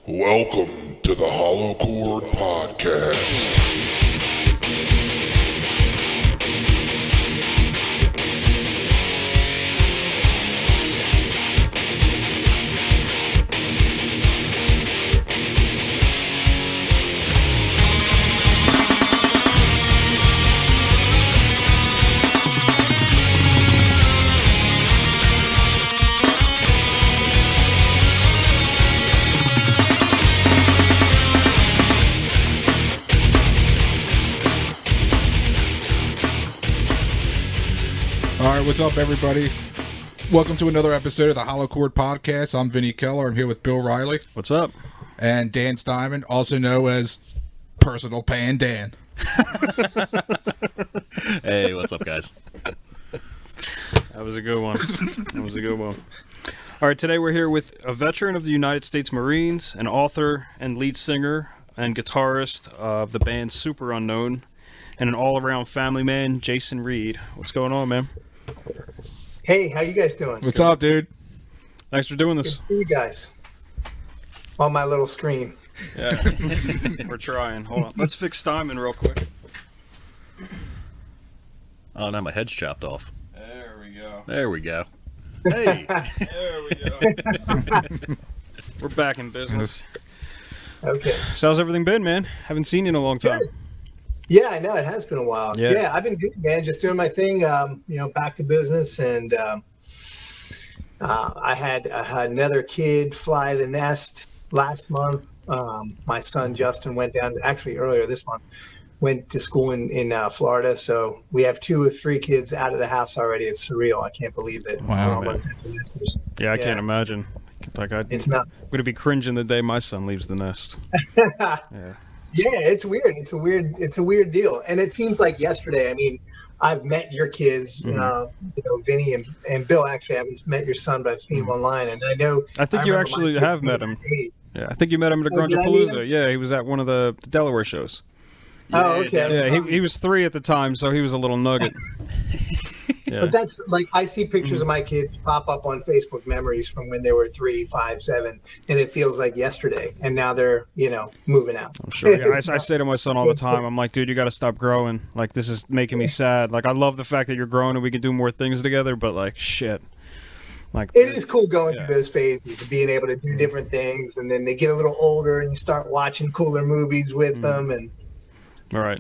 Welcome to the Hollow Chord Podcast. Alright, what's up everybody? Welcome to another episode of the Hollow Chord Podcast. I'm Vinny Keller. I'm here with Bill Riley. What's up? And Dan Steinman, also known as Personal Pan Dan. Hey, what's up, guys? That was a good one. All right, today we're here with a veteran of the United States Marines, an author and lead singer and guitarist of the band Super Unknown, and an all-around family man, Jason Reed. What's going on, man? Hey, how you guys doing? What's up, dude? Thanks for doing Good this. to see you guys on my little screen. Yeah, we're trying. Hold on. Let's fix Steinman real quick. Oh, now my head's chopped off. There we go. There we go. Hey, There we go. We're back in business. Okay. So how's everything been, man? Haven't seen you in a long time. Yeah, I know it has been a while. Yeah. Yeah, I've been good, man. Just doing my thing. Back to business, and I had another kid fly the nest last month. My son Justin went down. Actually, earlier this month, went to school in Florida. So we have 2 or 3 kids out of the house already. It's surreal. I can't believe it. Wow, man. Yeah, I can't imagine. Like It's not. I'm gonna be cringing the day my son leaves the nest. Yeah. Yeah, it's weird. It's a weird deal. And it seems like yesterday. I mean, I've met your kids, Vinny and Bill. Actually, I haven't met your son, but I've seen him online, and I know. I think you remember actually my have kids met him. were 8. Yeah, I think you met him at a Oh, did I meet Grunge-a-Palooza. Yeah, he was at one of the Delaware shows. Oh, okay. Yeah, he was 3 at the time, so he was a little nugget. Yeah. But that's like I see pictures of my kids pop up on Facebook memories from when they were 3, 5, 7, and it feels like yesterday. And now they're moving out. I'm sure. Yeah, I say to my son all the time, I'm like, dude, you got to stop growing. Like, this is making me sad. Like, I love the fact that you're growing and we can do more things together, but like, shit. Like, It is cool going Yeah. through those phases of being able to do different things, and then they get a little older, and you start watching cooler movies with them, and All right.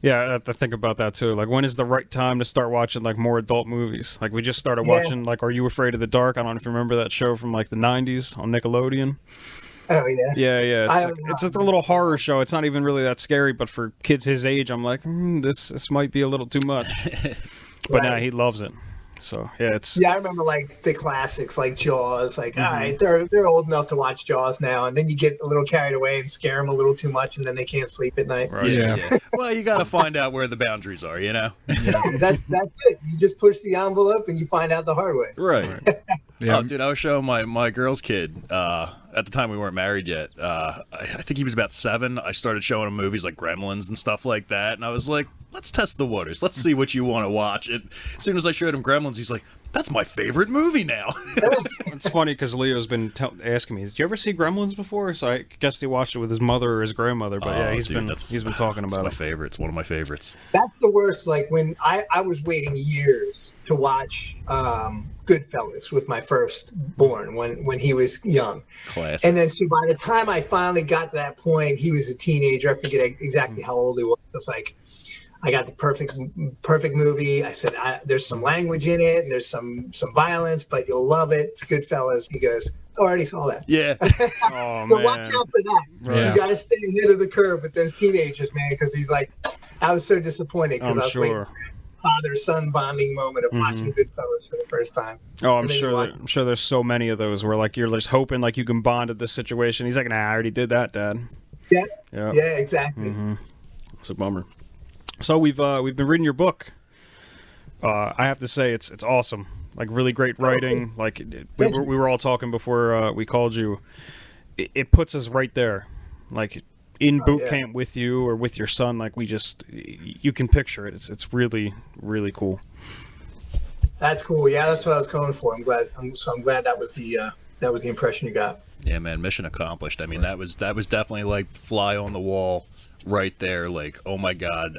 Yeah, I have to think about that too. Like, when is the right time to start watching like more adult movies? Like, we just started Yeah. watching like Are You Afraid of the Dark? I don't know if you remember that show from like the 90s on Nickelodeon. oh yeah. Yeah. I It's, don't like, know. it's just a little horror show. It's not even really that scary, but for kids his age, I'm like, this might be a little too much. But now Right. he loves it. So yeah, it's Yeah, I remember like the classics, like Jaws. Like, Mm-hmm. all right, they're old enough to watch Jaws now, and then you get a little carried away and scare them a little too much, and then they can't sleep at night. right. Yeah. Well, you got to find out where the boundaries are, you know? That's it. You just push the envelope, and you find out the hard way. Right. Yeah. Oh, dude, I was showing my girl's kid. At the time, we weren't married yet. I think he was about 7. I started showing him movies like Gremlins and stuff like that, and I was like, let's test the waters. Let's see what you want to watch. And as soon as I showed him Gremlins, he's like, that's my favorite movie now. It's funny because Leo's been asking me, "Did you ever see Gremlins before?" So I guess he watched it with his mother or his grandmother. But yeah, Oh, he's dude, been talking it's about my it. favorite. It's one of my favorites. That's the worst. Like when I was waiting years to watch Goodfellas with my firstborn when he was young. Classic. And then so by the time I finally got to that point, he was a teenager. I forget exactly how old he was. It was like, I got the perfect movie. I said, there's some language in it and there's some violence, but you'll love it. It's Goodfellas. He goes, I already saw that. Yeah. Oh So watch man, out for that. Yeah. You got to stay ahead of the curve with those teenagers, man, because he's like, I was so disappointed because I'm I was waiting sure. for that father-son bonding moment of watching Goodfellas for the first time. Oh, I'm And then you sure. watch- I'm sure there's so many of those where like you're just hoping like you can bond at this situation. He's like, "Nah, I already did that, Dad." Yeah, Yeah, yeah, exactly. it's a bummer. So we've been reading your book. I have to say it's awesome. Like really great writing. Like we were all talking before we called you. It puts us right there, like in boot yeah. camp with you or with your son. Like you can picture it. It's really really cool. That's cool. Yeah, that's what I was going for. I'm glad that was the impression you got. Yeah, man, mission accomplished. I mean, that was definitely like fly on the wall right there. Like, oh my God,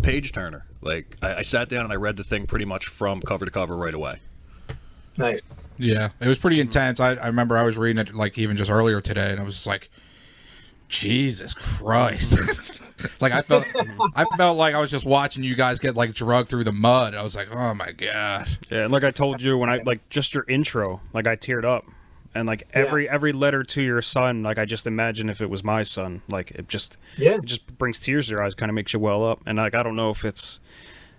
page turner. Like, I sat down and I read the thing pretty much from cover to cover right away. Nice. Yeah, it was pretty intense. I remember I was reading it like even just earlier today, and I was just like, Jesus Christ. Like I felt like I was just watching you guys get like drugged through the mud. I was like, oh my God. Yeah, and like I told you when I like just your intro, like I teared up. And like every letter to your son, like I just imagine if it was my son, like it just brings tears to your eyes, kind of makes you well up. And like I don't know if it's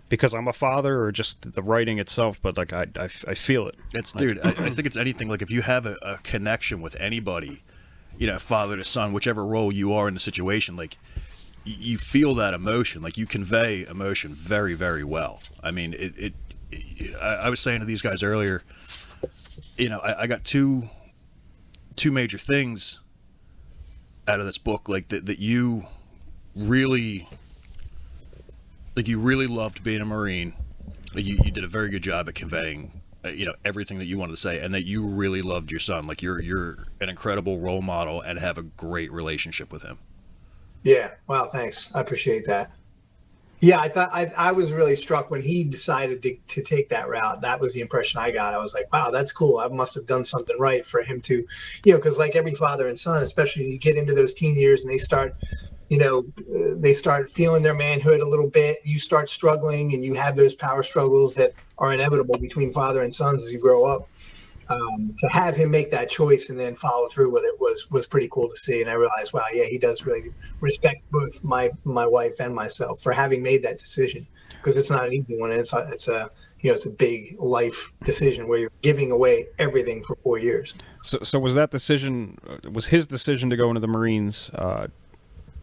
because I'm a father or just the writing itself, but like I feel it. It's dude, I think it's anything. Like if you have a connection with anybody, father to son, whichever role you are in the situation, like you feel that emotion, like you convey emotion very, very well. I mean, I was saying to these guys earlier, I got two major things out of this book, like that you really loved being a Marine. Like you did a very good job at conveying, everything that you wanted to say, and that you really loved your son. Like you're an incredible role model and have a great relationship with him. Yeah. Wow. Thanks. I appreciate that. Yeah. I thought I was really struck when he decided to take that route. That was the impression I got. I was like, wow, that's cool. I must have done something right for him to, because like every father and son, especially when you get into those teen years and they start, they start feeling their manhood a little bit. You start struggling and you have those power struggles that are inevitable between father and sons as you grow up. To have him make that choice and then follow through with it was pretty cool to see. And I realized, wow, yeah, he does really respect both my wife and myself for having made that decision, because it's not an easy one. And it's a big life decision where you're giving away everything for 4 years. So was that decision, was his decision to go into the Marines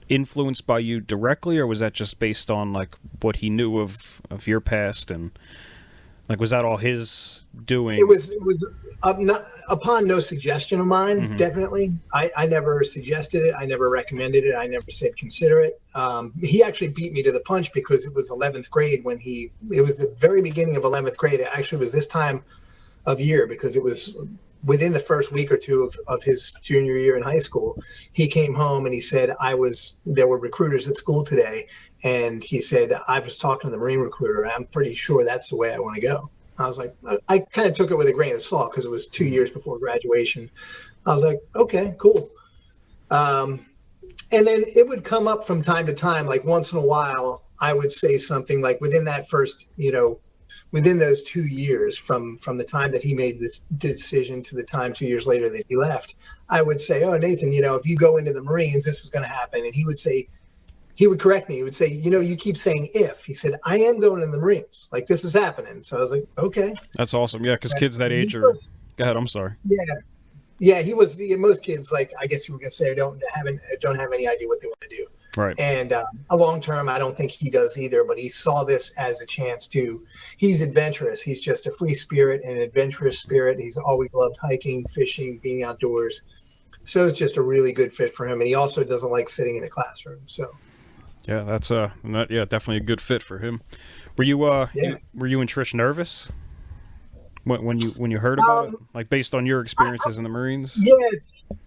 influenced by you directly, or was that just based on like what he knew of your past, and like was that all his doing? It was upon no suggestion of mine. Mm-hmm. Definitely, I never suggested it. I never recommended it. I never said consider it. He actually beat me to the punch because it was 11th grade when it was the very beginning of 11th grade. It actually was this time of year because it was within the first week or two of his junior year in high school. He came home and he said, there were recruiters at school today. And he said, I was talking to the Marine recruiter. And I'm pretty sure that's the way I want to go. I was like, I kind of took it with a grain of salt because it was 2 years before graduation. I was like, okay, cool. And then it would come up from time to time, like once in a while, I would say something like within that first, within those 2 years from the time that he made this decision to the time 2 years later that he left, I would say, oh, Nathan, if you go into the Marines, this is going to happen. And he would correct me. He would say, you keep saying if. He said, I am going in the Marines. Like, this is happening. So I was like, okay. That's awesome. Yeah, because kids that age are... Go ahead, I'm sorry. Yeah. Yeah, he was... Most kids, like, I guess you were going to say, don't have any idea what they want to do. Right. And a long term, I don't think he does either, but he saw this as a chance to... He's adventurous. He's just a free spirit and an adventurous spirit. He's always loved hiking, fishing, being outdoors. So it's just a really good fit for him. And he also doesn't like sitting in a classroom, so... Yeah, that's definitely a good fit for him. Were you were you and Trish nervous when you heard about it, like based on your experiences in the Marines? Yeah,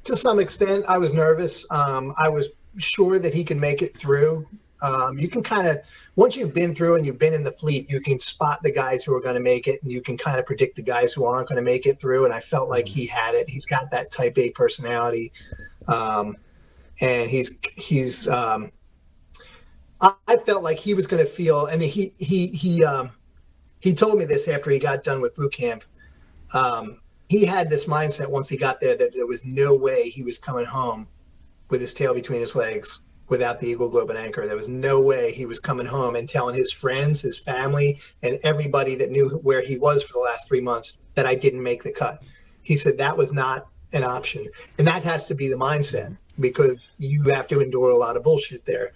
to some extent, I was nervous. I was sure that he can make it through. You can kind of, once you've been through and you've been in the fleet, you can spot the guys who are going to make it, and you can kind of predict the guys who aren't going to make it through. And I felt like he had it. He's got that Type A personality, and he's. I felt like he was going to feel, and he told me this after he got done with boot camp. He had this mindset once he got there that there was no way he was coming home with his tail between his legs without the Eagle, Globe, and Anchor. There was no way he was coming home and telling his friends, his family, and everybody that knew where he was for the last 3 months that I didn't make the cut. He said that was not an option. And that has to be the mindset, because you have to endure a lot of bullshit there.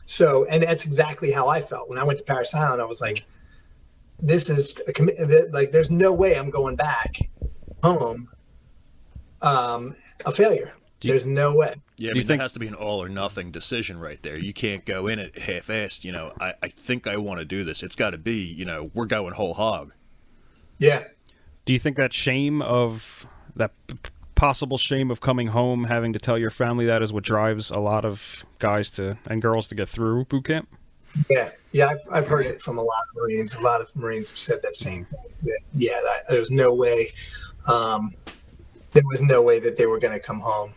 So, and that's exactly how I felt when I went to Paris Island. I was like, this is like, there's no way I'm going back home a failure. There's no way. Yeah, there has to be an all or nothing decision right there. You can't go in it half-assed. I think I want to do this. It's got to be, we're going whole hog. Yeah. Do you think that shame of that possible shame of coming home, having to tell your family that is what drives a lot of guys and girls to get through boot camp? Yeah, I've heard it from a lot of Marines. A lot of Marines have said that same thing. That there was no way, that they were going to come home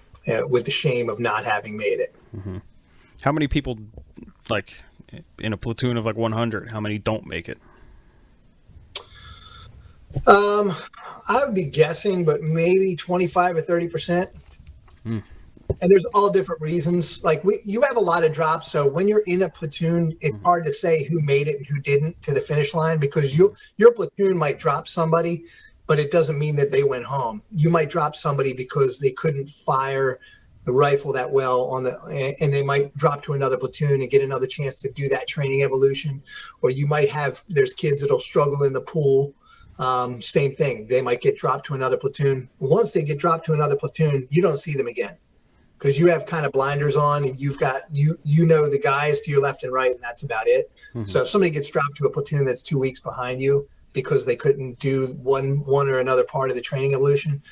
with the shame of not having made it. Mm-hmm. How many people, like in a platoon of like 100, how many don't make it? I would be guessing, but maybe 25 or 30%. And there's all different reasons. Like you have a lot of drops. So when you're in a platoon, it's hard to say who made it and who didn't to the finish line, because your platoon might drop somebody, but it doesn't mean that they went home. You might drop somebody because they couldn't fire the rifle that well and they might drop to another platoon and get another chance to do that training evolution. Or you might there's kids that'll struggle in the pool. Same thing. They might get dropped to another platoon. Once they get dropped to another platoon, you don't see them again, because you have kind of blinders on and you've got, you know, the guys to your left and right, and that's about it. Mm-hmm. So if somebody gets dropped to a platoon that's 2 weeks behind you because they couldn't do one or another part of the training evolution,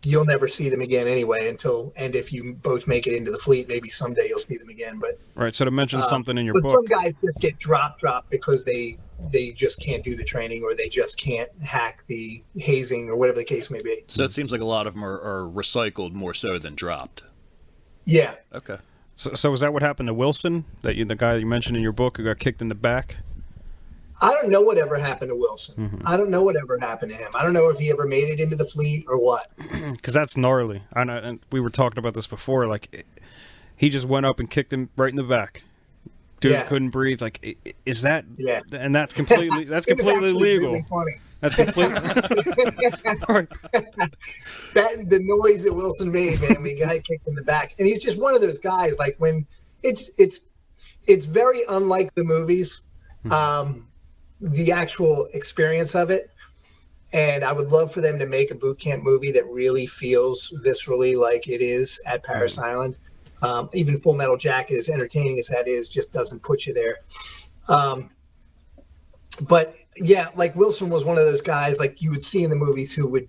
you'll never see them again anyway and if you both make it into the fleet, maybe someday you'll see them again. But right. So to mention something in your book, some guys just get dropped because they just can't do the training, or they just can't hack the hazing, or whatever the case may be. So it seems like a lot of them are recycled more so than dropped. Yeah. Okay. So is that what happened to Wilson, the guy you mentioned in your book who got kicked in the back? I don't know whatever happened to Wilson. Mm-hmm. I don't know whatever happened to him. I don't know if he ever made it into the fleet or what. Because that's gnarly. And we were talking about this before. Like, he just went up and kicked him right in the back. Dude couldn't breathe. Like, is that? Yeah. And that's completely legal. Really funny. That's completely. The noise that Wilson made, man, we got kicked in the back, and he's just one of those guys. Like, when it's very unlike the movies, the actual experience of it. And I would love for them to make a boot camp movie that really feels viscerally like it is at Parris Island. Even Full Metal Jacket, as entertaining as that is, just doesn't put you there. But yeah, like Wilson was one of those guys like you would see in the movies who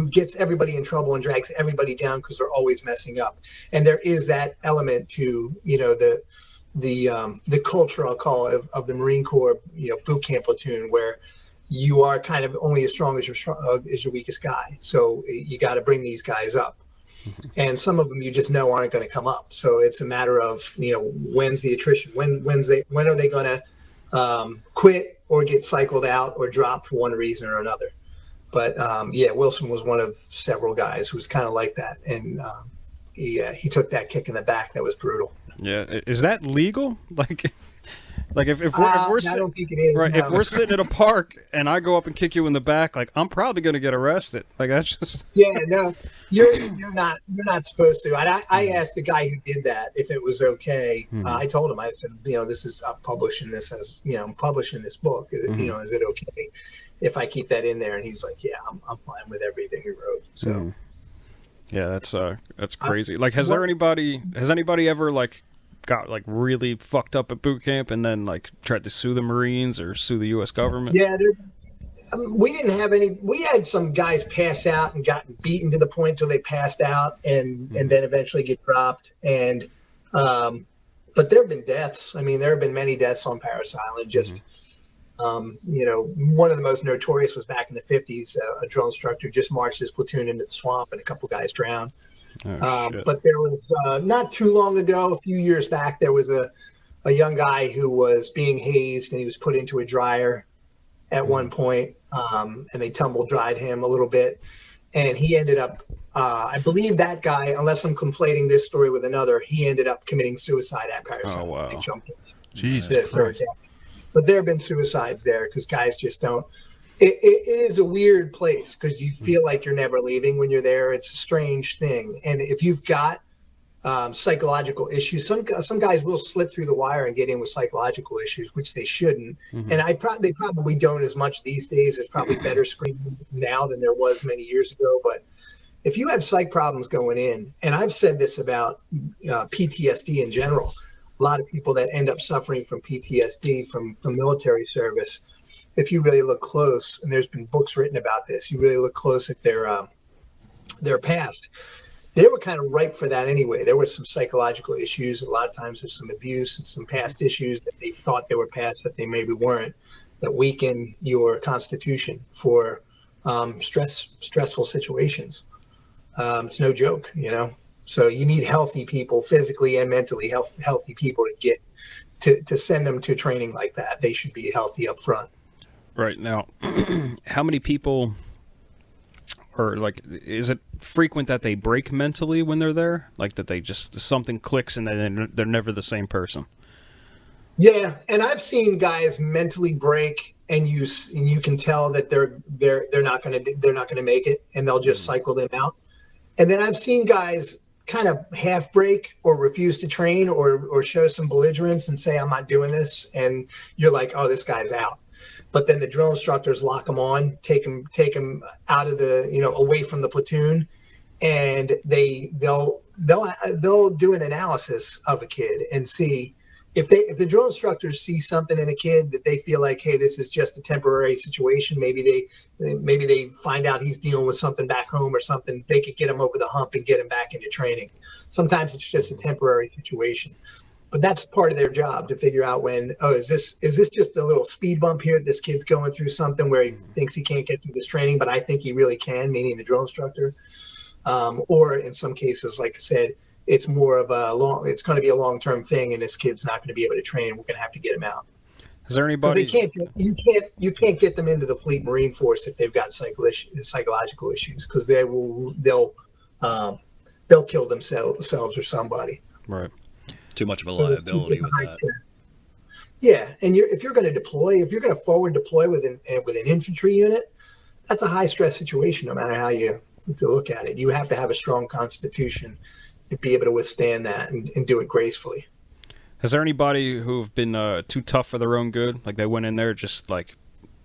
gets everybody in trouble and drags everybody down because they're always messing up. And there is that element to, you know, the culture, I'll call it, of the Marine Corps, you know, boot camp platoon, where you are kind of only as strong as your weakest guy. So you got to bring these guys up. And some of them you just know aren't going to come up. So it's a matter of, you know, when's the attrition? When are they going to quit or get cycled out or drop for one reason or another? But yeah, Wilson was one of several guys who was kind of like that, and he took that kick in the back that was brutal. Yeah, is that legal? Like if we're I don't think it is. Right, no. if we're sitting at a park and I go up and kick you in the back, like I'm probably going to get arrested. Like that's just no, you're not supposed to. I asked the guy who did that if it was okay. I told him, I said, you know, I'm publishing this as, you know, I'm publishing this book. You know, is it okay if I keep that in there? And he was like, yeah, I'm fine with everything he wrote. So yeah, that's crazy. Like, has anybody ever like got like really fucked up at boot camp and then like tried to sue the Marines or sue the U.S. government? Yeah, we didn't have any. We had some guys pass out and gotten beaten to the point till they passed out and then eventually get dropped. And but there have been deaths. I mean, there have been many deaths on Parris Island. Just you know, one of the most notorious was back in the 50s. A drill instructor just marched his platoon into the swamp and a couple guys drowned. But there was not too long ago, a few years back, there was a young guy who was being hazed and he was put into a dryer at one point, and they tumble dried him a little bit, and he ended up I believe that guy, unless I'm conflating this story with another, he ended up committing suicide at Parris Island. Wow. They jumped in Jesus the third Christ. day. But there have been suicides there because guys just don't. It is a weird place because you feel like you're never leaving when you're there. It's a strange thing. And if you've got psychological issues, some guys will slip through the wire and get in with psychological issues, which they shouldn't. And they probably don't as much these days. There's probably better screening now than there was many years ago. But if you have psych problems going in, and I've said this about PTSD in general, a lot of people that end up suffering from PTSD from military service, if you really look close, and there's been books written about this, you really look close at their their past, they were kind of ripe for that anyway. There were some psychological issues. A lot of times there's some abuse and some past issues that they thought they were past, but they maybe weren't, that weaken your constitution for stressful situations. It's no joke, you know. So you need healthy people, physically and mentally healthy people to get to send them to training like that. They should be healthy up front. Right now, how many people, or like, is it frequent that they break mentally when they're there? Like that they just, something clicks and then they're never the same person? Yeah, and I've seen guys mentally break, and you can tell that they're not gonna make it, and they'll just cycle them out. And then I've seen guys kind of half break or refuse to train or show some belligerence and say, I'm not doing this, and you're like, oh, this guy's out. But then the drill instructors lock them on, take them out of the, you know, away from the platoon, and they'll do an analysis of a kid and see if the drill instructors see something in a kid that they feel like, hey, this is just a temporary situation. Maybe they find out he's dealing with something back home or something. They could get him over the hump and get him back into training. Sometimes it's just a temporary situation. But that's part of their job, to figure out when, oh, is this just a little speed bump here? This kid's going through something where he thinks he can't get through this training, but I think he really can, meaning the drill instructor. Or in some cases, like I said, it's more of it's going to be a long-term thing, and this kid's not going to be able to train. We're going to have to get him out. Is there anybody? You can't get them into the Fleet Marine Force if they've got psychological issues, because they'll kill themselves or somebody. Right. Too much of a liability with that. Yeah, and if you're going to forward deploy with an infantry unit, that's a high stress situation. No matter how you look at it, you have to have a strong constitution to be able to withstand that and do it gracefully. Is there anybody who've been too tough for their own good? Like they went in there just like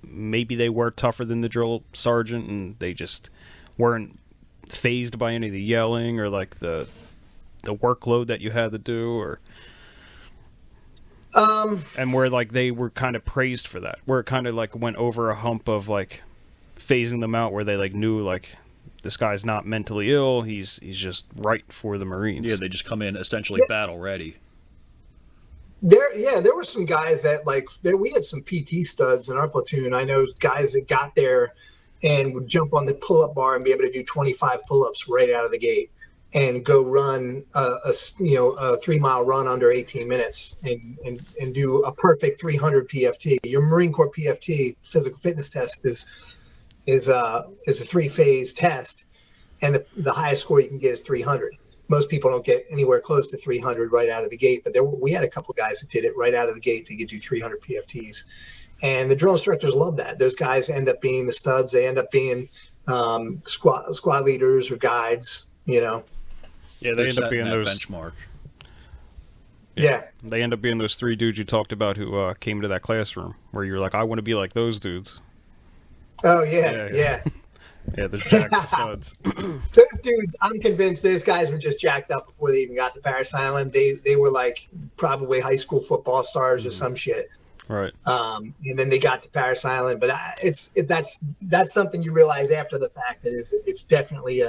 maybe they were tougher than the drill sergeant and they just weren't fazed by any of the yelling or like the workload that you had to do, or and where like they were kind of praised for that, where it kind of like went over a hump of like phasing them out, where they like knew like this guy's not mentally ill, he's just right for the Marines. Yeah, they just come in essentially battle ready. There were some guys that we had some PT studs in our platoon. I know guys that got there and would jump on the pull-up bar and be able to do 25 pull-ups right out of the gate and go run a 3-mile run under 18 minutes and do a perfect 300 PFT. Your Marine Corps PFT, physical fitness test, is a 3-phase test, and the highest score you can get is 300. Most people don't get anywhere close to 300 right out of the gate, but we had a couple guys that did it right out of the gate. They could do 300 PFTs, and the drill instructors love that. Those guys end up being the studs. They end up being squad leaders or guides. You know. Yeah, they end up being those benchmark. Yeah, they end up being those 3 dudes you talked about who came to that classroom where you were like, I want to be like those dudes. Oh yeah. Yeah, there's jacked studs. Dude, I'm convinced those guys were just jacked up before they even got to Parris Island. They were like probably high school football stars or some shit. Right. And then they got to Parris Island, but that's something you realize after the fact. That it's definitely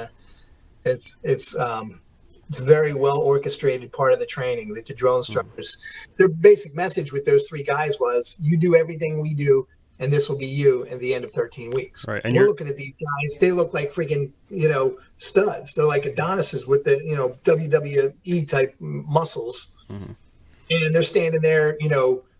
it's a very well orchestrated part of the training. That the drill instructors, their basic message with those 3 guys was, you do everything we do, and this will be you at the end of 13 weeks. Right. And we're looking at these guys, they look like freaking, studs. They're like Adonises with the, WWE type muscles. Mm-hmm. And they're standing there,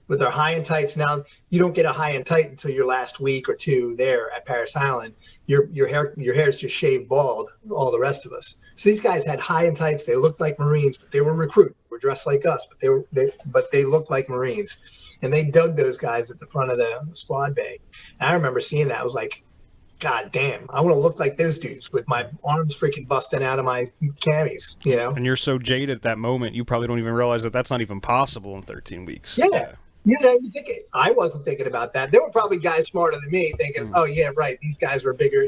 with their high and tights. Now, you don't get a high and tight until your last week or 2 there at Parris Island. Your hair's just shaved bald, all the rest of us. So these guys had high and tights. They looked like Marines, but they were recruits. They were dressed like us, but they looked like Marines. And they dug those guys at the front of the squad bay. And I remember seeing that. I was like, God damn, I want to look like those dudes with my arms freaking busting out of my camis, And you're so jaded at that moment, you probably don't even realize that that's not even possible in 13 weeks. Yeah. I wasn't thinking about that. There were probably guys smarter than me thinking, oh, yeah, right, these guys were bigger,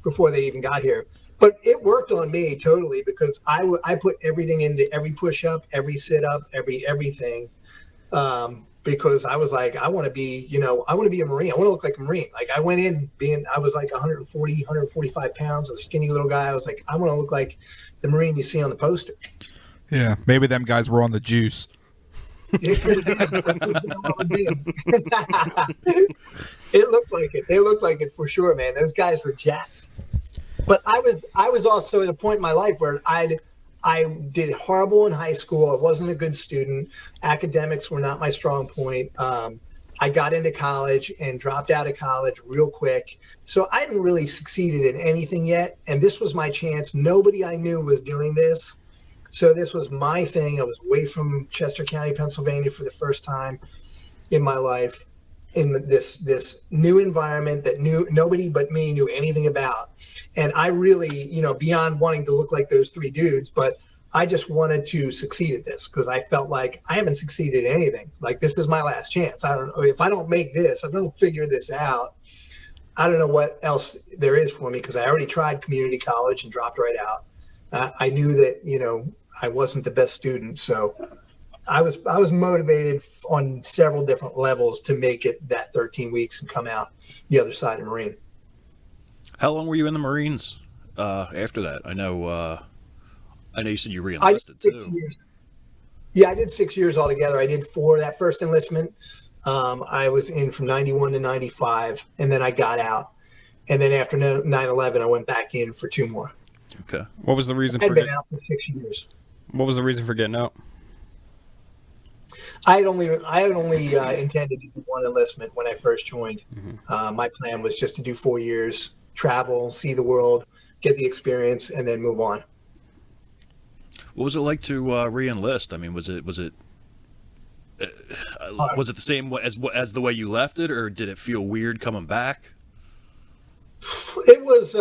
before they even got here. But it worked on me totally, because I put everything into every push-up, every sit-up, everything. because I was like, I want to be, I want to be a Marine. I want to look like a Marine. Like I went in I was like 140, 145 pounds, a skinny little guy. I was like, I want to look like the Marine you see on the poster. Yeah, maybe them guys were on the juice. It looked like it. They looked like it for sure, man. Those guys were jacked. But I was also at a point in my life where I did horrible in high school. I wasn't a good student. Academics were not my strong point. I got into college and dropped out of college real quick. So I hadn't really succeeded in anything yet. And this was my chance. Nobody I knew was doing this. So this was my thing. I was away from Chester County, Pennsylvania for the first time in my life, in this new environment that nobody but me knew anything about. And I really, beyond wanting to look like those three dudes, but I just wanted to succeed at this because I felt like I haven't succeeded in anything. Like this is my last chance. I don't know if I don't make this, if I don't figure this out, I don't know what else there is for me because I already tried community college and dropped right out. I knew that, I wasn't the best student. So I was motivated on several different levels to make it that 13 weeks and come out the other side of Marine. How long were you in the Marines after that? I know you said you re-enlisted too. Yeah, I did 6 years altogether. I did 4 that first enlistment. I was in from 91 to 95, and then I got out. And then after 9/11, I went back in for 2 more. Okay. What was the reason I'd been out for 6 years. What was the reason for getting out? I had only intended to do 1 enlistment when I first joined. Mm-hmm. My plan was just to do 4 years, travel, see the world, get the experience, and then move on. What was it like to re-enlist? I mean, was it the same as the way you left it, or did it feel weird coming back? It was.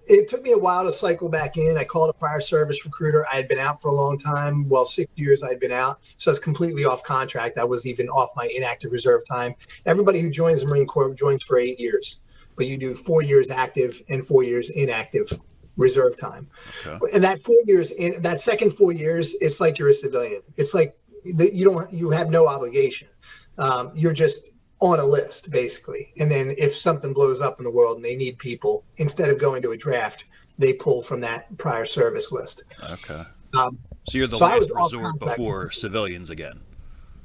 It took me a while to cycle back in. I called a prior service recruiter. I had been out for a long time. Well, 6 years I'd been out. So I was completely off contract. I was even off my inactive reserve time. Everybody who joins the Marine Corps joins for 8 years, but you do 4 years active and 4 years inactive reserve time. Okay. And that 4 years in that second 4 years, it's like you're a civilian. It's like you have no obligation. You're just on a list basically. And then if something blows up in the world and they need people, instead of going to a draft, they pull from that prior service list. Okay. So you're the last resort before civilians again.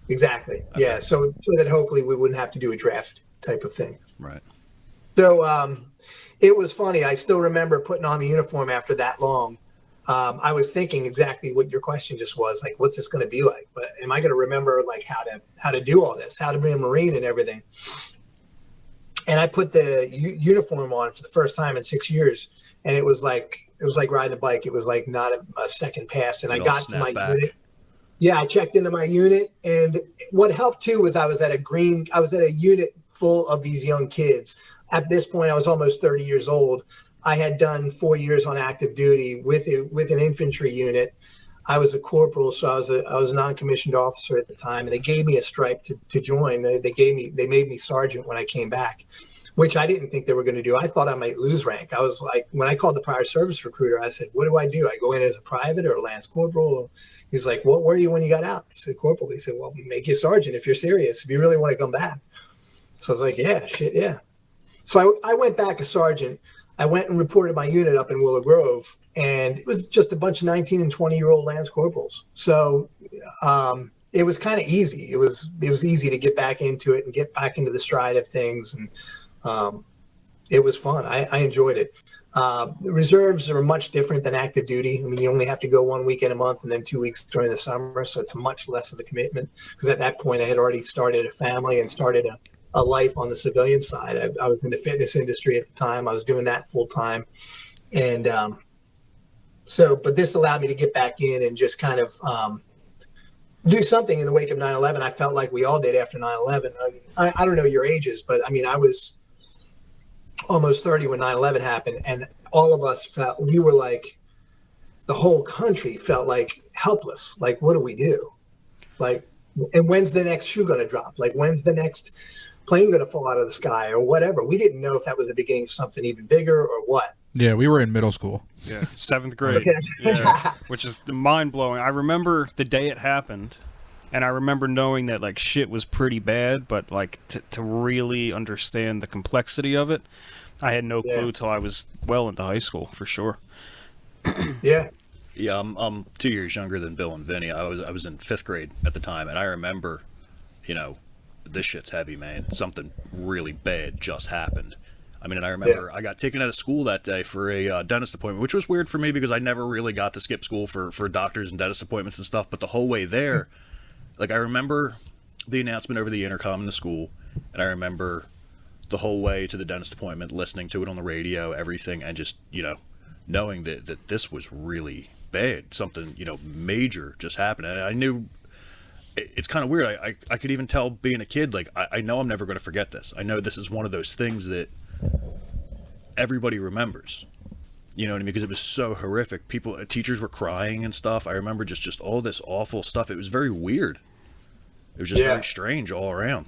Exactly. Okay. Yeah. So that hopefully we wouldn't have to do a draft type of thing. Right. So it was funny. I still remember putting on the uniform after that long. I was thinking exactly what your question just was, like, what's this going to be like? But am I going to remember like how to do all this, how to be a Marine and everything? And I put the uniform on for the first time in 6 years, and it was like riding a bike. It was like not a second passed, and I got to my unit. Yeah, I checked into my unit, and what helped too was I was at a unit full of these young kids. At this point, I was almost 30 years old. I had done 4 years on active duty with an infantry unit. I was a corporal, so I was a non-commissioned officer at the time, and they gave me a stripe to join. They made me sergeant when I came back, which I didn't think they were going to do. I thought I might lose rank. I was like, when I called the prior service recruiter, I said, "What do? I go in as a private or a lance corporal?" He was like, "What were you when you got out?" I said, "Corporal." He said, "Well, make you sergeant if you're serious. If you really want to come back." So I was like, "Yeah, shit, yeah." So I went back a sergeant. I went and reported my unit up in Willow Grove, and it was just a bunch of 19 and 20-year-old lance corporals. So it was kind of easy. It was easy to get back into it and get back into the stride of things, and it was fun. I enjoyed it. The reserves are much different than active duty. I mean, you only have to go 1 weekend a month and then 2 weeks during the summer, so it's much less of a commitment. Because at that point, I had already started a family and started a life on the civilian side. I was in the fitness industry at the time. I was doing that full time. And but this allowed me to get back in and just kind of do something in the wake of 9/11. I felt like we all did after 9/11. I don't know your ages, but I mean, I was almost 30 when 9/11 happened. And all of us we were like, the whole country felt like helpless. Like, what do we do? Like, and when's the next shoe going to drop? Like, when's the next plane going to fall out of the sky or whatever? We didn't know if that was the beginning of something even bigger or what. Yeah, we were in middle school. Yeah, 7th grade. Yeah, which is mind blowing. I remember the day it happened. And I remember knowing that like shit was pretty bad, but like to really understand the complexity of it, I had no clue till I was well into high school for sure. Yeah. Yeah, I'm 2 years younger than Bill and Vinny. I was in 5th grade at the time, and I remember, this shit's heavy, man. Something really bad just happened. I mean, and I remember I got taken out of school that day for a dentist appointment, which was weird for me because I never really got to skip school for doctors and dentist appointments and stuff. But the whole way there, like I remember the announcement over the intercom in the school, and I remember the whole way to the dentist appointment, listening to it on the radio, everything, and just knowing that this was really bad, something major just happened. And I knew it's kind of weird. I could even tell being a kid, like I know I'm never going to forget this. I know this is one of those things that everybody remembers. You know what I mean? Because it was so horrific. Teachers were crying and stuff. I remember just all this awful stuff. It was very weird. It was just very strange all around.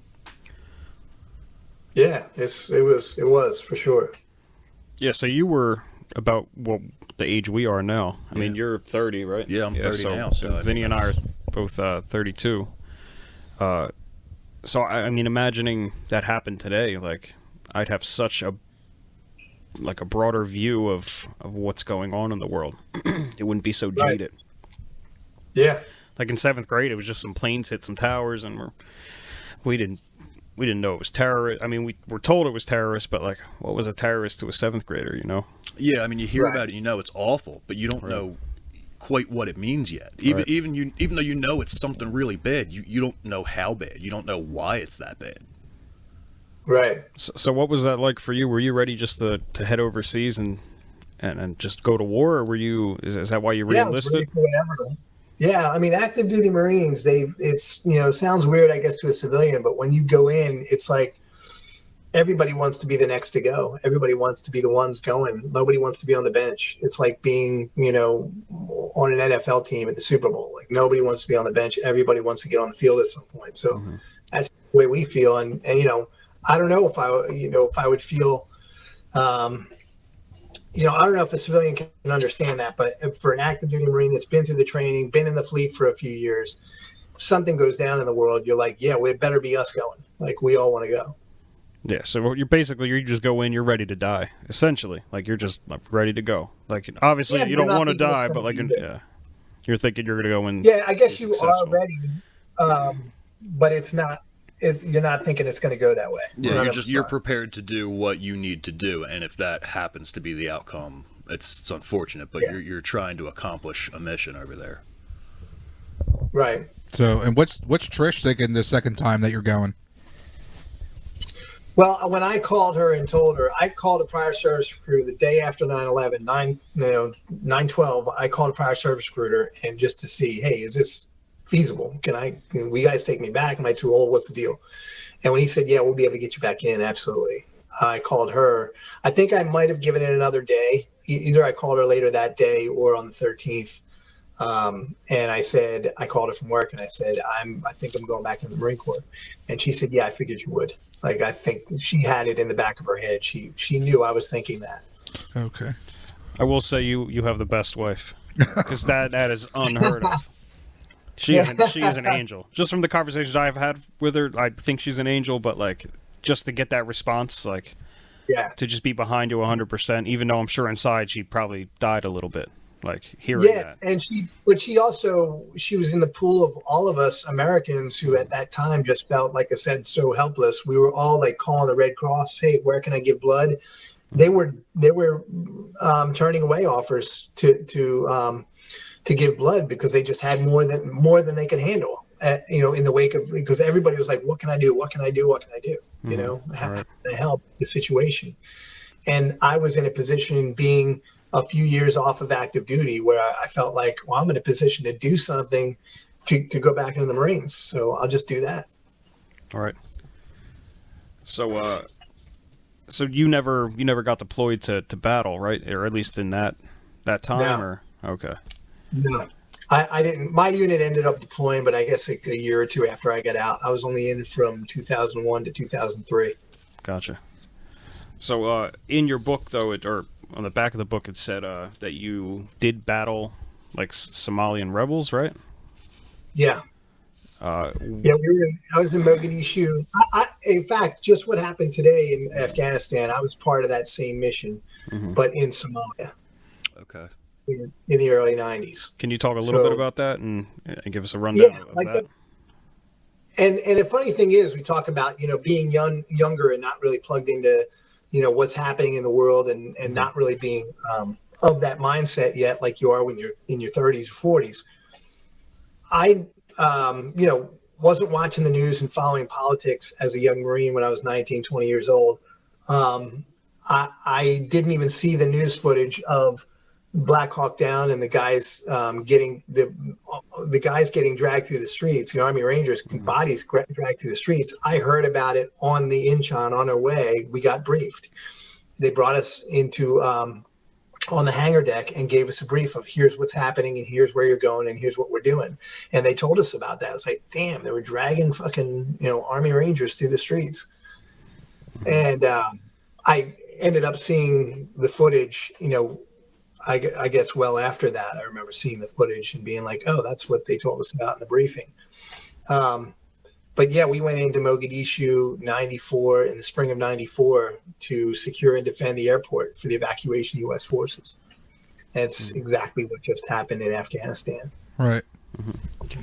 Yeah, it was for sure. Yeah, so you were about the age we are now. I mean, you're 30, right? Yeah, I'm 30 now. So Vinny and I are both 32. So I mean, imagining that happened today, like I'd have such a broader view of what's going on in the world. It wouldn't be so jaded. Yeah. Like in 7th grade, it was just some planes hit some towers, and we didn't know it was terrorist. I mean, we were told it was terrorist, but like, what was a terrorist to a 7th grader? Yeah, I mean, you hear about it, it's awful, but you don't know quite what it means yet. Even though you know it's something really bad, you don't know how bad. You don't know why it's that bad. Right. So what was that like for you? Were you ready just to head overseas and just go to war, or were you? Is that why you re-enlisted? Yeah, I mean, active duty Marines. It sounds weird, I guess, to a civilian, but when you go in, it's like everybody wants to be the next to go. Everybody wants to be the ones going. Nobody wants to be on the bench. It's like being, on an NFL team at the Super Bowl. Like nobody wants to be on the bench. Everybody wants to get on the field at some point. So that's the way we feel. And I don't know if I would feel, I don't know if a civilian can understand that, but for an active duty Marine that's been through the training, been in the fleet for a few years, if something goes down in the world, you're like, yeah, it better be us going. Like we all want to go. Yeah, so you just go in, you're ready to die, essentially. Like you're just ready to go. Like obviously you don't want to die, but like you're thinking you're gonna go in. Yeah, I guess you are ready, but it's not. You're not thinking it's going to go that way. Yeah, you're prepared to do what you need to do, and if that happens to be the outcome, it's unfortunate. But you're trying to accomplish a mission over there. Right. So, and what's Trish thinking the second time that you're going? Well, when I called her and told her, I called a prior service recruiter the day after 9/11, 9/12. I called a prior service recruiter and just to see, hey, is this feasible? Can you guys take me back? Am I too old? What's the deal? And when he said, yeah, we'll be able to get you back in, absolutely. I called her. I think I might have given it another day. Either I called her later that day or on the 13th. And I called her from work and I said, I think I'm going back in the Marine Corps. And she said, yeah, I figured you would. Like, I think she had it in the back of her head. She knew I was thinking that. Okay. I will say you have the best wife, because that is unheard of. She is an angel. Just from the conversations I've had with her, I think she's an angel. But like, just to get that response, like, to just be behind you 100%, even though I'm sure inside she probably died a little bit, like hearing that. And she was in the pool of all of us Americans who at that time just felt, like I said, so helpless. We were all like calling the Red Cross, hey, where can I give blood? They were turning away offers to give blood because they just had more than they could handle. In the wake of, because everybody was like, what can I do? What can I do? What can I do? How can I help the situation? And I was in a position, being a few years off of active duty, where I felt like, well, I'm in a position to do something to go back into the Marines. So I'll just do that. All right. So, so you never got deployed to battle, right? Or at least in that time, or okay. No, I didn't. My unit ended up deploying, but I guess a year or two after I got out. I was only in from 2001 to 2003. Gotcha. So, in your book, though, or on the back of the book, it said that you did battle like Somalian rebels, right? Yeah. Yeah, I was in Mogadishu. In fact, just what happened today in Afghanistan, I was part of that same mission, but in Somalia Okay. in the early 90s. Can you talk a little bit about that and give us a rundown of that? And the funny thing is, we talk about, being younger and not really plugged into, what's happening in the world and not really being of that mindset yet, like you are when you're in your 30s or 40s. I, wasn't watching the news and following politics as a young Marine when I was 19, 20 years old. I didn't even see the news footage of Black Hawk Down and the guys getting dragged through the streets, the Army Rangers bodies dragged through the streets. I heard about it on the Inchon on our way. We got briefed. They brought us into on the hangar deck and gave us a brief of here's what's happening and here's where you're going and here's what we're doing. And they told us about that. I was like, damn, they were dragging fucking, Army Rangers through the streets. And I ended up seeing the footage, I guess well after that. I remember seeing the footage and being like, oh, that's what they told us about in the briefing. But yeah, we went into Mogadishu in the spring of 94 to secure and defend the airport for the evacuation of U.S. forces. That's exactly what just happened in Afghanistan. Right.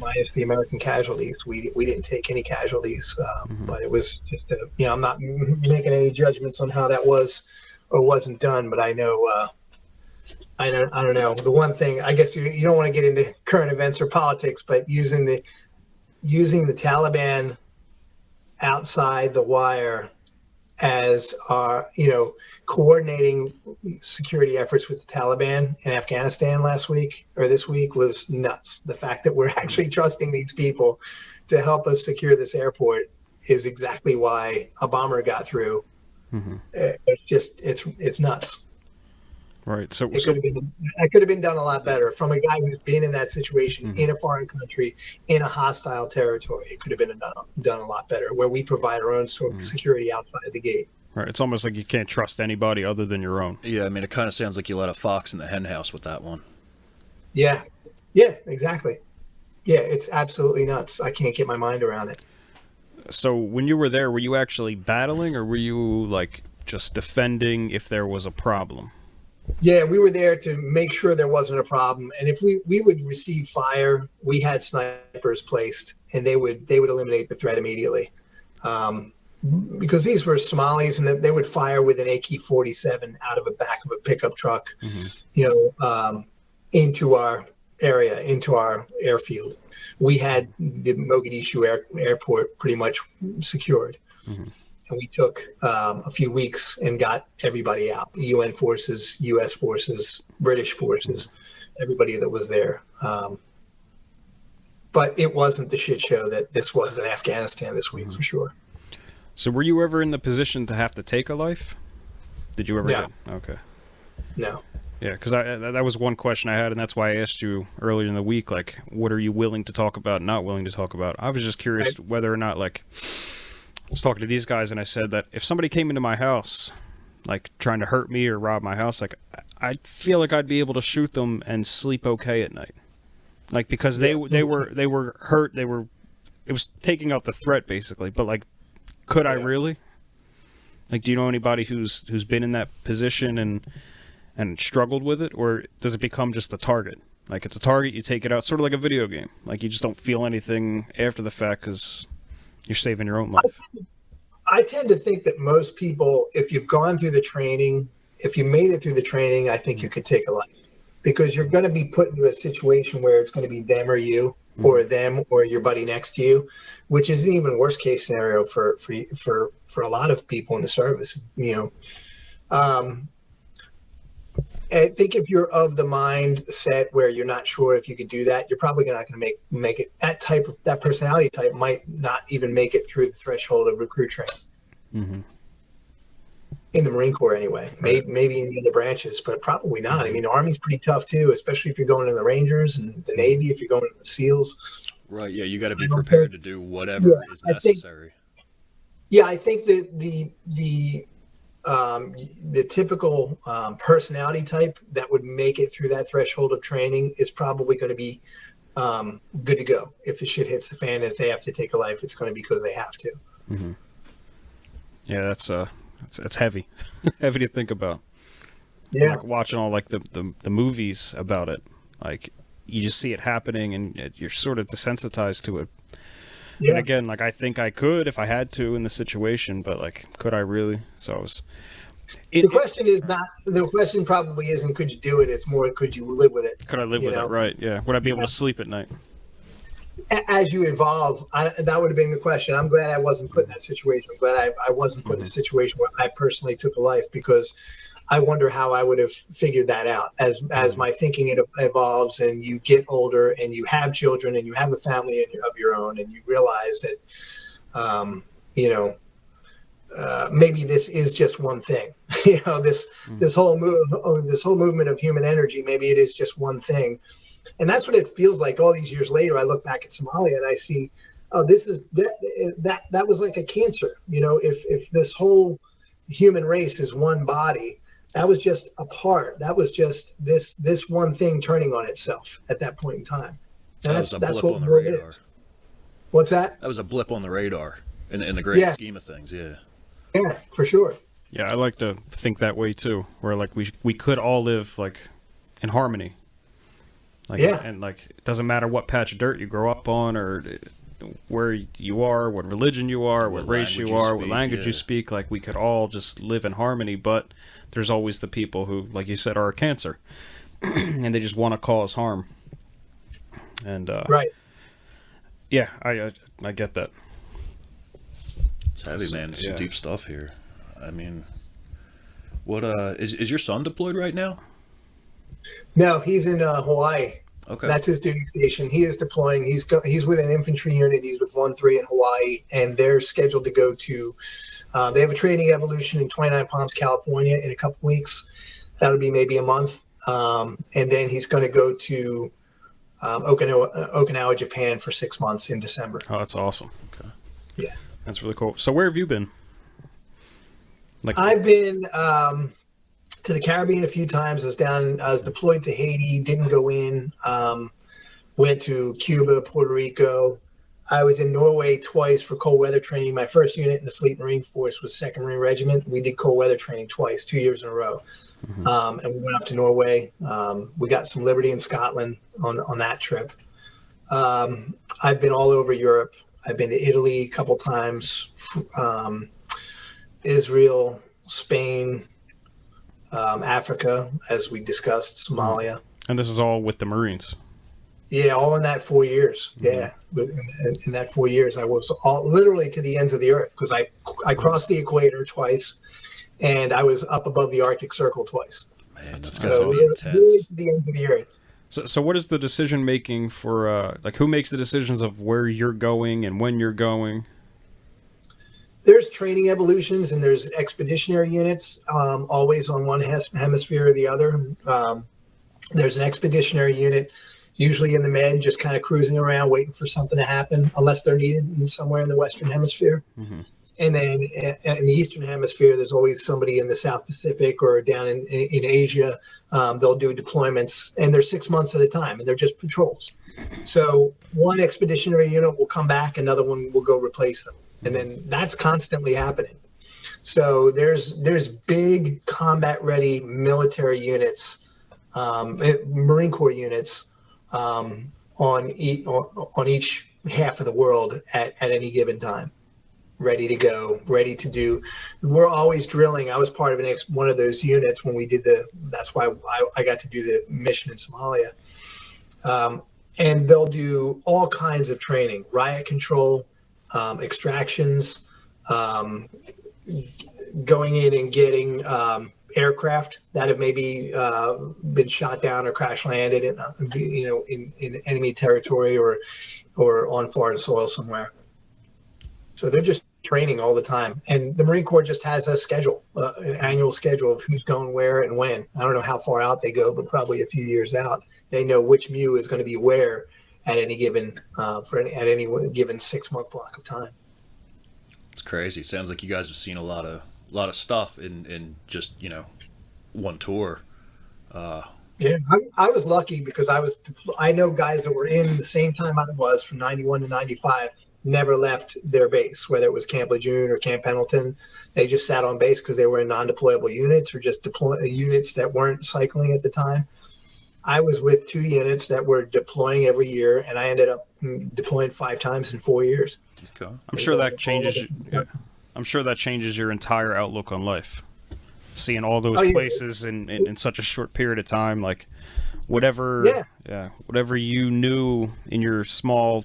Minus the American casualties. We didn't take any casualties, but it was just, I'm not making any judgments on how that was or wasn't done, but I know, I don't know. The one thing, I guess you don't want to get into current events or politics, but using the Taliban outside the wire as our, coordinating security efforts with the Taliban in Afghanistan this week was nuts. The fact that we're actually trusting these people to help us secure this airport is exactly why a bomber got through. It's nuts. Right. So that could have been done a lot better from a guy who's been in that situation in a foreign country, in a hostile territory. It could have been done a lot better, where we provide our own security outside the gate. Right. It's almost like you can't trust anybody other than your own. Yeah, I mean, it kind of sounds like you let a fox in the hen house with that one. Yeah, exactly. Yeah, it's absolutely nuts. I can't get my mind around it. So when you were there, were you actually battling, or were you like just defending if there was a problem? Yeah, we were there to make sure there wasn't a problem, and if we would receive fire, we had snipers placed, and they would eliminate the threat immediately, because these were Somalis, and they would fire with an AK-47 out of the back of a pickup truck, into our area, into our airfield. We had the Mogadishu airport pretty much secured. And we took a few weeks and got everybody out, the UN forces, US forces, British forces, everybody that was there. But it wasn't the shit show that this was in Afghanistan this week, for sure. So were you ever in the position to have to take a life? Did you ever? No. Okay. No. Yeah, because that was one question I had, and that's why I asked you earlier in the week, like, what are you willing to talk about, not willing to talk about? I was just curious whether or not, like, I was talking to these guys, and I said that if somebody came into my house, like, trying to hurt me or rob my house, like, I feel like I'd be able to shoot them and sleep okay at night. Like, because they were hurt, it was taking out the threat, basically, but, like, could I really? Like, do you know anybody who's been in that position and struggled with it, or does it become just a target? Like, it's a target, you take it out, sort of like a video game. Like, you just don't feel anything after the fact because you're saving your own life. I tend to think that most people, if you've gone through the training, if you made it through the training, I think you could take a life, because you're going to be put into a situation where it's going to be them or you, or them or your buddy next to you, which is an even worst case scenario for a lot of people in the service. I think if you're of the mindset where you're not sure if you could do that, you're probably not going to make it. That personality type might not even make it through the threshold of recruit training. In the Marine Corps, anyway. Maybe in the other branches, but probably not. I mean, the Army's pretty tough too, especially if you're going to the Rangers, and the Navy if you're going to the SEAls. Right. Yeah, you got to be prepared to do whatever is necessary. I think that the typical personality type that would make it through that threshold of training is probably going to be good to go. If the shit hits the fan, if they have to take a life, it's going to be because they have to. Mm-hmm. Yeah, that's heavy, heavy to think about. Yeah. Like watching all like the movies about it, like you just see it happening and you're sort of desensitized to it. Yeah. And again, like I think I could if I had to in the situation, but like, could I really? So I was. The question is not. The question probably isn't could you do it. It's more could you live with it. Could I live with it? Right? Yeah. Would I be able to sleep at night? As you evolve, that would have been the question. I'm glad I wasn't put in that situation. I'm glad I wasn't put in a situation where I personally took a life, because I wonder how I would have figured that out as my thinking evolves and you get older and you have children and you have a family of your own and you realize that, maybe this is just one thing. This whole movement of human energy, maybe it is just one thing. And that's what it feels like all these years later. I look back at Somalia and I see, oh, this is that was like a cancer. If this whole human race is one body, that was just a part. That was just this one thing turning on itself at that point in time. And That was a that's blip what on the war radar. is. What's that? That was a blip on the radar in the grand scheme of things. Yeah. Yeah, for sure. Yeah, I like to think that way too, where like we could all live like in harmony. Like, yeah. And like it doesn't matter what patch of dirt you grow up on or where you are, what religion you are, what race you are, what language you speak, like we could all just live in harmony, but there's always the people who, like you said, are a cancer and they just want to cause harm. And right. Yeah, I get that. It's heavy, man. It's some deep stuff here. I mean, what is your son deployed right now? No, he's in Hawaii. Okay. That's his duty station. He is deploying. He's with an infantry unit. He's with 1-3 in Hawaii, and they're scheduled to go to. They have a training evolution in 29 Palms, California, in a couple weeks. That'll be maybe a month, and then he's going to go to Okinawa, Japan, for 6 months in December. Oh, that's awesome. Okay. Yeah, that's really cool. So, where have you been? Like, I've been to the Caribbean a few times. I was deployed to Haiti, didn't go in. Went to Cuba, Puerto Rico. I was in Norway twice for cold weather training. My first unit in the Fleet Marine Force was 2nd Marine Regiment. We did cold weather training twice, 2 years in a row. Mm-hmm. And we went up to Norway. We got some liberty in Scotland on that trip. I've been all over Europe. I've been to Italy a couple times, Israel, Spain, Africa, as we discussed, Somalia. And this is all with the Marines? Yeah, all in that 4 years. Mm-hmm. Yeah, in that 4 years, I was literally to the ends of the earth, because I crossed the equator twice, and I was up above the Arctic Circle twice. Man, that's so really to the ends of the earth. So what is the decision making for like who makes the decisions of where you're going and when you're going? There's training evolutions and there's expeditionary units, always on one hemisphere or the other. There's an expeditionary unit, usually in the Med, just kind of cruising around, waiting for something to happen, unless they're needed somewhere in the Western Hemisphere. Mm-hmm. And then in the Eastern Hemisphere, there's always somebody in the South Pacific or down in Asia. They'll do deployments, and they're 6 months at a time, and they're just patrols. So one expeditionary unit will come back, another one will go replace them. And then that's constantly happening. So there's big combat-ready military units, Marine Corps units, on each half of the world at any given time, ready to go, ready to do. We're always drilling. I was part of one of those units when we did that's why I got to do the mission in Somalia. And they'll do all kinds of training, riot control, extractions, going in and getting aircraft that have maybe been shot down or crash landed in enemy territory or on foreign soil somewhere. So they're just training all the time, and the Marine Corps just has a schedule, an annual schedule of who's going where and when. I don't know how far out they go, but probably a few years out. They know which MEU is going to be where at any given at any given 6 month block of time. It's crazy. Sounds like you guys have seen a lot of stuff in just one tour. Yeah, I was lucky because I know guys that were in the same time I was from 91 to 95, never left their base, whether it was Camp Lejeune or Camp Pendleton. They just sat on base because they were in non-deployable units or just units that weren't cycling at the time. I was with 2 units that were deploying every year, and I ended up deploying 5 times in 4 years. Okay. I'm sure that changes. I'm sure that changes your entire outlook on life. Seeing all those places in such a short period of time, like whatever, whatever you knew in your small,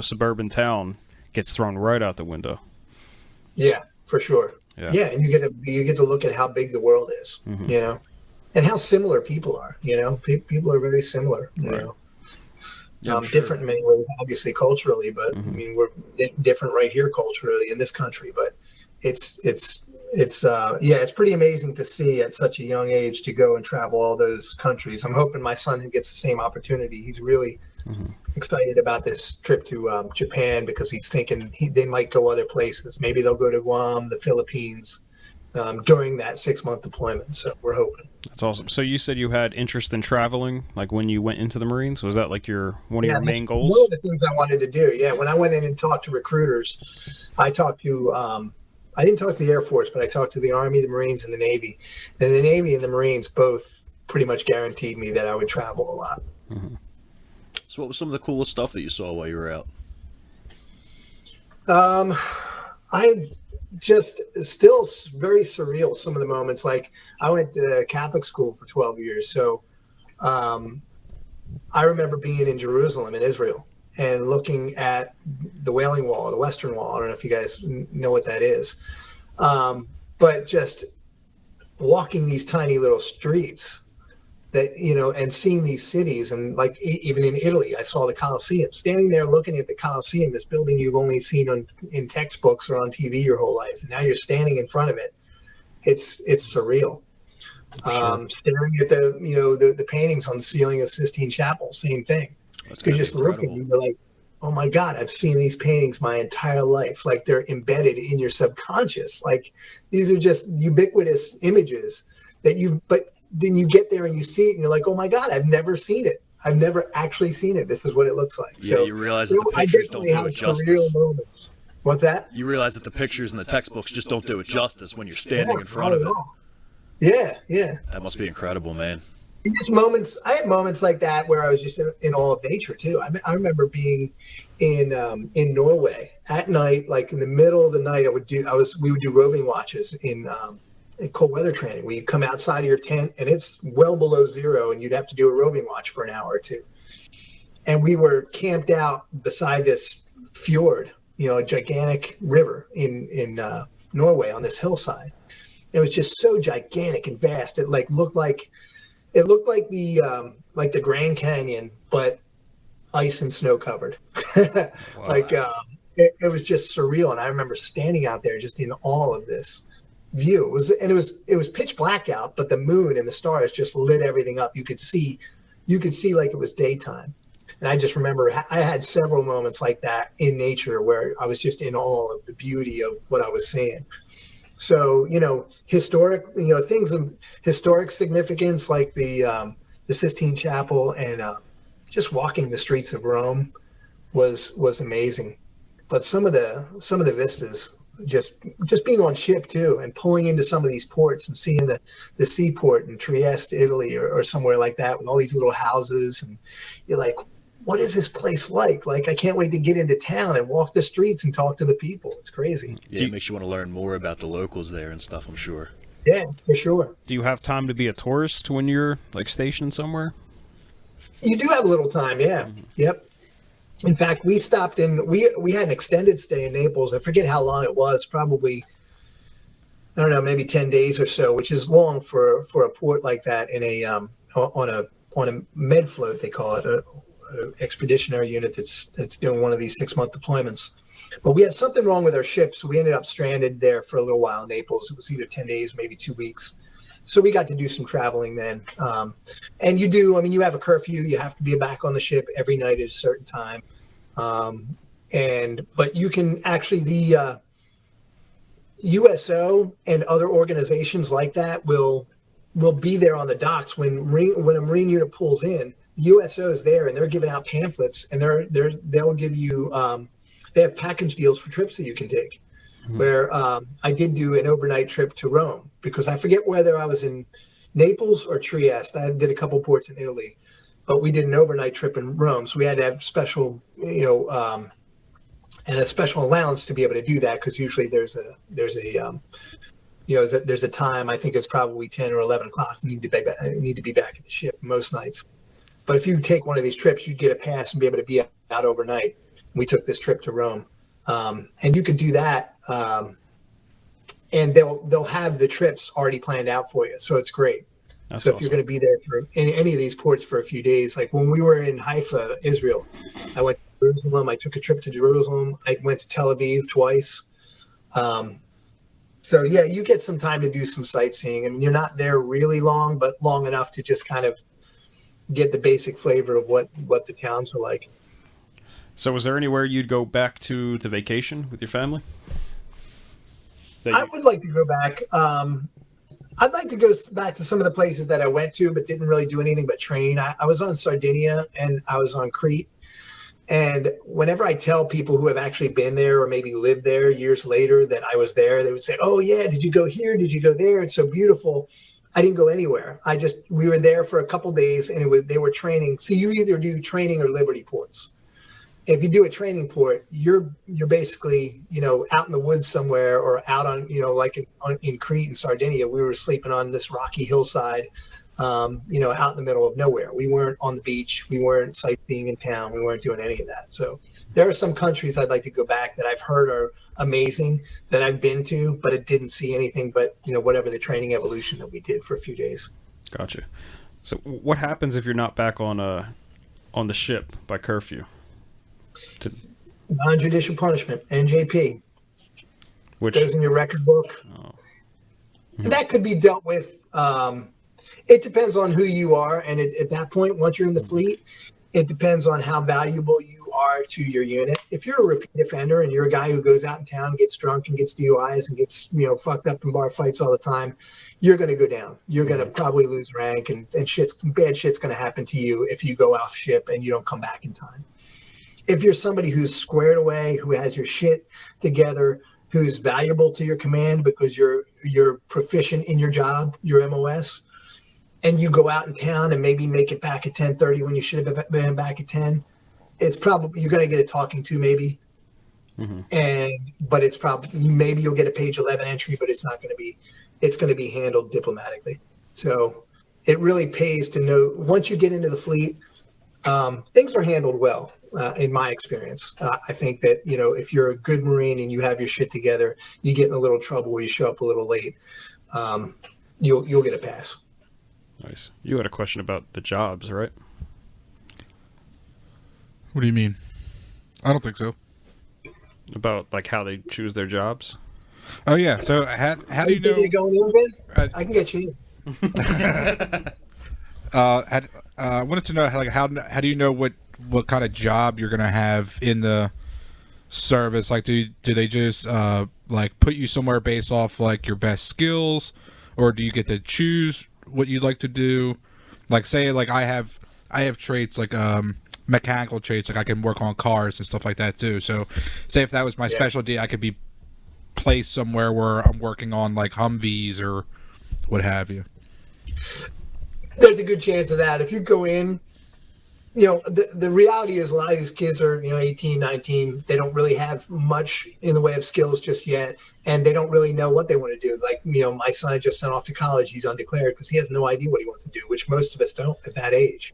suburban town gets thrown right out the window. Yeah, for sure. Yeah, and you get to look at how big the world is, and how similar people are. People are very similar. Yeah, different in many ways, obviously culturally, but I mean we're different right here culturally in this country. But it's pretty amazing to see at such a young age to go and travel all those countries. I'm hoping my son gets the same opportunity. He's really excited about this trip to Japan because he's thinking they might go other places. Maybe they'll go to Guam, the Philippines during that 6-month deployment. So we're hoping. That's awesome. So you said you had interest in traveling, like when you went into the Marines. Was that like one of your main goals? One of the things I wanted to do. Yeah, when I went in and talked to recruiters, I talked to. I didn't talk to the Air Force, but I talked to the Army, the Marines, and the Navy. And the Navy and the Marines both pretty much guaranteed me that I would travel a lot. So what was some of the coolest stuff that you saw while you were out? I just still very surreal, some of the moments. Like I went to Catholic school for 12 years. So I remember being in Jerusalem in Israel and looking at the Wailing Wall, the Western Wall. I don't know if you guys know what that is. But just walking these tiny little streets that, and seeing these cities, and like even in Italy, I saw the Colosseum, standing there looking at the Colosseum, this building you've only seen in textbooks or on TV your whole life. And now you're standing in front of it. It's surreal. Sure. Staring at the paintings on the ceiling of Sistine Chapel, same thing. You're just looking, and you're like, oh my God, I've seen these paintings my entire life. Like they're embedded in your subconscious. Like these are just ubiquitous images but then you get there and you see it and you're like, oh my God, I've never seen it. I've never actually seen it. This is what it looks like. Yeah, so, you realize that the pictures don't do it justice. What's that? You realize that the pictures in the textbooks just don't do it justice when you're standing in front of it. Yeah. That must be incredible, man. I had moments like that where I was just in awe of nature too. I remember being in Norway at night, like in the middle of the night. We would do roving watches in cold weather training. Where you come outside of your tent and it's well below zero, and you'd have to do a roving watch for an hour or two. And we were camped out beside this fjord, a gigantic river in Norway on this hillside. It was just so gigantic and vast. It looked like the Grand Canyon, but ice and snow covered. Wow. It was just surreal. And I remember standing out there just in awe of this view. It was pitch black out, but the moon and the stars just lit everything up. You could see like it was daytime. And I just remember I had several moments like that in nature where I was just in awe of the beauty of what I was seeing. So, historic, things of historic significance like the Sistine Chapel and just walking the streets of Rome was amazing. But some of the vistas, just being on ship too, and pulling into some of these ports and seeing the seaport in Trieste, Italy, or somewhere like that with all these little houses, and you're like, what is this place like? Like, I can't wait to get into town and walk the streets and talk to the people. It's crazy. Yeah, it makes you want to learn more about the locals there and stuff, I'm sure. Yeah, for sure. Do you have time to be a tourist when you're like stationed somewhere? You do have a little time, yeah. Mm-hmm. Yep. In fact, we stopped in. We had an extended stay in Naples. I forget how long it was. Probably, I don't know, maybe 10 days or so, which is long for a port like that in a on a med float, they call it, a expeditionary unit that's doing one of these 6-month deployments. But we had something wrong with our ship, so we ended up stranded there for a little while in Naples. It was either 10 days, maybe 2 weeks. So we got to do some traveling then. And you have a curfew. You have to be back on the ship every night at a certain time. But you can actually, the USO and other organizations like that will will be there on the docks when a Marine unit pulls in. The USO is there, and they're giving out pamphlets, and they'll give you. They have package deals for trips that you can take. Where I did do an overnight trip to Rome, because I forget whether I was in Naples or Trieste. I did a couple ports in Italy, but we did an overnight trip in Rome, so we had to have special, and a special allowance to be able to do that, because usually there's a time. I think it's probably 10 or 11 o'clock. You need to be back at the ship most nights. But if you take one of these trips, you'd get a pass and be able to be out overnight. And we took this trip to Rome, and you could do that, and they'll have the trips already planned out for you, so it's great. That's so if awesome. you're going to be there for any of these ports for a few days, like when we were in Haifa, Israel, I went to Jerusalem. I took a trip to Jerusalem. I went to Tel Aviv twice. So yeah, you get some time to do some sightseeing. I mean, you're not there really long, but long enough to just kind of get the basic flavor of what the towns are like. So was there anywhere you'd go back to vacation with your family? I would like to go back. I'd like to go back to some of the places that I went to, but didn't really do anything but train. I was on Sardinia and I was on Crete. And whenever I tell people who have actually been there or maybe lived there years later that I was there, they would say, "Oh yeah, did you go here? Did you go there? It's so beautiful." I didn't go anywhere. We were there for a couple days, and they were training. So you either do training or Liberty ports. If you do a training port, you're basically, out in the woods somewhere, or out on, like in Crete and Sardinia, we were sleeping on this rocky hillside, out in the middle of nowhere. We weren't on the beach. We weren't sightseeing in town. We weren't doing any of that. So there are some countries I'd like to go back that I've heard are amazing, that I've been to, but it didn't see anything but, whatever the training evolution that we did for a few days. Gotcha. So what happens if you're not back on the ship by curfew? Non-judicial punishment, NJP. Which Goes in your record book. Oh. And that could be dealt with. It depends on who you are. And at that point, once you're in the fleet, it depends on how valuable you are to your unit. If you're a repeat offender and you're a guy who goes out in town and gets drunk and gets DUIs and gets, fucked up in bar fights all the time, you're going to go down. You're going to probably lose rank, and bad shit's going to happen to you if you go off ship and you don't come back in time. If you're somebody who's squared away, who has your shit together, who's valuable to your command because you're proficient in your job, your MOS, and you go out in town and maybe make it back at 10:30 when you should have been back at 10, it's probably, you're going to get a talking to maybe. But it's probably, maybe you'll get a page 11 entry, but it's going to be handled diplomatically. So it really pays to know, once you get into the fleet, things are handled well, in my experience. I think that, if you're a good Marine and you have your shit together, you get in a little trouble where you show up a little late, you'll get a pass. Nice. You had a question about the jobs, right? What do you mean? I don't think so. About like how they choose their jobs. Oh yeah. So how do you know? Going in, Ben? I can get you in. I wanted to know how do you know what kind of job you're gonna have in the service? Like, do they just like put you somewhere based off like your best skills, or do you get to choose what you'd like to do? Like, say like I have traits like mechanical traits, like I can work on cars and stuff like that too. So say if that was my specialty, I could be placed somewhere where I'm working on like Humvees or what have you. There's a good chance of that. If you go in, the reality is a lot of these kids are, 18, 19. They don't really have much in the way of skills just yet. And they don't really know what they want to do. Like, my son I just sent off to college. He's undeclared because he has no idea what he wants to do, which most of us don't at that age.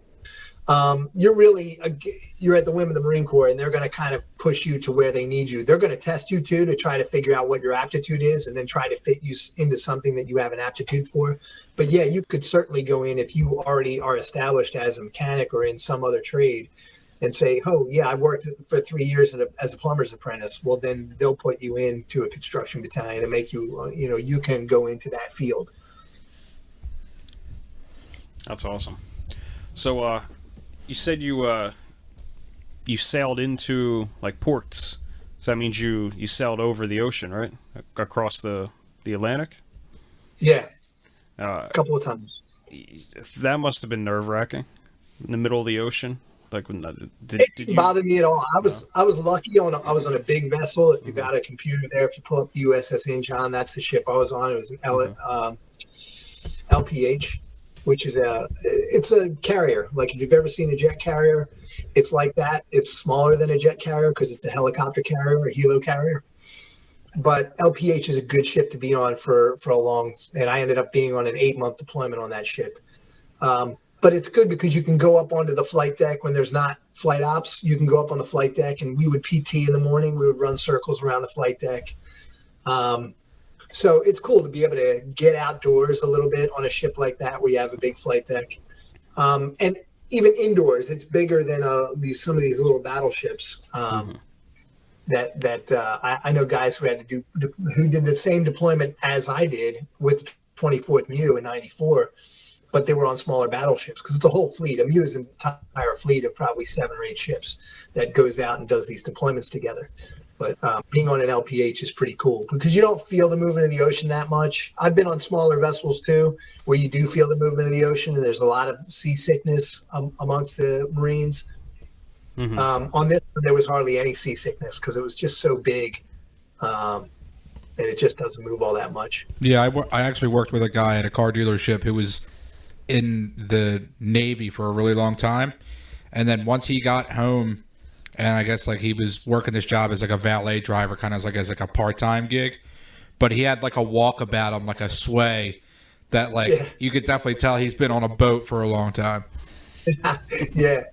You're at the whim of the Marine Corps, and they're going to kind of push you to where they need you. They're going to test you too, to try to figure out what your aptitude is, and then try to fit you into something that you have an aptitude for. But yeah, you could certainly go in if you already are established as a mechanic or in some other trade and say, "Oh yeah, I've worked for 3 years as a plumber's apprentice." Well, then they'll put you into a construction battalion and make you, you can go into that field. That's awesome. So, you said you sailed into like ports, so that means you sailed over the ocean, right? Across the Atlantic. Yeah. a couple of times. That must have been nerve-wracking in the middle of the ocean. Like, It did didn't you? bother me at all. I was lucky I was on a big vessel. If you've got a computer there, if you pull up the USS Incheon, that's the ship I was on. It was an LPH, which is it's a carrier. Like if you've ever seen a jet carrier, it's like that. It's smaller than a jet carrier because it's a helicopter carrier or a helo carrier. But LPH is a good ship to be on for a long. And I ended up being on an 8-month deployment on that ship. But it's good because you can go up onto the flight deck when there's not flight ops. You can go up on the flight deck, and we would PT in the morning. We would run circles around the flight deck. So it's cool to be able to get outdoors a little bit on a ship like that where you have a big flight deck. And even indoors, it's bigger than some of these little battleships. I know guys who who did the same deployment as I did with the 24th MEU in '94. But they were on smaller battleships because it's a whole fleet. A MEU is an entire fleet of probably 7 or 8 ships that goes out and does these deployments together. But being on an LPH is pretty cool because you don't feel the movement of the ocean that much. I've been on smaller vessels too, where you do feel the movement of the ocean, and there's a lot of seasickness amongst the Marines. On this, there was hardly any seasickness because it was just so big, and it just doesn't move all that much. Yeah, I actually worked with a guy at a car dealership who was in the Navy for a really long time, and then once he got home, and I guess like he was working this job as like a valet driver, kind of like as like a part-time gig, but he had like a walk about him, like a sway that like you could definitely tell he's been on a boat for a long time. Yeah,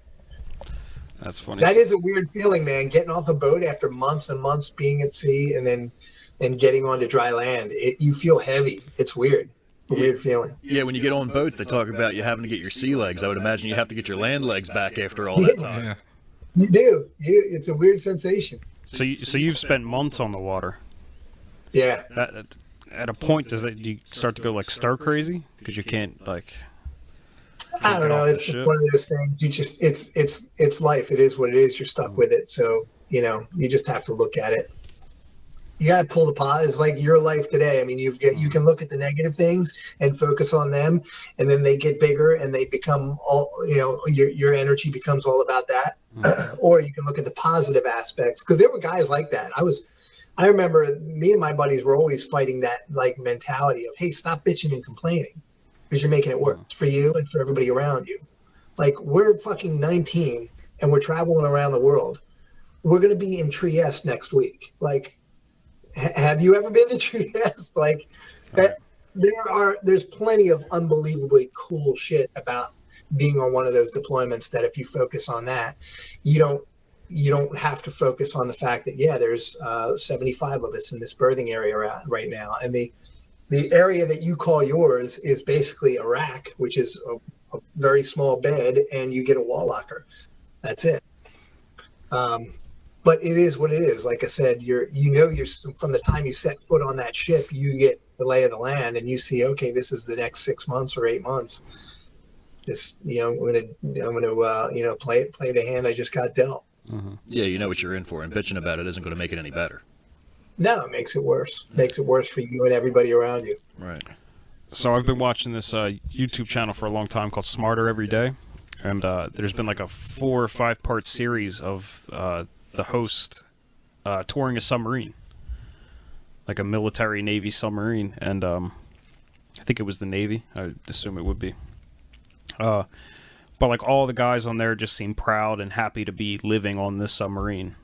That's funny. that is a weird feeling, man. Getting off a boat after months and months being at sea, and getting onto dry land, you feel heavy. It's weird. A weird feeling. Yeah, when you get on boats, they talk about you having to get your sea legs. I would imagine you have to get your land legs back after all that time. Yeah. You do. It's a weird sensation. So you've spent months on the water. Yeah. At a point, do you start to go like stir crazy because you can't like? I don't know. off the It's just ship? one of those things. You just it's life. It is what it is. You're stuck with it. So you just have to look at it. You got to pull the pot. It's like your life today. I mean, you can look at the negative things and focus on them, and then they get bigger and they become all, your energy becomes all about that. Or you can look at the positive aspects because there were guys like that. I remember me and my buddies were always fighting that like mentality of, hey, stop bitching and complaining because you're making it worse for you and for everybody around you. Like we're fucking 19 and we're traveling around the world. We're going to be in Trieste next week. Like, have you ever been to Trieste? Like that, there's plenty of unbelievably cool shit about being on one of those deployments that if you focus on that, you don't have to focus on the fact that there's 75 of us in this berthing area right now, and the area that you call yours is basically a rack, which is a very small bed, and you get a wall locker. That's it. But it is what it is. Like I said, you're from the time you set foot on that ship, you get the lay of the land, and you see, okay, this is the next 6 months or 8 months. This, I'm gonna play the hand I just got dealt. Yeah, you know what you're in for, and bitching about it isn't going to make it any better. No, it makes it worse. Makes it worse for you and everybody around you. Right. So I've been watching this YouTube channel for a long time called Smarter Every Day, and there's been like a 4 or 5 part series of the host touring a submarine, like a military Navy submarine, and I think it was the Navy. I assume it would be. But like all the guys on there just seem proud and happy to be living on this submarine,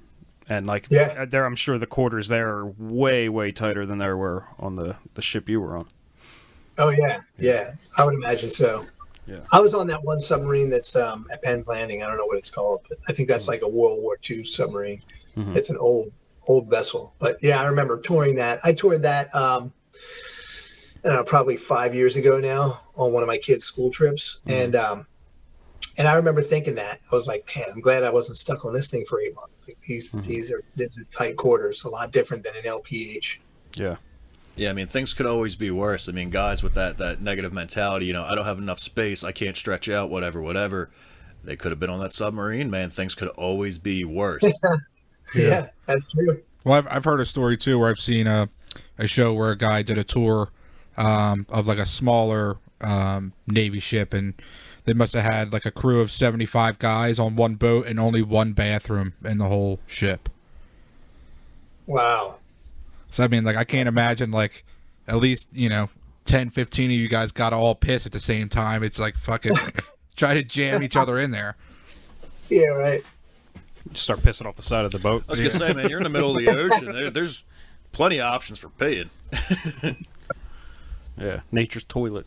and like there, I'm sure the quarters there are way, way tighter than there were on the ship you were on. Oh yeah, I would imagine so. Yeah. I was on that one submarine that's at Penn's Landing. I don't know what it's called, but I think that's like a World War II submarine. Mm-hmm. It's an old vessel. But yeah, I remember touring that. I toured that I don't know, probably 5 years ago now on one of my kids' school trips. And I remember thinking that. I was like, man, I'm glad I wasn't stuck on this thing for 8 months. Like these are tight quarters, a lot different than an LPH. Yeah. Yeah, I mean, things could always be worse. I mean, guys with that negative mentality, I don't have enough space, I can't stretch out, whatever. They could have been on that submarine, man. Things could always be worse. Yeah, that's true. Well, I've heard a story too where I've seen a show where a guy did a tour of like a smaller Navy ship, and they must have had like a crew of 75 guys on one boat and only one bathroom in the whole ship. Wow. So I mean, like, I can't imagine like at least 10, 15 of you guys got to all piss at the same time. It's like fucking try to jam each other in there. Yeah, right. Just start pissing off the side of the boat. I was gonna say, man, you're in the middle of the ocean. There's plenty of options for peeing. Yeah, nature's toilet.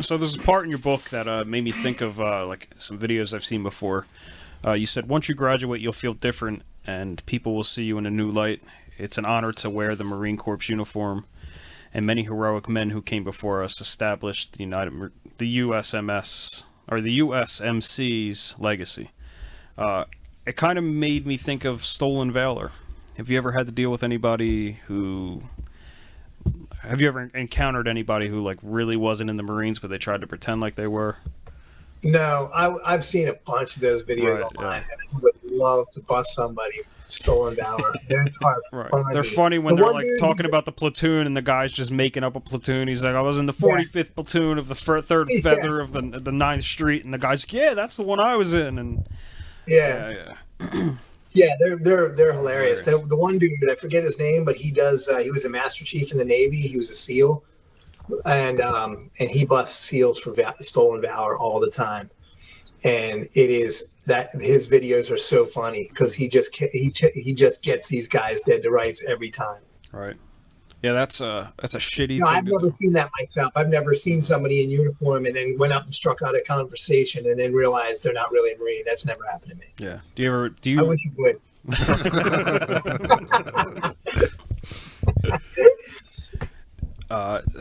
So there's a part in your book that made me think of like some videos I've seen before. You said once you graduate, you'll feel different, and people will see you in a new light. It's an honor to wear the Marine Corps uniform, and many heroic men who came before us established the USMS or the USMC's legacy. It kind of made me think of stolen valor. Have you ever had to deal with anybody who? Have you ever encountered anybody who like really wasn't in the Marines, but they tried to pretend like they were? No, I've seen a bunch of those videos Right, online, and I would love to bust somebody for stolen valor. They're Right. funny. They're funny when The they're one like dude- talking about the platoon and the guy's just making up a platoon. He's like, I was in the 45th platoon of the 3rd Feather of the 9th Street, and the guy's like, yeah, that's the one I was in. And Yeah, yeah. yeah, they're hilarious. The one dude, I forget his name, but he was a Master Chief in the Navy. He was a SEAL, and he busts SEAls for stolen valor all the time. And it is that his videos are so funny because he just gets these guys dead to rights every time. Right. Yeah, that's a shitty No, thing I've to never do. seen that myself. I've never seen somebody in uniform and then went up and struck out a conversation and then realized they're not really a Marine. That's never happened to me. Yeah. Do I you wish you would.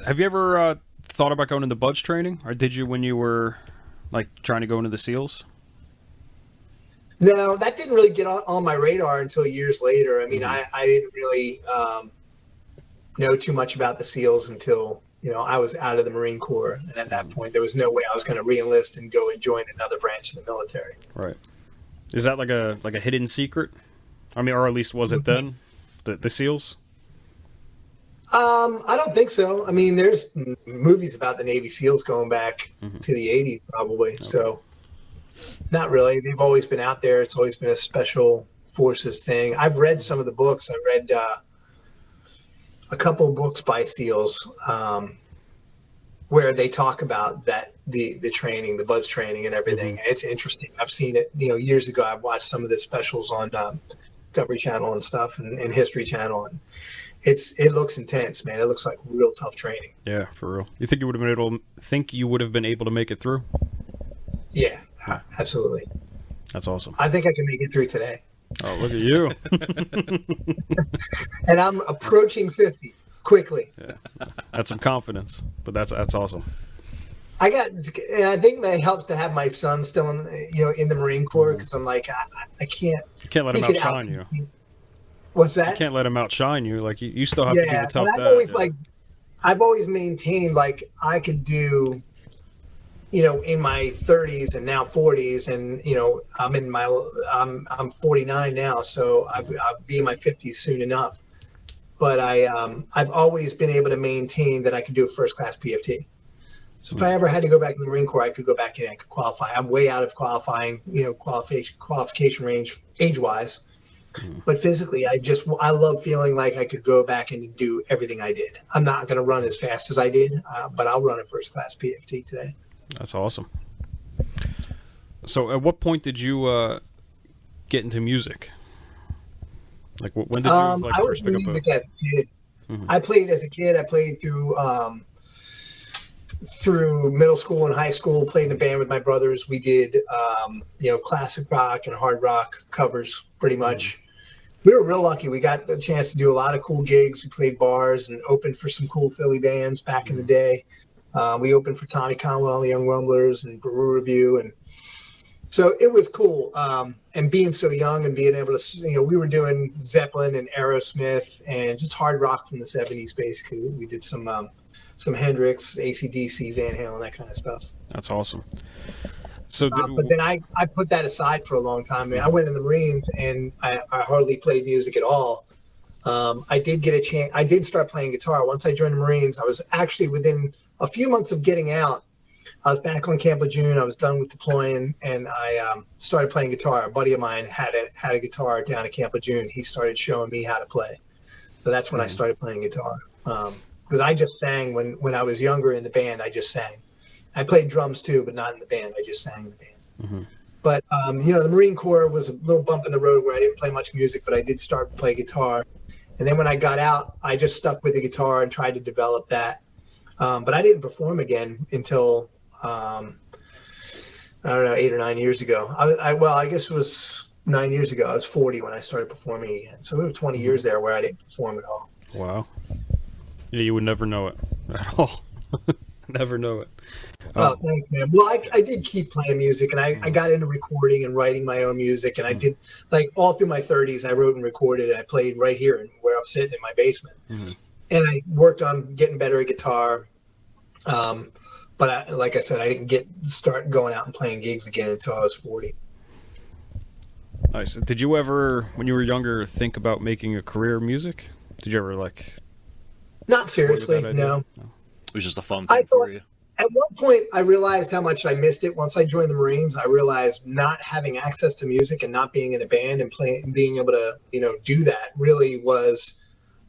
have you ever thought about going into BUDS training, or did you when you were like trying to go into the SEALs? No, that didn't really get on my radar until years later. I mean, I didn't really know too much about the SEALs until, I was out of the Marine Corps. And at that point, there was no way I was going to re-enlist and go and join another branch of the military. Right. Is that like a hidden secret? I mean, or at least was it then? The SEALs? I don't think so. I mean, there's movies about the Navy SEALs going back to the 80s, probably. Okay. So, not really. They've always been out there. It's always been a special forces thing. I've read some of the books. I read a couple of books by SEALs where they talk about that the training, the BUDS training, and everything. Mm-hmm. It's interesting. I've seen it. Years ago, I've watched some of the specials on Discovery Channel and stuff, and History Channel, and it looks intense, man. It looks like real tough training. Yeah, for real. You think you would have been able to make it through? Yeah, absolutely. That's awesome. I think I can make it through today. Oh, look at you. And I'm approaching 50 quickly. Yeah. That's some confidence, but that's awesome. I think that helps to have my son still in the Marine Corps, because I'm like, I can't. You can't let him outshine you. What's that? You can't let him outshine you. Like you still have to be the tough dad. Yeah. I've always maintained like I could do, in my 30s and now 40s, and I'm 49 now, so I'll be in my 50s soon enough. But I've always been able to maintain that I could do a first class PFT. So if I ever had to go back to the Marine Corps, I could go back in and could qualify. I'm way out of qualifying, qualification range age-wise. But physically, I love feeling like I could go back and do everything I did. I'm not going to run as fast as I did, but I'll run a first-class PFT today. That's awesome. So at what point did you get into music? Like when did you first pick up music as a kid. Mm-hmm. I played as a kid. I played through middle school and high school, played in a band with my brothers. We did, classic rock and hard rock covers pretty much. We were real lucky. We got a chance to do a lot of cool gigs. We played bars and opened for some cool Philly bands back in the day. We opened for Tommy Conwell and the Young Rumblers and Brew Review. And so it was cool. And being so young and being able to, we were doing Zeppelin and Aerosmith and just hard rock from the 70s, basically. We did some Hendrix, AC/DC, Van Halen, that kind of stuff. That's awesome. So, but then I put that aside for a long time. I went in the Marines and I hardly played music at all. I did get a chance. I did start playing guitar once I joined the Marines. I was actually within a few months of getting out. I was back on Camp Lejeune. I was done with deploying, and I started playing guitar. A buddy of mine had a guitar down at Camp Lejeune. He started showing me how to play. So that's when I started playing guitar. Because I just sang when I was younger in the band. I just sang. I played drums too, but not in the band. I just sang in the band. Mm-hmm. But the Marine Corps was a little bump in the road where I didn't play much music, but I did start to play guitar. And then when I got out, I just stuck with the guitar and tried to develop that. But I didn't perform again until I don't know, 8 or 9 years ago. I guess it was 9 years ago. I was 40 when I started performing again. So there were 20 years there where I didn't perform at all. Wow. Yeah, you would never know it at all. Never know it. Oh, thanks, man. Well, I did keep playing music, and I got into recording and writing my own music, and I did, like, all through my 30s, I wrote and recorded, and I played right here where I'm sitting in my basement. Mm-hmm. And I worked on getting better at guitar. But like I said, I didn't start going out and playing gigs again until I was 40. Nice. Did you ever, when you were younger, think about making a career in music? Did you ever, like... Not seriously, no. It was just a fun thing for you. At one point, I realized how much I missed it. Once I joined the Marines, I realized not having access to music and not being in a band and being able to, do that really was,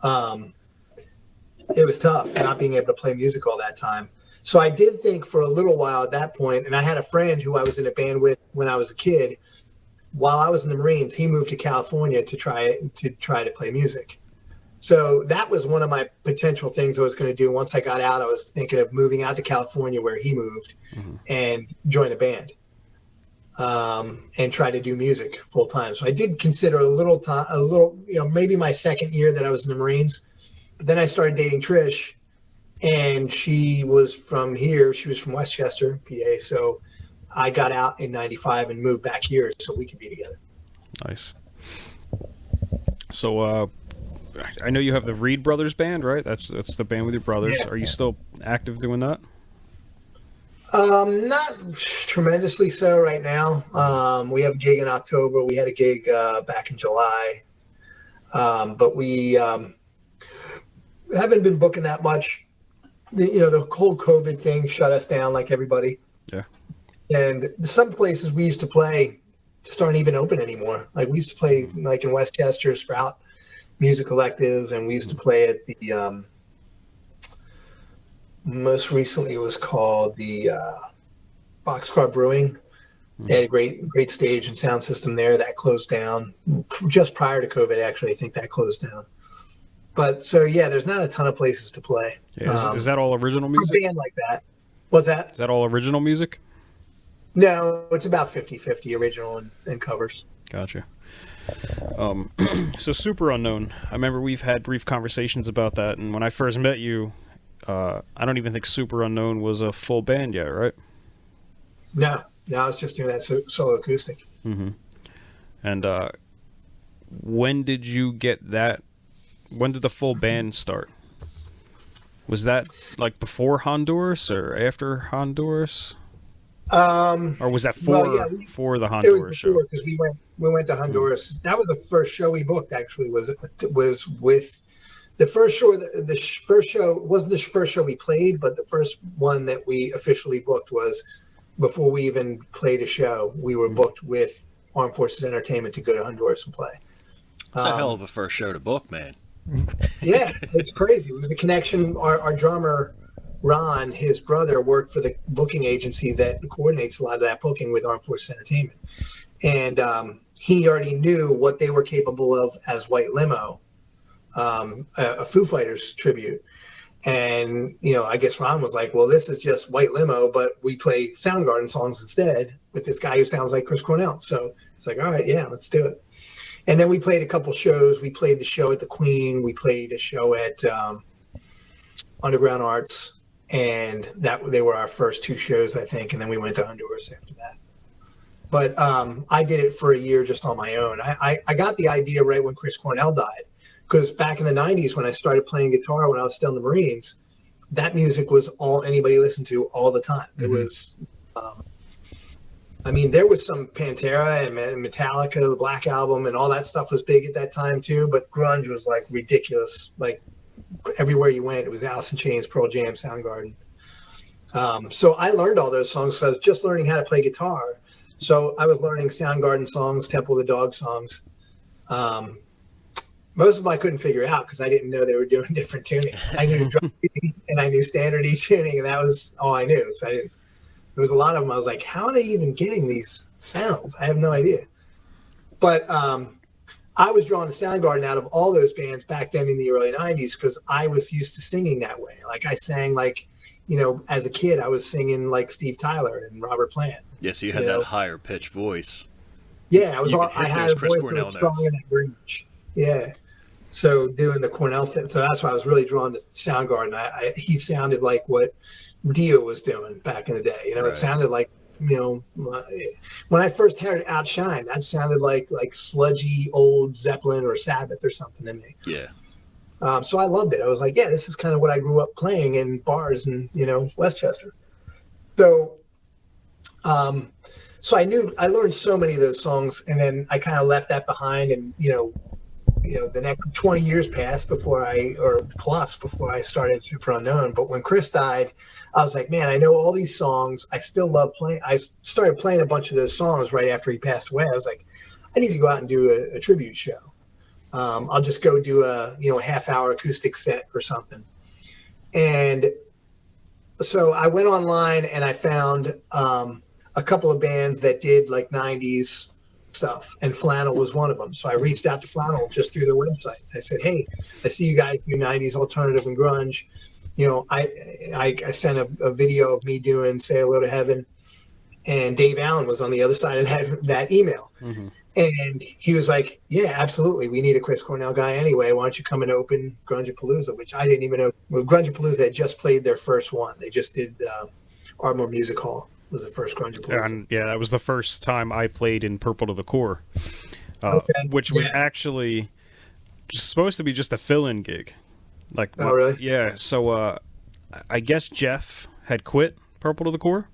it was tough not being able to play music all that time. So I did think for a little while at that point, and I had a friend who I was in a band with when I was a kid. While I was in the Marines, he moved to California to try to play music. So that was one of my potential things I was going to do. Once I got out, I was thinking of moving out to California where he moved and join a band and try to do music full time. So I did consider maybe my second year that I was in the Marines. But then I started dating Trish, and she was from here. She was from Westchester, PA. So I got out in '95 and moved back here so we could be together. Nice. So, I know you have the Reed Brothers band, right? That's the band with your brothers. Yeah. Are you still active doing that? Not tremendously so right now. We have a gig in October. We had a gig back in July, but we haven't been booking that much. The whole COVID thing shut us down like everybody. Yeah. And some places we used to play just aren't even open anymore. Like we used to play like in Westchester, Sprout Music Collective, and we used to play at the most recently it was called the Boxcar Brewing. They had a great stage and sound system there. That closed down just prior to COVID. Actually, I think that closed down. But so yeah, there's not a ton of places to play. Yeah, is that all original music? A band like that. What's that? Is that all original music? No, it's about 50-50 original and covers. Gotcha. So Super Unknown, I remember we've had brief conversations about that, and when I first met you, I don't even think Super Unknown was a full band yet, right? No, I was just doing that solo acoustic. Mm-hmm. And when did you get that? When did the full band start? Was that like before Honduras or after Honduras? Or was that for the Honduras show? Because we went to Honduras. Mm-hmm. That was the first show we booked. Actually, was with the first show. The first show wasn't the first show we played, but the first one that we officially booked was before we even played a show. We were booked with Armed Forces Entertainment to go to Honduras and play. It's a hell of a first show to book, man. Yeah, it's crazy. It was the connection. Our drummer, Ron, his brother, worked for the booking agency that coordinates a lot of that booking with Armed Forces Entertainment. And he already knew what they were capable of as White Limo, a Foo Fighters tribute. And, I guess Ron was like, well, this is just White Limo, but we play Soundgarden songs instead with this guy who sounds like Chris Cornell. So it's like, all right, yeah, let's do it. And then we played a couple shows. We played the show at the Queen. We played a show at Underground Arts. And they were our first two shows, I think. And then we went to Honduras after that. But I did it for a year just on my own. I got the idea right when Chris Cornell died. Because back in the 90s, when I started playing guitar when I was still in the Marines, that music was all anybody listened to all the time. Mm-hmm. It was I mean, there was some Pantera and Metallica, the Black Album, and all that stuff was big at that time too. But grunge was like ridiculous. Like everywhere you went, it was Alice in Chains, Pearl Jam, Soundgarden. So I learned all those songs. So I was just learning how to play guitar. So I was learning Soundgarden songs, Temple of the Dog songs. Most of them I couldn't figure out because I didn't know they were doing different tunings. I knew drum tuning and I knew standard E tuning, and that was all I knew. So there was a lot of them. I was like, how are they even getting these sounds? I have no idea. But I was drawn to Soundgarden out of all those bands back then in the early 90s because I was used to singing that way. Like I sang like, as a kid, I was singing like Steve Tyler and Robert Plant. Yeah, so you had that higher pitch voice. Yeah, I had a Chris voice Cornell that was strong in that range. Yeah. So doing the Cornell thing. So that's why I was really drawn to Soundgarden. He sounded like what Dio was doing back in the day. It sounded like, when I first heard Outshine, that sounded like sludgy old Zeppelin or Sabbath or something to me. Yeah. So I loved it. I was like, yeah, this is kind of what I grew up playing in bars in, Westchester. So, so I learned so many of those songs, and then I kind of left that behind, and, the next 20 years passed before I started Super Unknown. But when Chris died, I was like, man, I know all these songs. I still love playing. I started playing a bunch of those songs right after he passed away. I was like, I need to go out and do a tribute show. I'll just go do a half-hour acoustic set or something. And so I went online and I found a couple of bands that did like 90s stuff, and Flannel was one of them. So I reached out to Flannel just through their website. I said, hey, I see you guys do 90s alternative and grunge. I sent a video of me doing Say Hello to Heaven, and Dave Allen was on the other side of that email. Mm-hmm. And he was like, yeah, absolutely. We need a Chris Cornell guy anyway. Why don't you come and open Grungapalooza, which I didn't even know. Well, Grungapalooza had just played their first one. They just did Ardmore Music Hall was the first Grungapalooza. Yeah, that was the first time I played in Purple to the Core, which was actually supposed to be just a fill-in gig. Oh, really? Yeah, so I guess Jeff had quit Purple to the Core.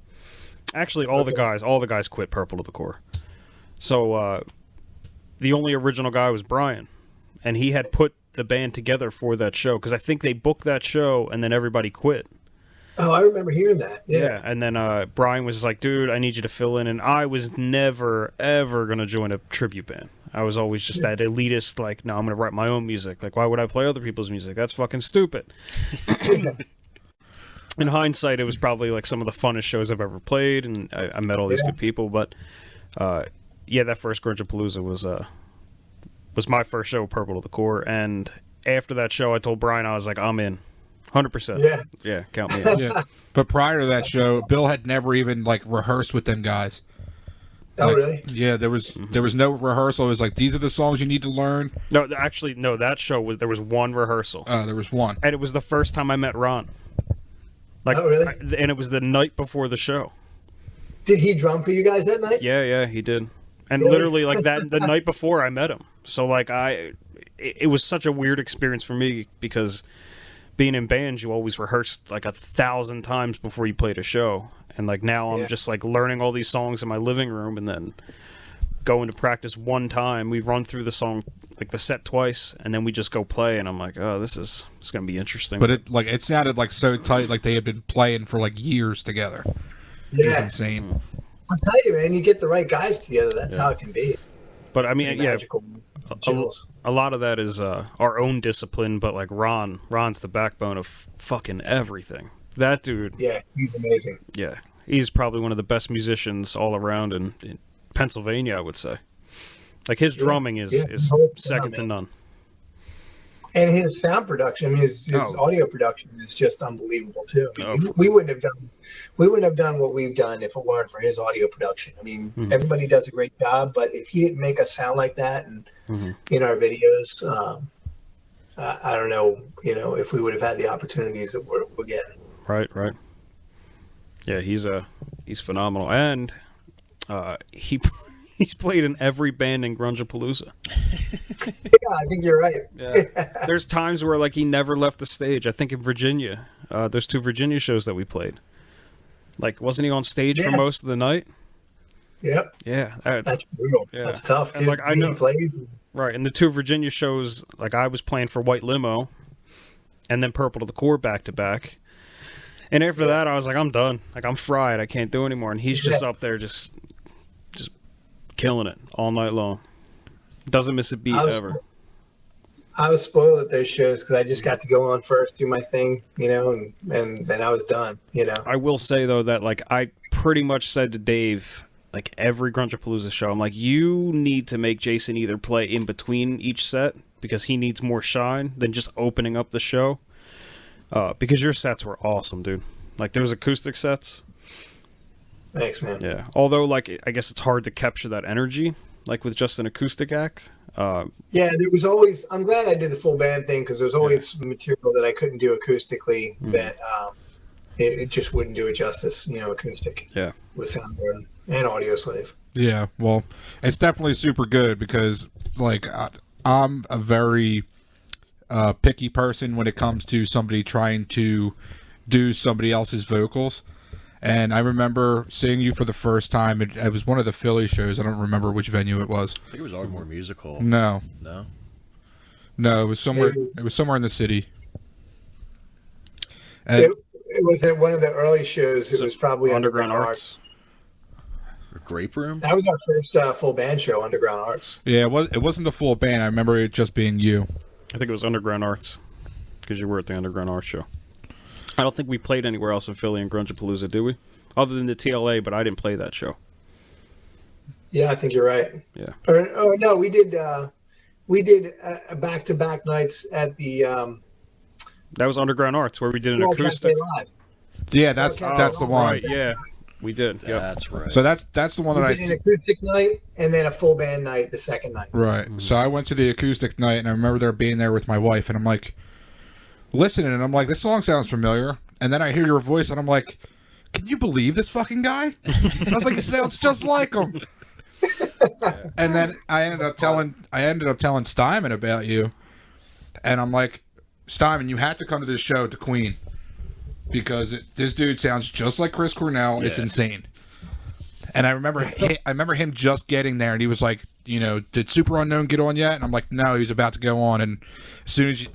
Actually, all the guys quit Purple to the Core. So the only original guy was Brian, and he had put the band together for that show because I think they booked that show and then everybody quit. Oh, I remember hearing that. Yeah. And then Brian was like, dude, I need you to fill in. And I was never, ever going to join a tribute band. I was always just that elitist, like, no, I'm going to write my own music. Like, why would I play other people's music? That's fucking stupid. In hindsight, it was probably like some of the funnest shows I've ever played, and I met all these good people. But yeah, that first Grungapalooza was my first show, Purple to the Core. And after that show, I told Brian, I was like, I'm in. 100%. Yeah, count me in. Yeah. But prior to that show, Bill had never even rehearsed with them guys. Oh, really? Yeah, there was no rehearsal. It was like, these are the songs you need to learn. No, actually, no. That show there was one rehearsal. There was one, and it was the first time I met Ron. Oh, really? And it was the night before the show. Did he drum for you guys that night? Yeah, he did. And literally, the night before I met him. So, it was such a weird experience for me because being in bands, you always rehearsed 1,000 times before you played a show. And now I'm just learning all these songs in my living room and then going to practice one time. We run through the song, the set twice, and then we just go play. And I'm like, oh, it's going to be interesting. But it sounded so tight, like they had been playing for years together. Yeah. It was insane. I'll tell you, man, you get the right guys together. That's how it can be. But I mean, Magical. A lot of that is our own discipline, but Ron's the backbone of fucking everything. That dude. Yeah, he's amazing. Yeah, he's probably one of the best musicians all around in Pennsylvania, I would say. His drumming is second to none. And his sound production, his audio production is just unbelievable too. We wouldn't have done what we've done if it weren't for his audio production. I mean, everybody does a great job, but if he didn't make us sound like that and in our videos, I don't know, if we would have had the opportunities that we're getting. Right. Yeah, he's phenomenal, and he's played in every band in Grungapalooza. Yeah, I think you're right. Yeah. There's times where he never left the stage. I think in Virginia, there's 2 Virginia shows that we played. Wasn't he on stage for most of the night? Yep. Yeah, That's brutal. Yeah. That's tough And, too. like, I know- He plays. right. And the two Virginia shows, like I was playing for White Limo, and then Purple to the Core back to back. And after that, I was like, I'm done. Like I'm fried. I can't do anymore. And he's just Yeah. up there, just killing it all night long. Doesn't miss a beat ever. I was spoiled at those shows because I just got to go on first, do my thing, you know, and I was done, you know. I will say though that like I pretty much said to Dave, like every Grunchapalooza show, I'm like, you need to make Jason either play in between each set because he needs more shine than just opening up the show. Because your sets were awesome, dude. Like there was acoustic sets. Thanks, man. Yeah. Although like I guess it's hard to capture that energy like with just an acoustic act. Yeah, there was always. I'm glad I did the full band thing because there's always material that I couldn't do acoustically that it just wouldn't do it justice. You know, acoustic. Yeah. With Soundboard and Audio Slave. Yeah, well, it's definitely super good because, like, I'm a very picky person when it comes to somebody trying to do somebody else's vocals. And I remember seeing you for the first time. It was one of the Philly shows. I don't remember which venue it was. I think it was Ardmore Music Hall. No, it was somewhere. Maybe. It was somewhere in the city. And It was at one of the early shows. It was probably Underground Arts. Or Grape Room? That was our first full band show, Underground Arts. yeah, it wasn't the full band. I remember it just being you. I think it was Underground Arts because you were at the Underground Arts show. I don't think we played anywhere else in Philly in Grunchapalooza, did we? Other than the TLA, but I didn't play that show. Yeah, I think you're right. Yeah. Or no, we did back-to-back nights at the That was Underground Arts where we did an World acoustic. Cafe Live. Yeah, that's the one. Right, yeah. We did. Yep. That's right. So that's the one that We I did an acoustic night and then a full band night the second night. Right. So I went to the acoustic night, and I remember there being there with my wife, and I'm like, listening, and I'm like, this song sounds familiar. And then I hear your voice, and I'm like, can you believe this fucking guy? I was like, it sounds just like him. And then I ended up telling Steinman about you, and I'm like, Steinman, you had to come to this show to Queen because this dude sounds just like Chris Cornell. It's Yeah. insane. And I remember him just getting there, and he was like, you know, did Super Unknown get on yet? And I'm like, no, he's about to go on. And as soon as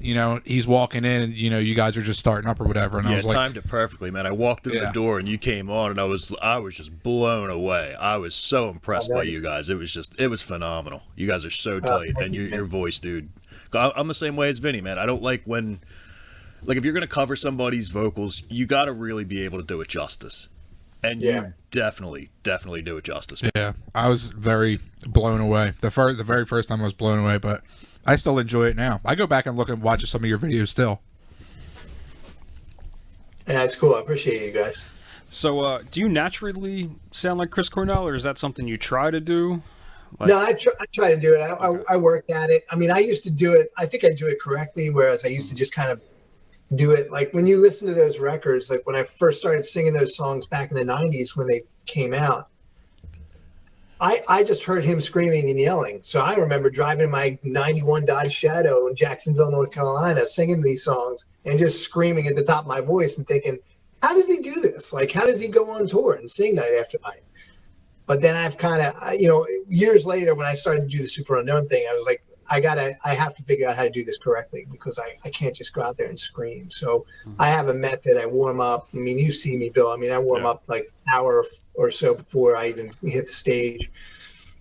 he's walking in, and you guys are just starting up or whatever. And I Yeah, was like, timed it perfectly, man. I walked in Yeah. the door and you came on, and I was just blown away. I was so impressed by you guys. It was phenomenal. You guys are so tight, and your voice, dude. I'm the same way as Vinny, man. I don't like when, like, if you're gonna cover somebody's vocals, you got to really be able to do it justice, and Yeah. you definitely do it justice. yeah, I was very blown away. The very first time I was blown away, but I still enjoy it now. I go back and look and watch some of your videos still. Yeah, it's cool. I appreciate you guys. So, do you naturally sound like Chris Cornell, or is that something you try to do? No, I try to do it. I worked at it. I mean, I used to do it. I think I do it correctly, whereas I used to just kind of do it. Like when you listen to those records, like when I first started singing those songs back in the 90s when they came out, I just heard him screaming and yelling. So I remember driving in my 91 Dodge Shadow in Jacksonville, North Carolina, singing these songs and just screaming at the top of my voice and thinking, how does he do this? Like, how does he go on tour and sing night after night? But then I've kind of, years later when I started to do the Super Unknown thing, I was like, I have to figure out how to do this correctly because I can't just go out there and scream. So I have a method. I warm up. I mean, you see me, Bill. I mean, I warm up like an hour or so before I even hit the stage.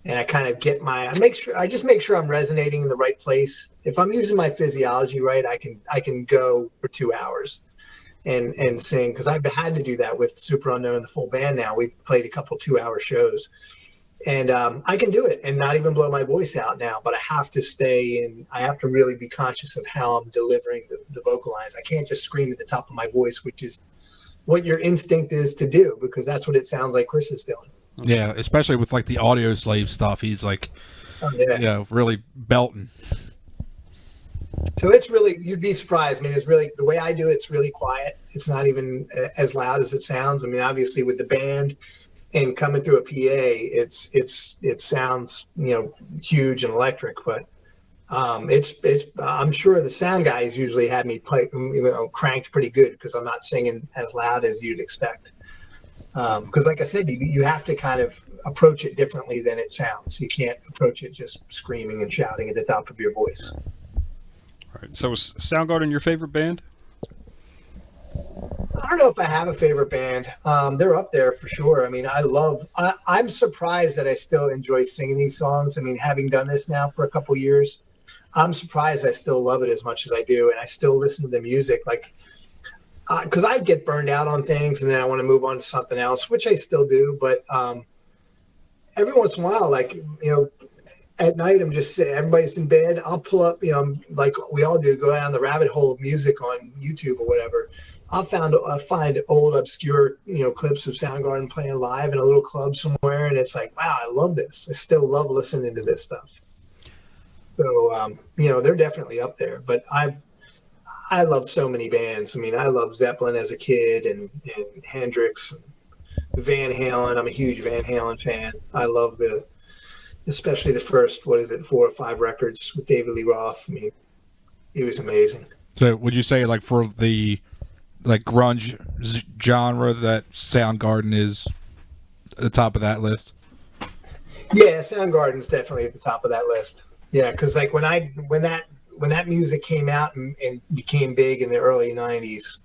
And I kind of I just make sure I'm resonating in the right place. If I'm using my physiology right, I can go for 2 hours and sing, because I've had to do that with Super Unknown and the full band now. We've played a couple 2-hour shows. And I can do it and not even blow my voice out now, but I have to stay in. I have to really be conscious of how I'm delivering the vocal lines. I can't just scream at the top of my voice, which is what your instinct is to do, because that's what it sounds like Chris is doing. Yeah, especially with like the Audio Slave stuff. He's like, really belting. So it's really, you'd be surprised. I mean, it's really, the way I do it's really quiet. It's not even as loud as it sounds. I mean, obviously with the band and coming through a PA, it sounds, huge and electric, but I'm sure the sound guys usually have me play, cranked pretty good because I'm not singing as loud as you'd expect. Because like I said, you have to kind of approach it differently than it sounds. You can't approach it just screaming and shouting at the top of your voice. All right. So is Soundgarden your favorite band? I don't know if I have a favorite band. They're up there for sure. I mean, I'm surprised that I still enjoy singing these songs. I mean, having done this now for a couple years, I'm surprised I still love it as much as I do. And I still listen to the music, like, because I get burned out on things and then I want to move on to something else, which I still do. But every once in a while, like, you know, at night, I'm just everybody's in bed. I'll pull up, you know, like we all do, go down the rabbit hole of music on YouTube or whatever. I find old obscure, you know, clips of Soundgarden playing live in a little club somewhere, and it's like, wow, I love this. I still love listening to this stuff. So, you know, they're definitely up there. But I love so many bands. I mean, I loved Zeppelin as a kid, and Hendrix, and Van Halen. I'm a huge Van Halen fan. I love especially the first, 4 or 5 records with David Lee Roth. I mean, he was amazing. So would you say, like, for the grunge genre, that Soundgarden is at the top of that list? Yeah, Soundgarden's definitely at the top of that list. Yeah, because like when that music came out and became big in the early '90s,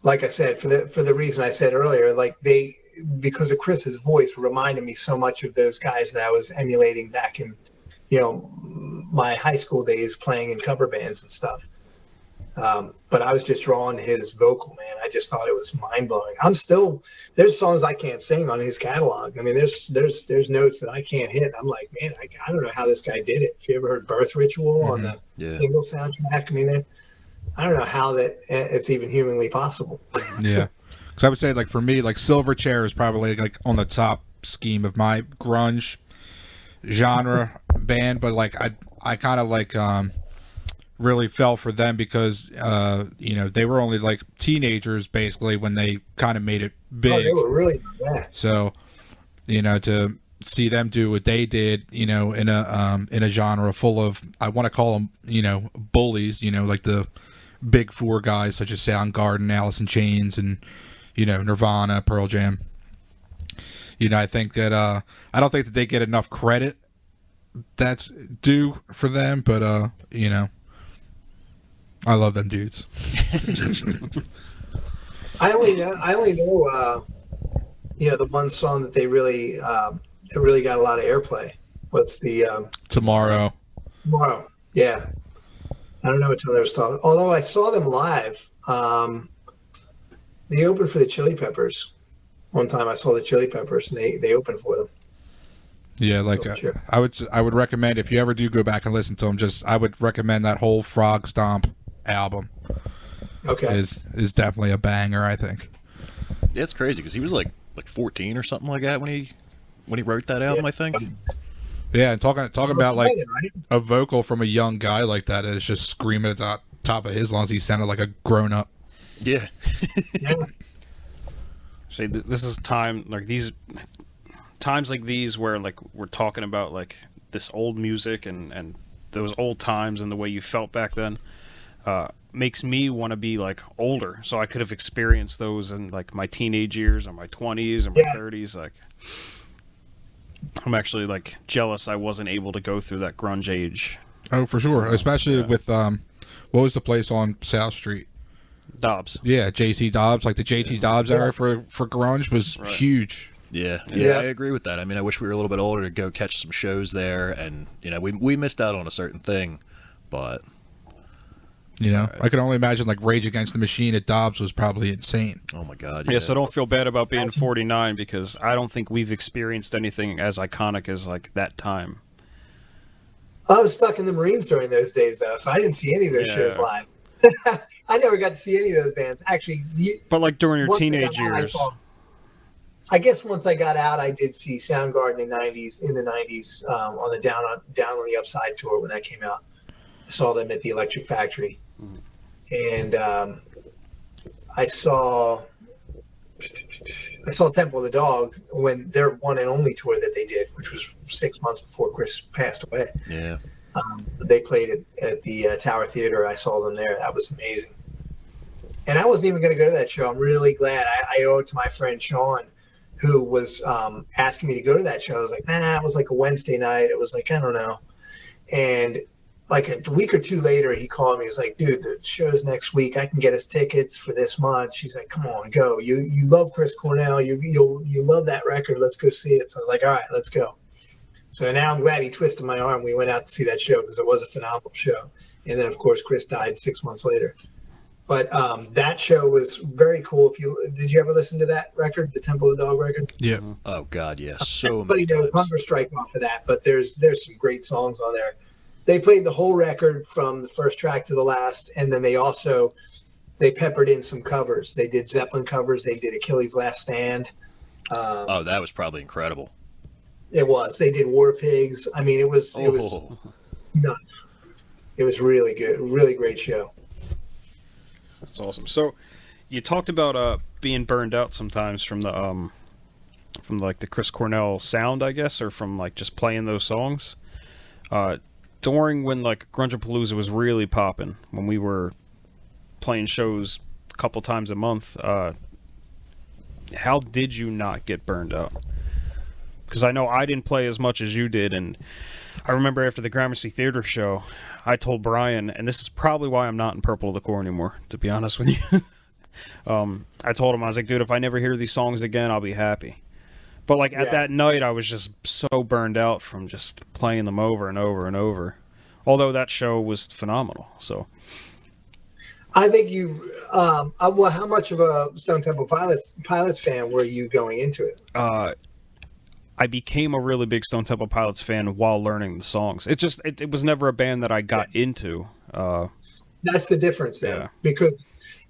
like I said, for the reason I said earlier, like because of Chris's voice reminded me so much of those guys that I was emulating back in, you know, my high school days playing in cover bands and stuff. But I was just drawn to his vocal, man. I just thought it was mind blowing. There's songs I can't sing on his catalog. I mean, there's notes that I can't hit. I'm like, man, I don't know how this guy did it. If you ever heard Birth Ritual on the single soundtrack, I mean, I don't know how that it's even humanly possible. Yeah. Because I would say, like, for me, like, Silverchair is probably, like, on the top scheme of my grunge genre band, but, like, I kind of, like, really fell for them because, you know, they were only, like, teenagers, basically, when they kind of made it big. Oh, they were really bad. So, you know, to see them do what they did, you know, in a genre full of, I want to call them, you know, bullies, you know, like the big 4 guys such as Soundgarden, Alice in Chains, and, you know, Nirvana, Pearl Jam. You know, I think that I don't think that they get enough credit that's due for them, but you know, I love them dudes. I only know you know, the one song that they really got a lot of airplay. What's the Tomorrow. Yeah, I don't know which one they was talking. Although I saw them live. They opened for the Chili Peppers. One time I saw the Chili Peppers, and they opened for them. Yeah, like Sure. I would recommend, if you ever do go back and listen to them, I would recommend that whole Frog Stomp album. Okay. Is definitely a banger, I think. Yeah, it's crazy because he was like 14 or something like that when he wrote that album, I think. Yeah, and talking about, like, Right? a vocal from a young guy like that is just screaming at the top of his lungs. He sounded like a grown up. Yeah. Yeah. See, this is times like these where, like, we're talking about, like, this old music and those old times and the way you felt back then makes me want to be, like, older, so I could have experienced those in, like, my teenage years or my 20s or my 30s. Like, I'm actually, like, jealous I wasn't able to go through that grunge age. Oh, for sure, especially with what was the place on South Street? Dobbs. Yeah, JT Dobbs. Like, the JT Dobbs era for grunge was huge. Yeah, Yeah. I agree with that. I mean, I wish we were a little bit older to go catch some shows there, and, you know, we missed out on a certain thing, but You know, I can only imagine, like, Rage Against the Machine at Dobbs was probably insane. oh my god. Yeah, so don't feel bad about being 49 because I don't think we've experienced anything as iconic as, like, that time. I was stuck in the Marines during those days, though, so I didn't see any of those Yeah. shows live. I never got to see any of those bands. Actually, But, like, during your once I teenage got out, years. I guess once I got out, I did see Soundgarden in the '90s on the Down on the Upside tour when that came out. I saw them at the Electric Factory, and I saw Temple of the Dog when their one and only tour that they did, which was 6 months before Chris passed away. Yeah. They played at the Tower Theater. I saw them there. That was amazing. And I wasn't even going to go to that show. I'm really glad. I owe it to my friend Sean, who was asking me to go to that show. I was like, nah, it was like a Wednesday night. It was like, I don't know. And like a week or two later, he called me. He was like, dude, the show's next week. I can get us tickets for this much. He's like, come on, go. You love Chris Cornell. You love that record. Let's go see it. So I was like, all right, let's go. So now I'm glad he twisted my arm. We went out to see that show because it was a phenomenal show. And then, of course, Chris died 6 months later. But that show was very cool. Did you ever listen to that record, the Temple of the Dog record? Yeah. Oh God, yes. So Everybody many knows times. Hunger Strike off of that, but there's some great songs on there. They played the whole record from the first track to the last, and then they peppered in some covers. They did Zeppelin covers. They did Achilles' Last Stand. Oh, that was probably incredible. It was. They did War Pigs. I mean, it was nuts. It was really good. Really great show. That's awesome. So, you talked about being burned out sometimes from the like the Chris Cornell sound, I guess, or from like just playing those songs. During when like Grungeapalooza was really popping, when we were playing shows a couple times a month, how did you not get burned out? Because I know I didn't play as much as you did, and I remember after the Gramercy Theater show, I told Brian, and this is probably why I'm not in Purple of the Core anymore, to be honest with you. I told him, I was like, dude, if I never hear these songs again, I'll be happy. But like at that night, I was just so burned out from just playing them over and over and over. Although that show was phenomenal. So I think you. Well, how much of a Stone Temple Pilots fan were you going into it? I became a really big Stone Temple Pilots fan while learning the songs. It was never a band that I got into. That's the difference there, Yeah. because,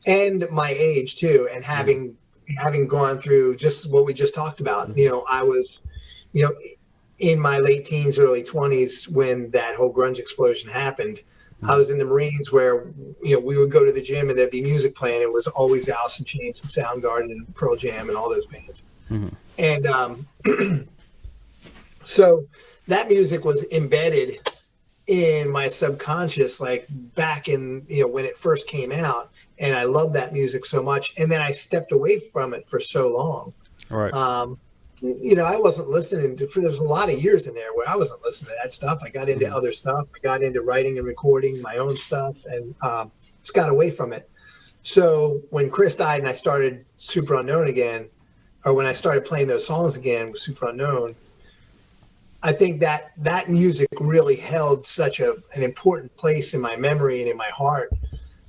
and my age too, and having gone through just what we just talked about. I was, in my late teens, early 20s when that whole grunge explosion happened. I was in the Marines where, we would go to the gym and there'd be music playing. It was always Alice in Chains and Soundgarden and Pearl Jam and all those bands. Mm-hmm. And so that music was embedded in my subconscious, like back in, when it first came out. And I loved that music so much. And then I stepped away from it for so long. All right. I wasn't listening to, there's a lot of years in there where I wasn't listening to that stuff. I got into other stuff. I got into writing and recording my own stuff, and just got away from it. So when Chris died and I started Super Unknown again, or when I started playing those songs again with Super Unknown, I think that music really held such an important place in my memory and in my heart.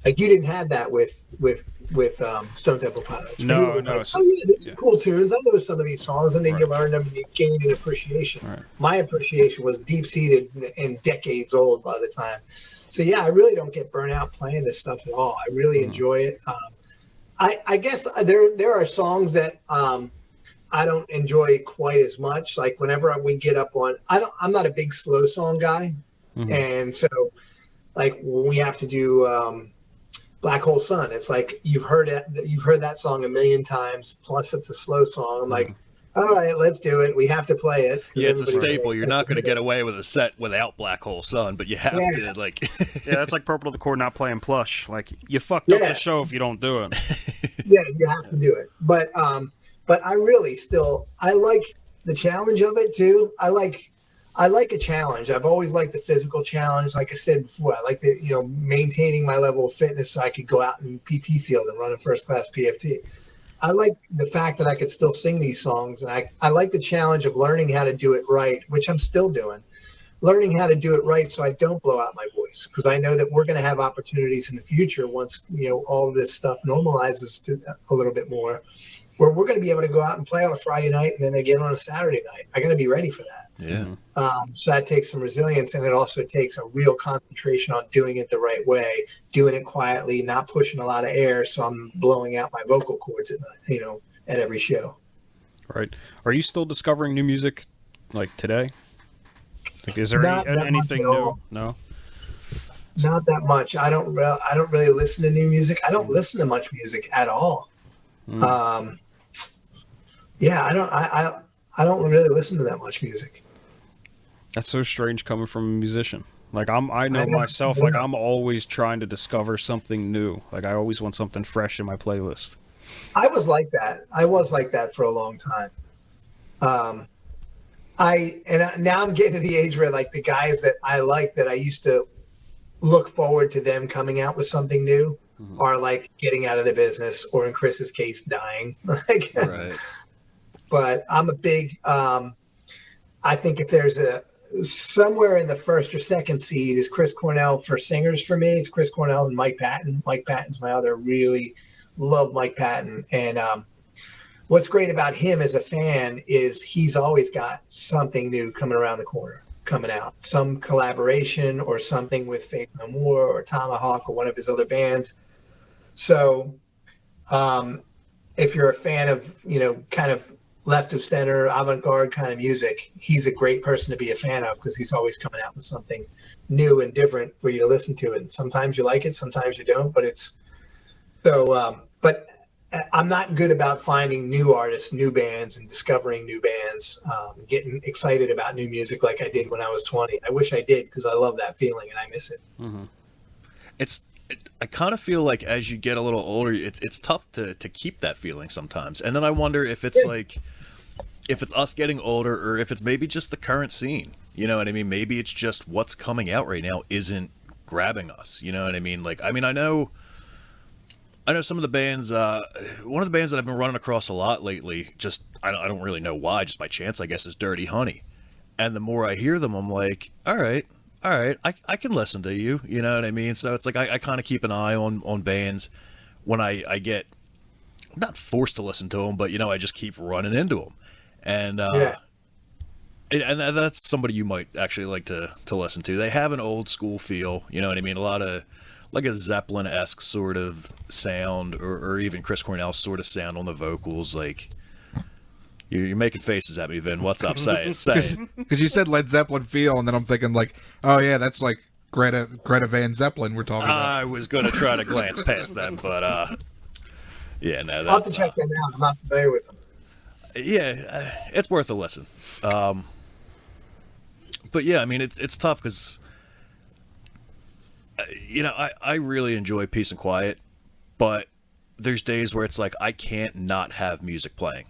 Like you didn't have that with Stone Temple Pilots. No. Like, cool tunes. I know some of these songs, and then you learn them and you gain an appreciation. Right. My appreciation was deep seated and decades old by the time. So yeah, I really don't get burnt out playing this stuff at all. I really enjoy it. I guess there are songs that I don't enjoy quite as much. Like whenever we get up on, I'm not a big slow song guy, and so like when we have to do Black Hole Sun, it's like you've heard that song a million times. Plus, it's a slow song. I'm like, all right, let's do it. We have to play it. Yeah, it's a staple. You're not going to get away with a set without Black Hole Sun, but you have to like. Yeah, that's like Purple of the Core not playing Plush. Like you fucked up the show if you don't do it. Yeah, you have to do it. But I really I like the challenge of it too. I like a challenge. I've always liked the physical challenge. Like I said before, I like the maintaining my level of fitness so I could go out in PT field and run a first class PFT. I like the fact that I could still sing these songs, and I like the challenge of learning how to do it right, which I'm still doing. Learning how to do it right so I don't blow out my voice, because I know that we're going to have opportunities in the future once all of this stuff normalizes to a little bit more, where we're going to be able to go out and play on a Friday night and then again on a Saturday night. I got to be ready for that. Yeah. So that takes some resilience, and it also takes a real concentration on doing it the right way, doing it quietly, not pushing a lot of air, so I'm blowing out my vocal cords at at every show. Right. Are you still discovering new music like today? Like, is there anything new? No. Not that much. I don't really listen to new music. I don't listen to much music at all. Yeah, I don't really listen to that much music. That's so strange coming from a musician. Like I know myself, like I'm always trying to discover something new. Like I always want something fresh in my playlist. I was like that. I was like that for a long time. Now I'm getting to the age where like the guys that I like that I used to look forward to them coming out with something new are like getting out of the business, or in Chris's case, dying. Like, Right. But I'm a big. I think if there's somewhere in the first or second seed is Chris Cornell for singers for me. It's Chris Cornell and Mike Patton. Mike Patton's my other really love Mike Patton. And what's great about him as a fan is he's always got something new coming around the corner, coming out. Some collaboration or something with Faith No More or Tomahawk or one of his other bands. So if you're a fan of, kind of left of center, avant-garde kind of music, he's a great person to be a fan of because he's always coming out with something new and different for you to listen to. And sometimes you like it, sometimes you don't, but it's so, but I'm not good about finding new artists, new bands, and discovering new bands, getting excited about new music like I did when I was 20. I wish I did because I love that feeling and I miss it. Mm-hmm. I kind of feel like as you get a little older, it's tough to keep that feeling sometimes. And then I wonder if it's like, if it's us getting older or if it's maybe just the current scene. You know what I mean? Maybe it's just what's coming out right now isn't grabbing us. You know what I mean? Like, I mean, I know some of the bands, one of the bands that I've been running across a lot lately, just, I don't really know why, just by chance, I guess, is Dirty Honey. And the more I hear them, I'm like, all right, I can listen to you, you know what I mean? So it's like I kind of keep an eye on bands when I get, not forced to listen to them, but, I just keep running into them. And and that's somebody you might actually like to listen to. They have an old school feel, you know what I mean? A lot of, like a Zeppelin-esque sort of sound, or even Chris Cornell sort of sound on the vocals, like... You're making faces at me, Vin. What's up? Say it. Because you said Led Zeppelin feel, and then I'm thinking like, oh yeah, that's like Greta Van Zeppelin we're talking about. I was going to try to glance past that, but yeah, no. I'll have to check them out. I'm not familiar with them. Yeah, it's worth a listen. But yeah, I mean, it's tough because, I really enjoy peace and quiet, but there's days where it's like I can't not have music playing.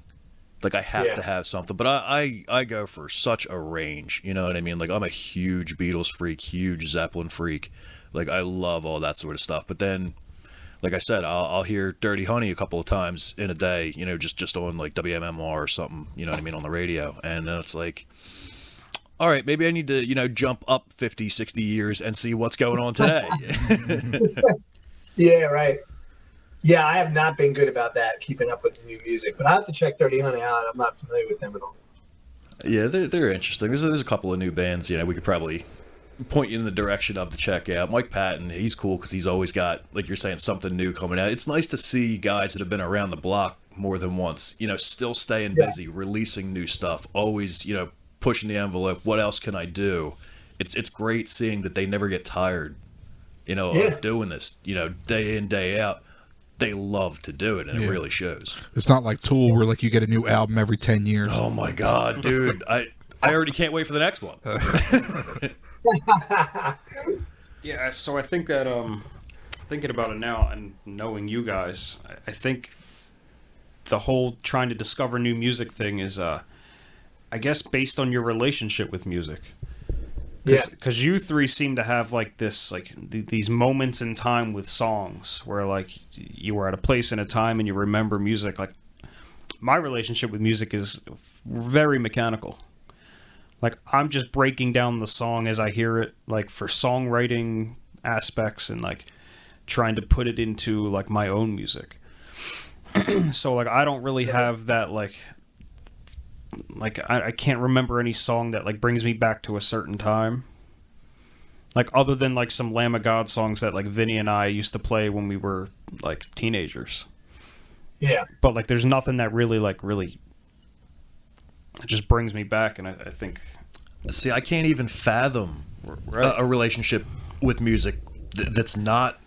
Like, I have to have something. But I go for such a range, you know what I mean? Like, I'm a huge Beatles freak, huge Zeppelin freak. Like, I love all that sort of stuff. But then, like I said, I'll hear Dirty Honey a couple of times in a day, just on, like, WMMR or something, you know what I mean, on the radio. And then it's like, all right, maybe I need to, jump up 50, 60 years and see what's going on today. Yeah, right. Yeah, I have not been good about that, keeping up with new music. But I have to check Dirty Honey out. I'm not familiar with them at all. Yeah, they're interesting. There's a couple of new bands, we could probably point you in the direction of to check out. Mike Patton, he's cool because he's always got, like you're saying, something new coming out. It's nice to see guys that have been around the block more than once, still staying busy, releasing new stuff, always, pushing the envelope. What else can I do? It's great seeing that they never get tired, of doing this, day in, day out. They love to do it, and it really shows. It's not like Tool, where like you get a new album every 10 years. Oh my god, dude! I already can't wait for the next one. Yeah, so I think that thinking about it now and knowing you guys, I think the whole trying to discover new music thing is, I guess, based on your relationship with music. Yeah, because you three seem to have like this, like these moments in time with songs where like you were at a place in a time and you remember music. Like my relationship with music is very mechanical. Like I'm just breaking down the song as I hear it, like for songwriting aspects and like trying to put it into like my own music. So like I don't really have that like I can't remember any song that like brings me back to a certain time. Like other than like some Lamb of God songs that like Vinny and I used to play when we were like teenagers. Yeah. But like there's nothing that really just brings me back, and I think... See, I can't even fathom a relationship with music that's not...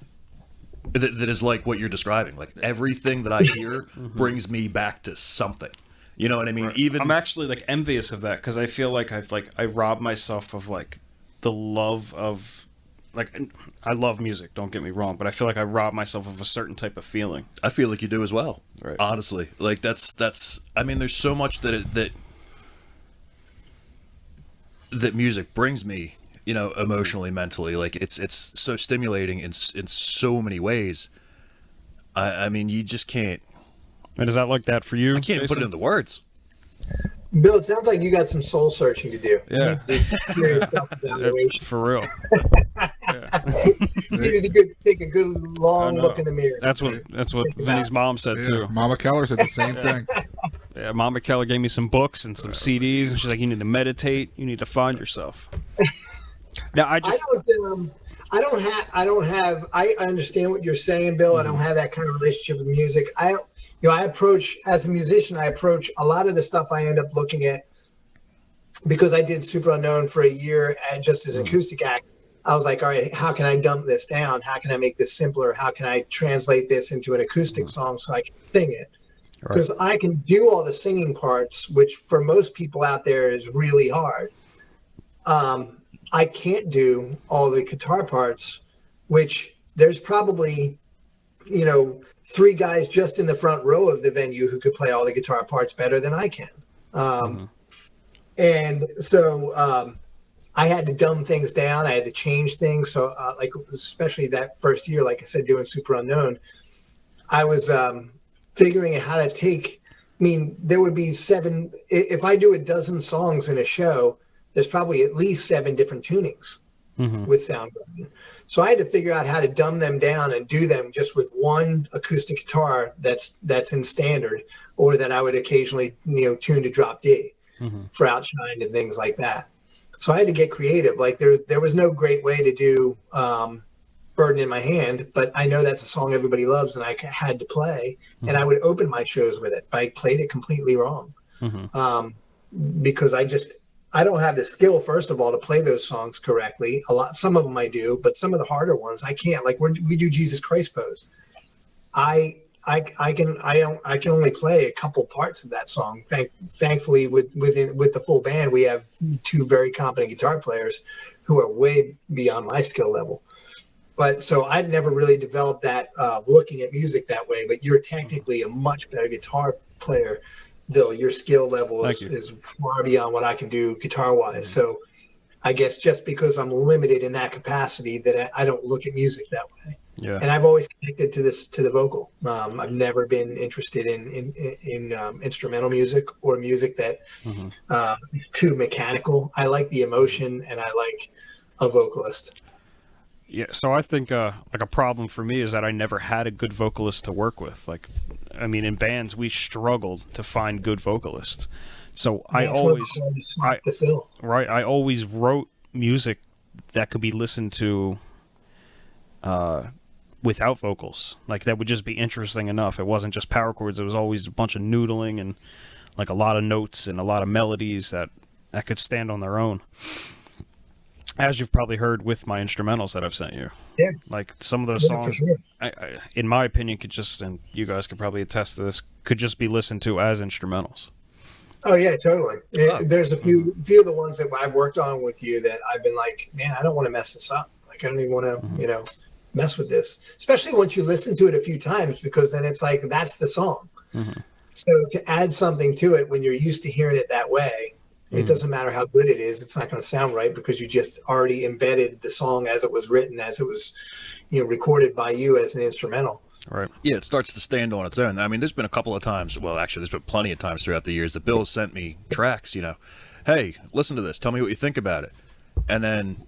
That is like what you're describing. Like everything that I hear brings me back to something. You know what I mean? Right. Even I'm actually like envious of that because I feel like I rob myself of like the love of, like, I love music, don't get me wrong, but I feel like I rob myself of a certain type of feeling. I feel like you do as well. Right. Honestly, like that's. I mean, there's so much that music brings me, emotionally, mentally. Like it's so stimulating in so many ways. I mean, you just can't. And is that like that for you? I can't put it into words. Bill, it sounds like you got some soul searching to do. Yeah. You need to clear yourself evaluation. For real. You need to take a good long look in the mirror. That's what Vinny's mom said Yeah, too. Mama Keller said the same thing. Yeah, Mama Keller gave me some books and some CDs, and she's like, "You need to meditate. You need to find yourself." Now, I understand what you're saying, Bill. I don't have that kind of relationship with music. As a musician, I approach a lot of the stuff I end up looking at, because I did Super Unknown for a year and just as an acoustic act. I was like, all right, how can I dump this down? How can I make this simpler? How can I translate this into an acoustic song so I can sing it? Because I can do all the singing parts, which for most people out there is really hard. I can't do all the guitar parts, which there's probably, 3 guys just in the front row of the venue who could play all the guitar parts better than I can. And so I had to dumb things down. I had to change things. So especially that first year, like I said, doing Super Unknown, I was figuring out how to take, there would be 7, if I do a dozen songs in a show, there's probably at least 7 different tunings with Soundgarden. So I had to figure out how to dumb them down and do them just with one acoustic guitar that's in standard, or that I would occasionally tune to drop D for Outshine and things like that. So I had to get creative. Like there was no great way to do Burden in My Hand, but I know that's a song everybody loves, and I had to play, and I would open my shows with it, but I played it completely wrong because I don't have the skill, first of all, to play those songs correctly. Some of them I do, but some of the harder ones I can't. Like we do Jesus Christ Pose. I can only play a couple parts of that song. Thankfully, with the full band, we have 2 very competent guitar players who are way beyond my skill level. But so I'd never really developed that looking at music that way. But you're technically a much better guitar player, Bill. Your skill level is far beyond what I can do guitar-wise. So I guess just because I'm limited in that capacity, that I don't look at music that way. Yeah. And I've always connected to the vocal. I've never been interested in instrumental music or music that too mechanical. I like the emotion, and I like a vocalist. Yeah, so I think like a problem for me is that I never had a good vocalist to work with. Like, in bands we struggled to find good vocalists. So I always wrote music that could be listened to without vocals. Like, that would just be interesting enough. It wasn't just power chords. It was always a bunch of noodling and like a lot of notes and a lot of melodies that could stand on their own. As you've probably heard with my instrumentals that I've sent you. Yeah. Like, some of those songs, sure. I, in my opinion, could just, and you guys could probably attest to this, could just be listened to as instrumentals. Oh yeah, totally. There's a few of the ones that I've worked on with you that I've been like, man, I don't want to mess this up. Like, I don't even want to, mess with this. Especially once you listen to it a few times, because then it's like, that's the song. So to add something to it when you're used to hearing it that way, it doesn't matter how good it is. It's not going to sound right because you just already embedded the song as it was written, as it was, recorded by you as an instrumental. Right. Yeah, it starts to stand on its own. There's been a couple of times, well, actually, there's been plenty of times throughout the years that Bill has sent me tracks, hey, listen to this. Tell me what you think about it. And then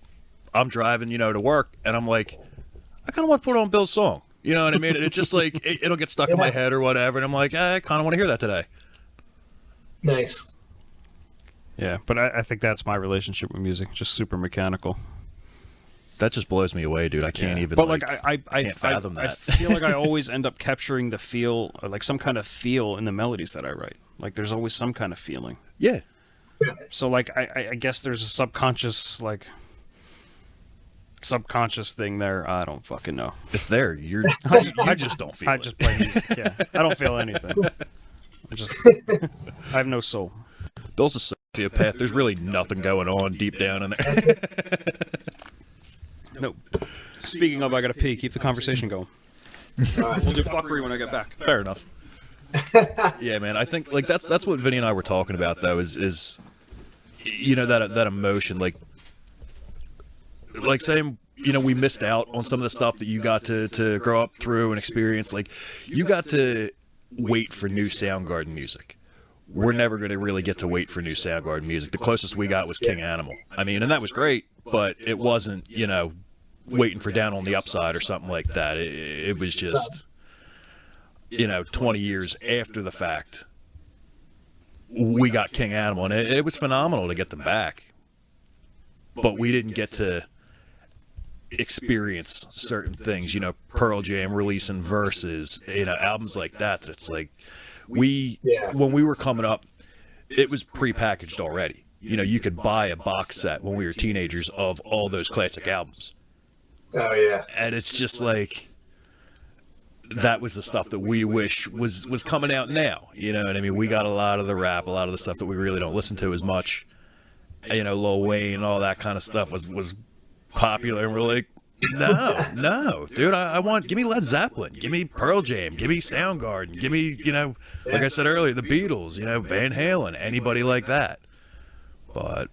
I'm driving, to work, and I'm like, I kind of want to put on Bill's song. You know what I mean? It's just like, it'll get stuck in my head or whatever, and I'm like, I kind of want to hear that today. Nice. Yeah, but I think that's my relationship with music, just super mechanical. That just blows me away, dude. I can't even. But I can't fathom that. I feel like I always end up capturing the feel, or like some kind of feel in the melodies that I write. Like, there's always some kind of feeling. Yeah. So like I guess there's a subconscious thing there. I don't fucking know. It's there. You just don't feel it. I just play music. Yeah, I don't feel anything. I have no soul. Bill's a sociopath. There's really nothing going on deep down in there. No. Speaking of, I gotta pee. Keep the conversation going. We'll do fuckery when I get back. Fair enough. Yeah, man. I think like that's what Vinny and I were talking about though. Is you know that emotion, like saying, you know, we missed out on some of the stuff that you got to grow up through and experience. Like, you got to wait for new Soundgarden music. We're never going to really get to wait for new Soundgarden music. The closest we got was King Animal. I mean, and that was great, but it wasn't, you know, waiting for Down on the Upside or something like that. It was just, you know, 20 years after the fact, we got King Animal, and it was phenomenal to get them back. But we didn't get to experience certain things, you know, Pearl Jam releasing Versus, you know, albums like that it's like when we were coming up, it was prepackaged already. You know, you could buy a box set when we were teenagers of all those classic albums. Oh yeah. And it's just like, that was the stuff that we wish was coming out now. You know what I mean? We got a lot of the rap, a lot of the stuff that we really don't listen to as much. You know, Lil Wayne and all that kind of stuff was popular, and we're like, no, dude, give me Led Zeppelin, give me Pearl Jam, give me Soundgarden, give me, you know, like I said earlier, the Beatles, you know, Van Halen, anybody like that. But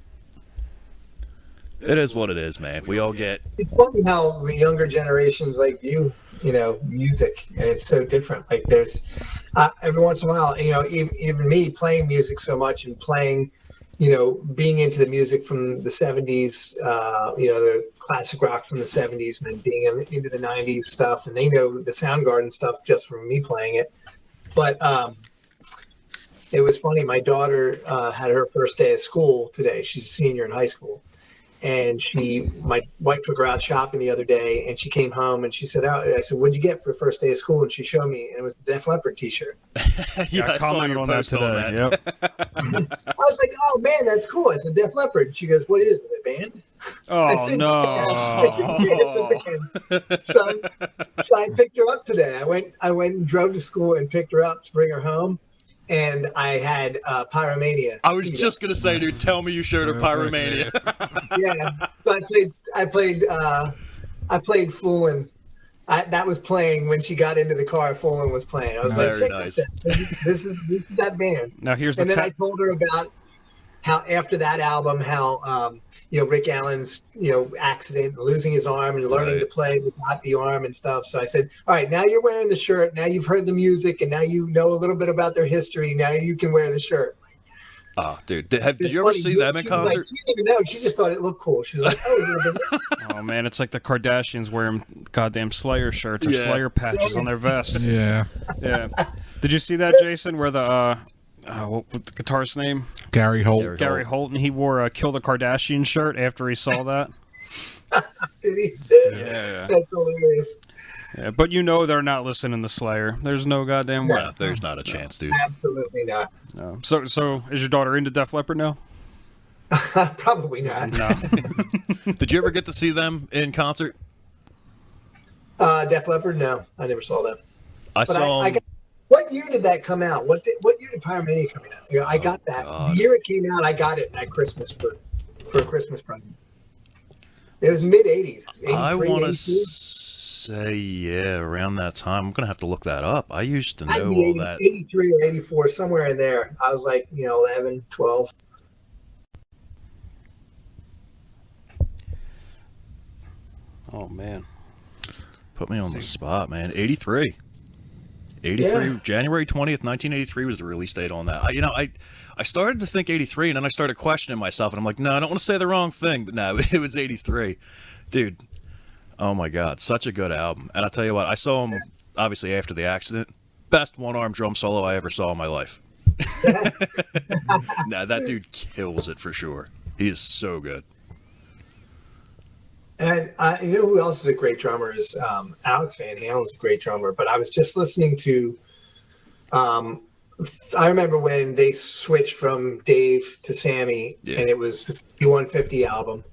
it is what it is, man. We all get. It's funny how the younger generations like you know, music, and it's so different. Like there's every once in a while, you know, even me playing music so much and playing, you know, being into the music from the 70s, you know, the classic rock from the 70s, and then being into the 90s stuff. And they know the Soundgarden stuff just from me playing it. But it was funny. My daughter had her first day of school today. She's a senior in high school. And my wife took her out shopping the other day, and she came home and she said, I said, what'd you get for the first day of school? And she showed me, and it was the Def Leppard t-shirt. Yeah, I saw your post on that. Yep. I was like, oh man, that's cool. I said, Def Leppard. She goes, what is it, a band? Oh, I said, no. "Yeah, it's a band." So I picked her up today. I went and drove to school and picked her up to bring her home. And I had Pyromania. I was just going to say, dude, tell me you showed her Pyromania. Yeah. So I played Foolin'. That was playing when she got into the car. Foolin' was playing. I was Very like, nice. This is that band. Now here's the And then I told her about how after that album, how you know, Rick Allen's, you know, accident, losing his arm and learning to play without the arm and stuff. So I said, all right, now you're wearing the shirt. Now you've heard the music, and now you know a little bit about their history. Now you can wear the shirt. Oh, dude, did you ever see them in concert? Like, she didn't even know. She just thought it looked cool. She was like, oh, Oh man, it's like the Kardashians wearing goddamn Slayer shirts or Yeah. Slayer patches on their vests. Yeah. Yeah. Did you see that, Jason? Where the what's the guitarist's name? Gary Holt. Gary Holt, and he wore a "Kill the Kardashian" shirt after he saw that. did he? Yeah. That's hilarious. Yeah, but you know they're not listening to Slayer. There's no goddamn way. Yeah, there's not a chance, dude. Absolutely not. No. So is your daughter into Def Leppard now? Probably not. No. Did you ever get to see them in concert? Def Leppard? No, I never saw them. I saw them. What year did that come out? What year did Pyromania come out? You know, I got that. God. The year it came out, I got it at Christmas for a Christmas present. It was mid 80s. I want to say, yeah, around that time. I'm going to have to look that up. I used to know all that. 83 or 84, somewhere in there. I was like, you know, 11, 12. Oh man. Put me on the spot, man. 83. 83, Yeah. January 20th, 1983 was the release date on that. I started to think 83, and then I started questioning myself, and I'm like, no, I don't want to say the wrong thing, but no, it was 83. Dude, oh my God, such a good album. And I'll tell you what, I saw him, obviously, after the accident. Best one-arm drum solo I ever saw in my life. Nah, that dude kills it for sure. He is so good. And you know who else is a great drummer is Alex Van Halen is a great drummer. But I was just listening to, I remember when they switched from Dave to Sammy, and it was the 5150 album.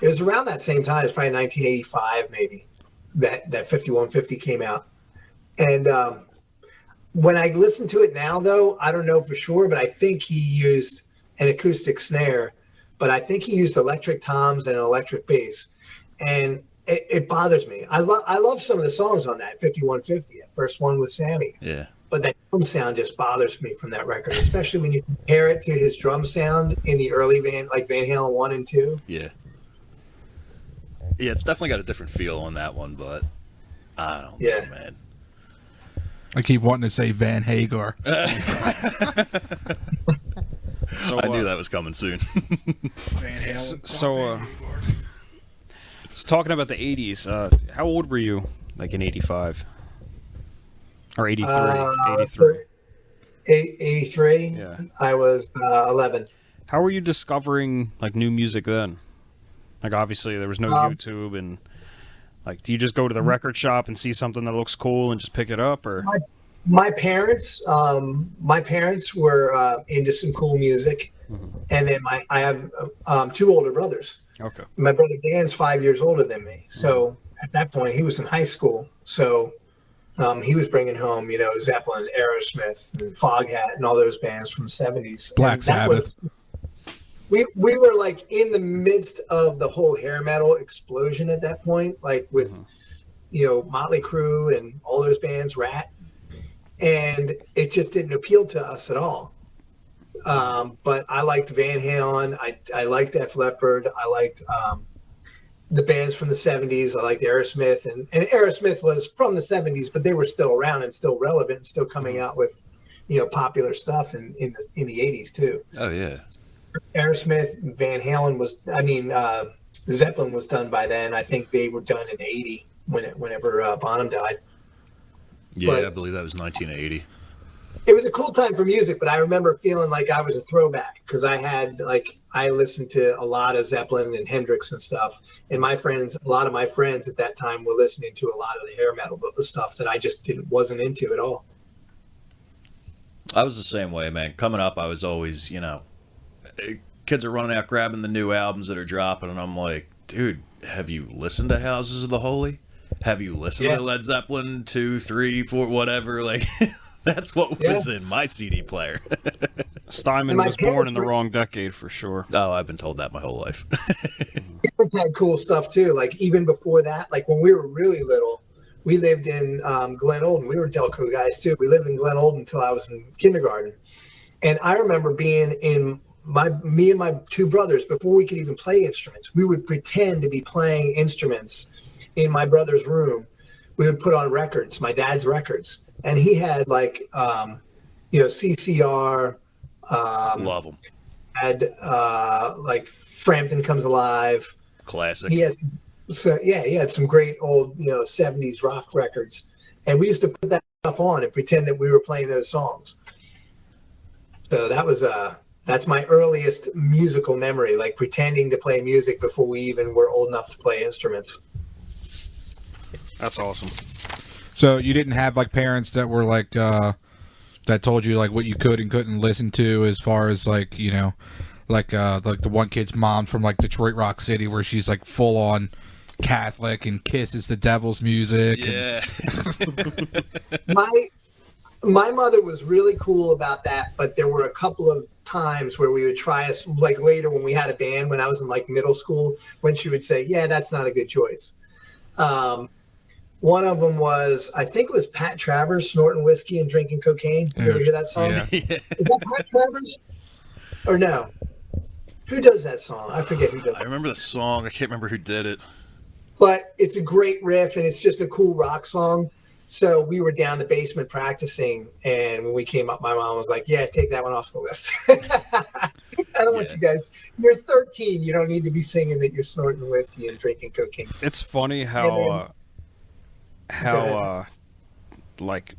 It was around that same time. It's probably 1985, maybe that 5150 came out, and When I listen to it now, though, I don't know for sure, but I think he used an acoustic snare, but I think he used electric toms and an electric bass, and it bothers me. I love some of the songs on that 5150, that first one with Sammy. Yeah. But that drum sound just bothers me from that record, especially when you compare it to his drum sound in the early Van Halen 1 and 2. Yeah. Yeah, it's definitely got a different feel on that one, but I don't know, man. I keep wanting to say Van Hagar. So, I knew that was coming soon. So talking about the 80s, how old were you, like in 85? Or 83? 83. 83? Yeah. I was 11. How were you discovering, like, new music then? Like, obviously, there was no YouTube, and, like, do you just go to the record shop and see something that looks cool and just pick it up, or? My parents were into some cool music, and then I have 2 older brothers. Okay. My brother Dan's 5 years older than me, so at that point he was in high school. So he was bringing home, Zeppelin, Aerosmith, and Foghat, and all those bands from the 70s. Black Sabbath. We were like in the midst of the whole hair metal explosion at that point, like with Motley Crue and all those bands, Rat, and it just didn't appeal to us at all. But I liked Van Halen, I liked Def Leppard, I liked the bands from the 70s. I liked Aerosmith, and Aerosmith was from the 70s, but they were still around and still relevant and still coming out with popular stuff in the 80s too. Oh yeah. Aerosmith, Van Halen Zeppelin was done by then. I think they were done in 80 whenever Bonham died. Yeah, But I believe that was 1980. it was a cool time for music, but I remember feeling like I was a throwback because I listened to a lot of Zeppelin and Hendrix and stuff, and a lot of my friends at that time were listening to a lot of the hair metal stuff that I just wasn't into at all. I was the same way, man. Coming up, I was always, kids are running out grabbing the new albums that are dropping, and I'm like, dude, have you listened to Houses of the Holy? Have you listened to Led Zeppelin 2, 3, 4, whatever? Like, that's what was in my CD player. Steinman was born in the wrong decade for sure. Oh, I've been told that my whole life. Parents had cool stuff too. Like even before that, like when we were really little, we lived in Glen Olden. We were Delco guys too. We lived in Glen Olden until I was in kindergarten, and I remember being in me and my 2 brothers, before we could even play instruments, we would pretend to be playing instruments in my brother's room. We would put on records, my dad's records, and he had like CCR, Love them. had like Frampton Comes Alive. Classic. He had some great old 70s rock records, and we used to put that stuff on and pretend that we were playing those songs. So that's my earliest musical memory, like pretending to play music before we even were old enough to play instruments. That's awesome. So you didn't have like parents that were like that told you like what you could and couldn't listen to, as far as like like the one kid's mom from like Detroit Rock City, where she's like full on Catholic and Kiss is the devil's music. Yeah. My mother was really cool about that, but there were a couple of times where we would try us, like later when we had a band when I was in like middle school, when she would say, yeah, that's not a good choice. One of them was, I think it was Pat Travers, Snorting Whiskey and Drinking Cocaine. You ever hear that song? Yeah. Is that Pat Travers? Or no? Who does that song? I forget who does I it. remember the song. I can't remember who did it. But it's a great riff, and it's just a cool rock song. So we were down the basement practicing, and when we came up, my mom was like, yeah, take that one off the list. I don't want you guys. You're 13. You don't need to be singing that you're snorting whiskey and drinking cocaine. It's funny how like,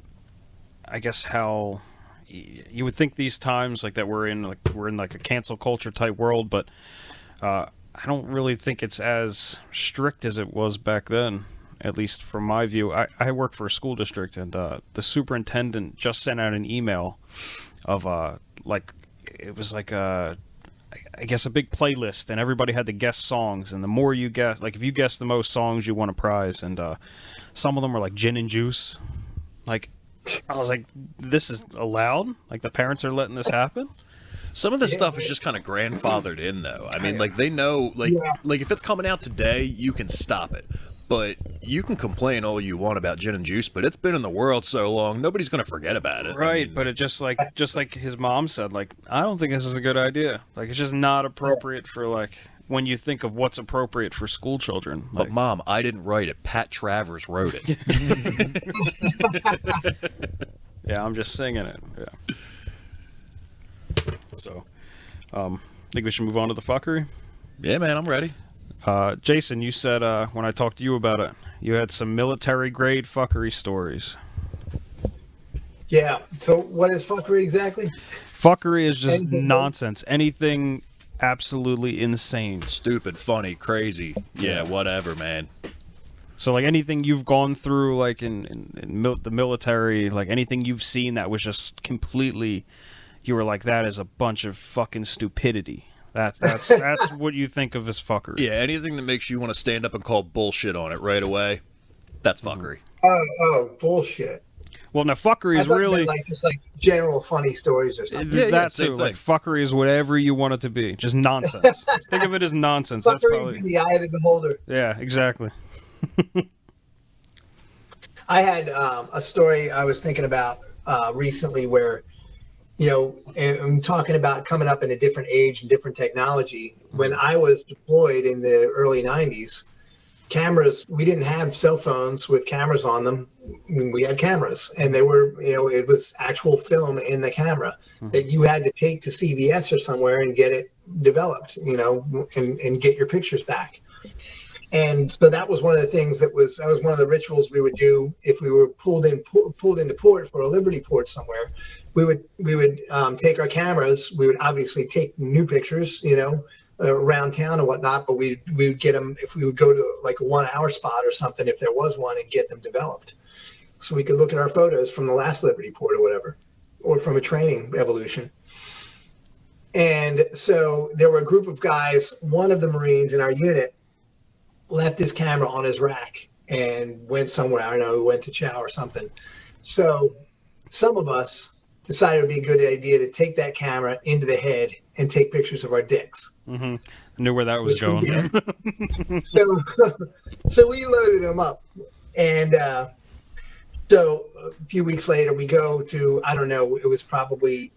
I guess how you would think these times like that we're in like a cancel culture type world, but I don't really think it's as strict as it was back then, at least from my view. I work for a school district, and the superintendent just sent out an email of like, it was like a, I guess, a big playlist, and everybody had to guess songs, and the more you guess, like if you guess the most songs, you won a prize, and some of them were like gin and juice. Like, I was like, this is allowed? Like, the parents are letting this happen? Some of this stuff is just kind of grandfathered in, though. I mean, like, they know, like if it's coming out today, you can stop it. But you can complain all you want about gin and juice, but it's been in the world so long, nobody's going to forget about it. Right, I mean, but it just like his mom said, like, I don't think this is a good idea. Like, it's just not appropriate for, like, when you think of what's appropriate for school children. But Like, Mom, I didn't write it. Pat Travers wrote it. yeah, I'm just singing it. Yeah. So, think we should move on to the fuckery? Yeah, man, I'm ready. Jason, you said when I talked to you about it, you had some military-grade fuckery stories. Yeah. So what is fuckery exactly? Fuckery is just Anything- nonsense. Anything absolutely insane. Stupid, funny, crazy. Yeah, whatever, man. So, like, anything you've gone through, like, in the military, like, anything you've seen that was just completely, you were like, that is a bunch of fucking stupidity. That's what you think of as fuckery. Yeah, anything that makes you want to stand up and call bullshit on it right away, that's fuckery. Oh, bullshit. Well, now, fuckery I is thought you really... meant like just like general funny stories or something. Yeah, that same too. Like, thing. fuckery is whatever you want it to be. Just nonsense. Think of it as nonsense. That's Fuckery probably... in the eye of the beholder. Yeah, exactly. I had a story I was thinking about recently where, you know, and I'm talking about coming up in a different age and different technology. When I was deployed in the early 90s, cameras, we didn't have cell phones with cameras on them. I mean, we had cameras, and they were, you know, it was actual film in the camera that you had to take to CVS or somewhere and get it developed, you know, and get your pictures back. And so that was one of the things that was one of the rituals we would do if we were pulled into port for a Liberty port somewhere. We would take our cameras. We would obviously take new pictures, you know, around town and whatnot. But we would get them if we would go to like a 1 hour spot or something, if there was one, and get them developed, so we could look at our photos from the last Liberty port or whatever, or from a training evolution. And so there were a group of guys. One of the Marines in our unit left his camera on his rack and went somewhere. I don't know, he went to chow or something. So some of us decided it would be a good idea to take that camera into the head and take pictures of our dicks. I knew where that was Which we going. did. So we loaded them up. And so a few weeks later, we go to, I don't know, it was probably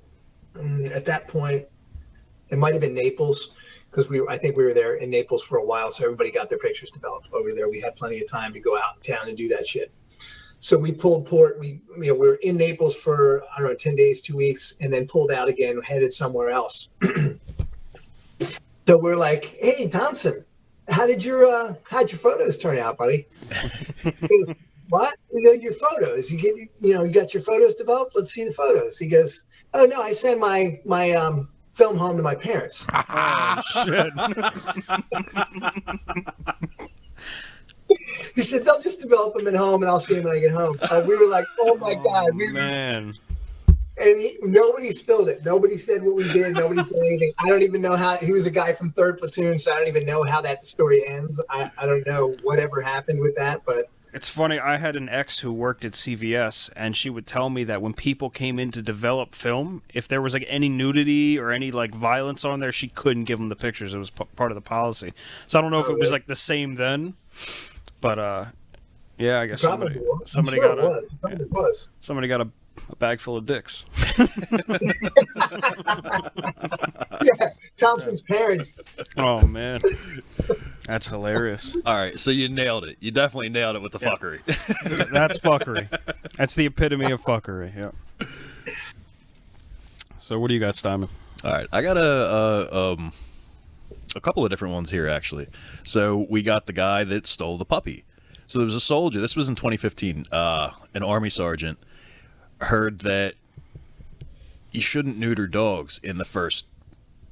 at that point, it might have been Naples, because I think we were there in Naples for a while, so everybody got their pictures developed over there. We had plenty of time to go out in town and do that shit. So we pulled port. We were in Naples for, I don't know, 10 days, 2 weeks, and then pulled out again, headed somewhere else. So we're like, hey, Thompson, how'd your photos turn out, buddy? He goes, what? You know, your photos. You got your photos developed? Let's see the photos. He goes, oh no, I sent my film home to my parents. Oh, shit. He said, they'll just develop them at home and I'll see them when I get home. We were like, oh my God. Man. And nobody spilled it. Nobody said what we did. Nobody said anything. I don't even know how. He was a guy from 3rd Platoon, so I don't even know how that story ends. I don't know whatever happened with that, but It's funny, I had an ex who worked at CVS, and she would tell me that when people came in to develop film, if there was like any nudity or any like violence on there, she couldn't give them the pictures. It was part of the policy. So I don't know if it was like the same then, but yeah, I guess probably somebody I'm sure got it was. It was. somebody got a bag full of dicks. Yeah, Thompson's parents. Oh man, that's hilarious. All right, so you nailed it. You definitely nailed it with the fuckery. That's fuckery. That's the epitome of fuckery. Yeah. So what do you got, Steinman? All right, I got a couple of different ones here actually. So we got the guy that stole the puppy. So there was a soldier. This was in 2015. An army sergeant heard that you shouldn't neuter dogs in the first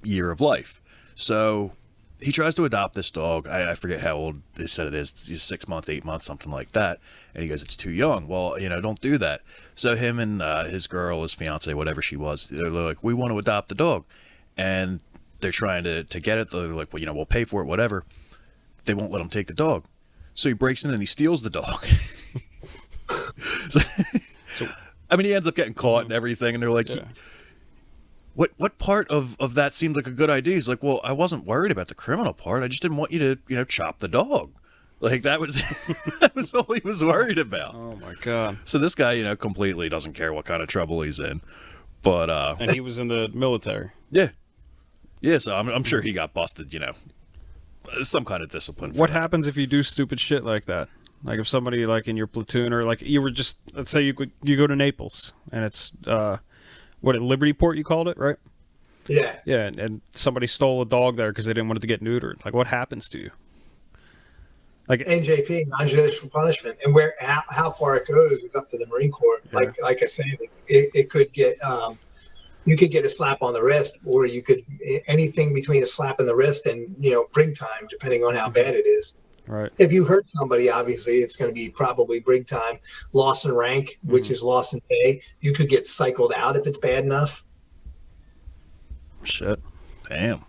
year of life. So he tries to adopt this dog. I forget how old they said it is. It's 6 months, 8 months, something like that. And he goes, it's too young. Well, don't do that. So him and his girl, his fiance, whatever she was, they're like, we want to adopt the dog. And they're trying to get it. They're like, well, we'll pay for it, whatever. They won't let him take the dog. So he breaks in and he steals the dog. So I mean, he ends up getting caught and everything, and they're like, what part of that seemed like a good idea? He's like, well, I wasn't worried about the criminal part. I just didn't want you to, chop the dog. Like, that was that was all he was worried about. Oh my god! So this guy, completely doesn't care what kind of trouble he's in. But And he was in the military. yeah, so I'm sure he got busted. Some kind of discipline. What happens if you do stupid shit like that? Like if somebody like in your platoon or like you were just, let's say you go to Naples and it's what, at Liberty Port you called it, right? Yeah. Yeah, and somebody stole a dog there because they didn't want it to get neutered. Like what happens to you? Like NJP, non-judicial punishment, and how far it goes is up to the Marine Corps. Yeah. Like I said, it could get you could get a slap on the wrist, or you could anything between a slap on the wrist and brig time, depending on how bad it is. right. If you hurt somebody, obviously it's going to be probably brig time, loss in rank, which is loss in pay. You could get cycled out if it's bad enough. Shit. Damn.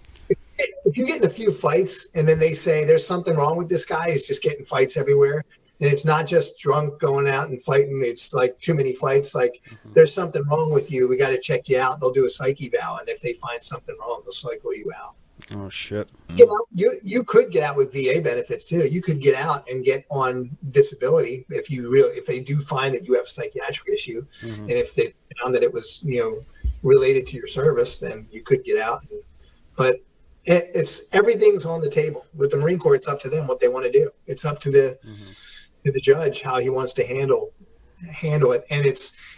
If you get in a few fights and then they say there's something wrong with this guy, he's just getting fights everywhere. And it's not just drunk going out and fighting. It's like too many fights. Like there's something wrong with you. We got to check you out. They'll do a psych eval. And if they find something wrong, they'll cycle you out. Oh shit. You could get out with VA benefits too. You could get out and get on disability if they do find that you have a psychiatric issue. And if they found that it was, related to your service, then you could get out. But it's everything's on the table with the Marine Corps. It's up to them what they want to do. It's up to the judge how he wants to handle it,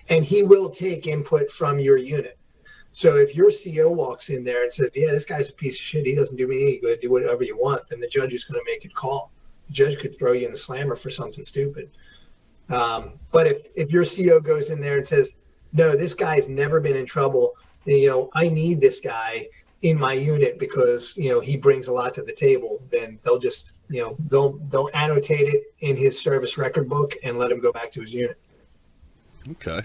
and he will take input from your unit. So if your CO walks in there and says, "Yeah, this guy's a piece of shit. He doesn't do me any good. Do whatever you want," then the judge is going to make a call. The judge could throw you in the slammer for something stupid. But if your CO goes in there and says, "No, this guy's never been in trouble. I need this guy in my unit because he brings a lot to the table," then they'll just they'll annotate it in his service record book and let him go back to his unit. Okay.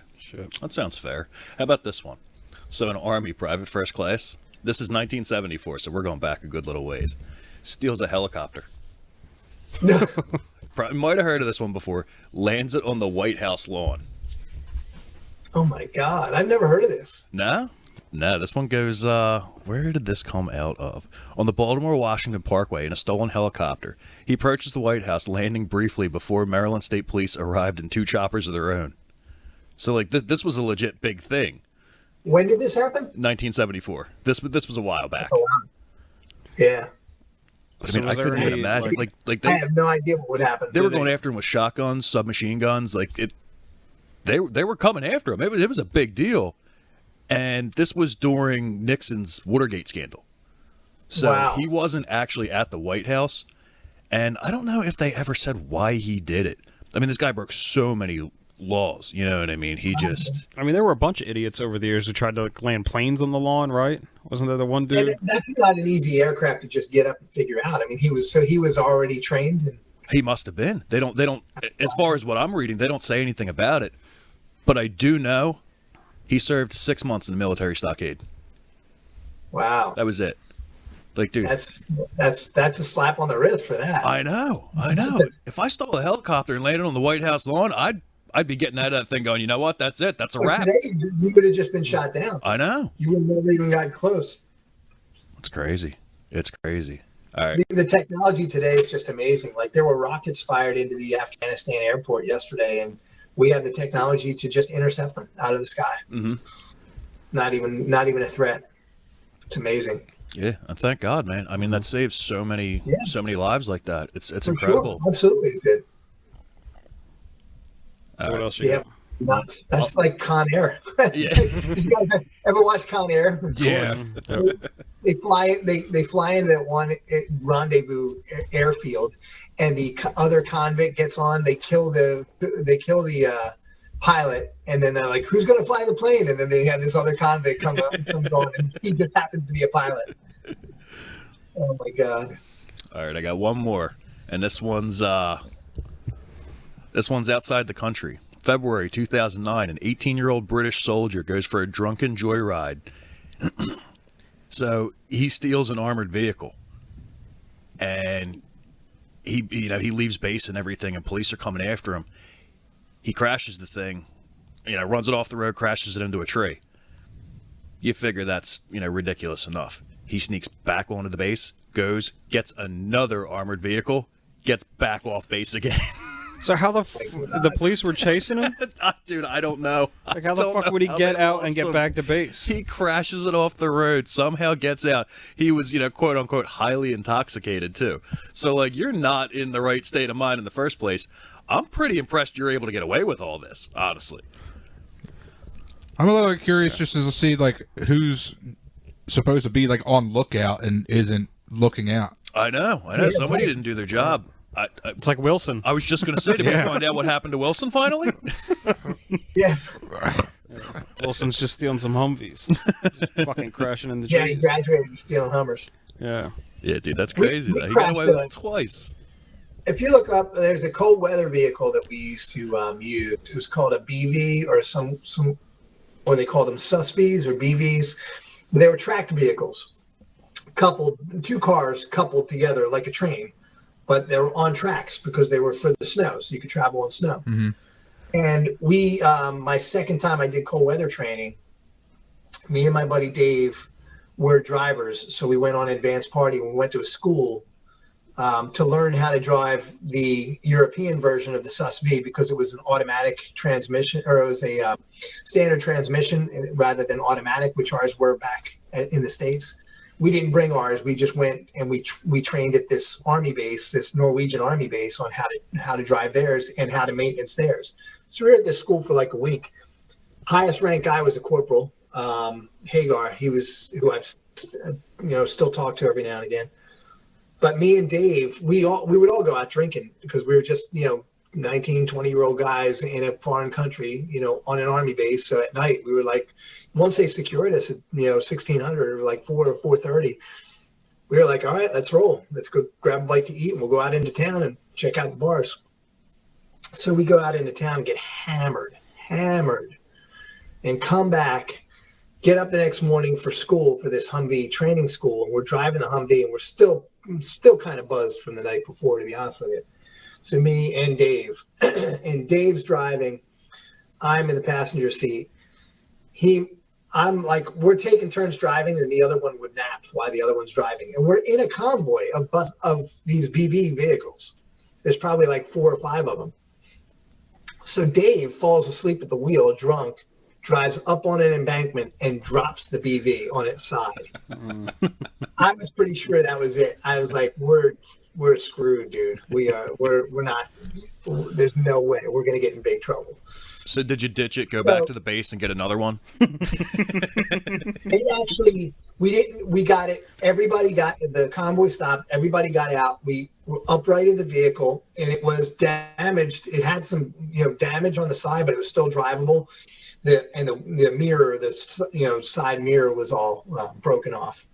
That sounds fair. How about this one? So an Army private first class. This is 1974, so we're going back a good little ways. Steals a helicopter. Might have heard of this one before. Lands it on the White House lawn. Oh my God, I've never heard of this. No, this one goes, where did this come out of? On the Baltimore-Washington Parkway in a stolen helicopter. He purchased the White House, landing briefly before Maryland State Police arrived in 2 choppers of their own. So, like, this was a legit big thing. When did this happen? 1974. This was a while back. Oh, wow. Yeah. I mean, I couldn't even imagine. Like I have no idea what would happen. They were going after him with shotguns, submachine guns. They were coming after him. It was a big deal. And this was during Nixon's Watergate scandal. So Wow. He wasn't actually at the White House. And I don't know if they ever said why he did it. I mean, this guy broke so many laws. You know what I mean? I mean, there were a bunch of idiots over the years who tried to land planes on the lawn, right? Wasn't there the one dude? And that's not an easy aircraft to just get up and figure out. I mean, he was already trained. And He must have been. They don't, as far as what I'm reading, they don't say anything about it. But I do know he served 6 months in the military stockade. wow, That was it. Like, dude. that's a slap on the wrist for that. I know. If I stole a helicopter and landed on the White House lawn, I'd be getting out of that thing going, you know what? That's it. That's a wrap. Today, you would have just been shot down. I know. You would have never even gotten close. It's crazy. All right. The technology today is just amazing. Like there were rockets fired into the Afghanistan airport yesterday, and we have the technology to just intercept them out of the sky. Mm-hmm. Not even a threat. It's amazing. Yeah, and thank God, man. I mean, that saves so many lives like that. It's For incredible. Sure. Absolutely good. What else you Yeah. got? That's like Con Air. Yeah. You guys ever watch Con Air? Yeah. They fly into that one rendezvous airfield, and the other convict gets on. They kill the pilot, and then they're like, "Who's going to fly the plane?" And then they have this other convict come on, and he just happens to be a pilot. Oh my God! All right, I got one more, and this one's outside the country. February 2009, an 18-year-old British soldier goes for a drunken joyride. So he steals an armored vehicle, and he leaves base and everything, and police are coming after him. He crashes the thing, runs it off the road, crashes it into a tree. You figure that's, ridiculous enough. He sneaks back onto the base, goes, gets another armored vehicle, gets back off base again. So how the police were chasing him? Dude, I don't know. Like, how the fuck would he get out and get back to base? He crashes it off the road, somehow gets out. He was, quote unquote, highly intoxicated too. So, like, you're not in the right state of mind in the first place. I'm pretty impressed you're able to get away with all this, honestly. I'm a little curious just to see like who's supposed to be like on lookout and isn't looking out. I know. Somebody didn't do their job. It's like Wilson. I was just going to say, did we find out what happened to Wilson finally? Yeah. Wilson's just stealing some Humvees. Just fucking crashing in the Yeah, he trees. graduated from stealing Hummers. Yeah. Yeah, dude, that's crazy. We He got away with cracked it twice. If you look up, there's a cold weather vehicle that we used to use. It was called a BV or or they called them SUSVs or BVs. They were tracked vehicles, two cars coupled together like a train, but they were on tracks because they were for the snow, so you could travel on snow. Mm-hmm. And we, my second time I did cold weather training, me and my buddy Dave were drivers, so we went on advanced party. We went to a school to learn how to drive the European version of the SUSV because it was an automatic transmission, or it was a standard transmission rather than automatic, which ours were back in the States. We didn't bring ours. We just went and we trained at this army base, this Norwegian army base, on how to drive theirs and how to maintenance theirs. So we were at this school for like a week. Highest ranked guy was a corporal, Hagar. He was who I've still talk to every now and again. But me and Dave, we would all go out drinking because we were just, 19, 20-year-old guys in a foreign country, on an army base. So at night we were like, once they secured us at, 1600 or like 4 or 4:30, we were like, all right, let's roll. Let's go grab a bite to eat and we'll go out into town and check out the bars. So we go out into town and get hammered, and come back, get up the next morning for school, for this Humvee training school. And we're driving the Humvee and we're still kind of buzzed from the night before, to be honest with you. So me and Dave, and Dave's driving. I'm in the passenger seat. I'm like, we're taking turns driving, and the other one would nap while the other one's driving. And we're in a convoy of these BV vehicles. There's probably like 4 or 5 of them. So Dave falls asleep at the wheel, drunk, drives up on an embankment and drops the BV on its side. I was pretty sure that was it. I was like, we're screwed, dude. We're not, there's no way we're going to get in big trouble. So did you ditch it, go back to the base and get another one? We got it. Everybody got, the convoy stopped. Everybody got out. We were uprighted the vehicle and it was damaged. It had some, damage on the side, but it was still drivable. The mirror, the side mirror was all broken off.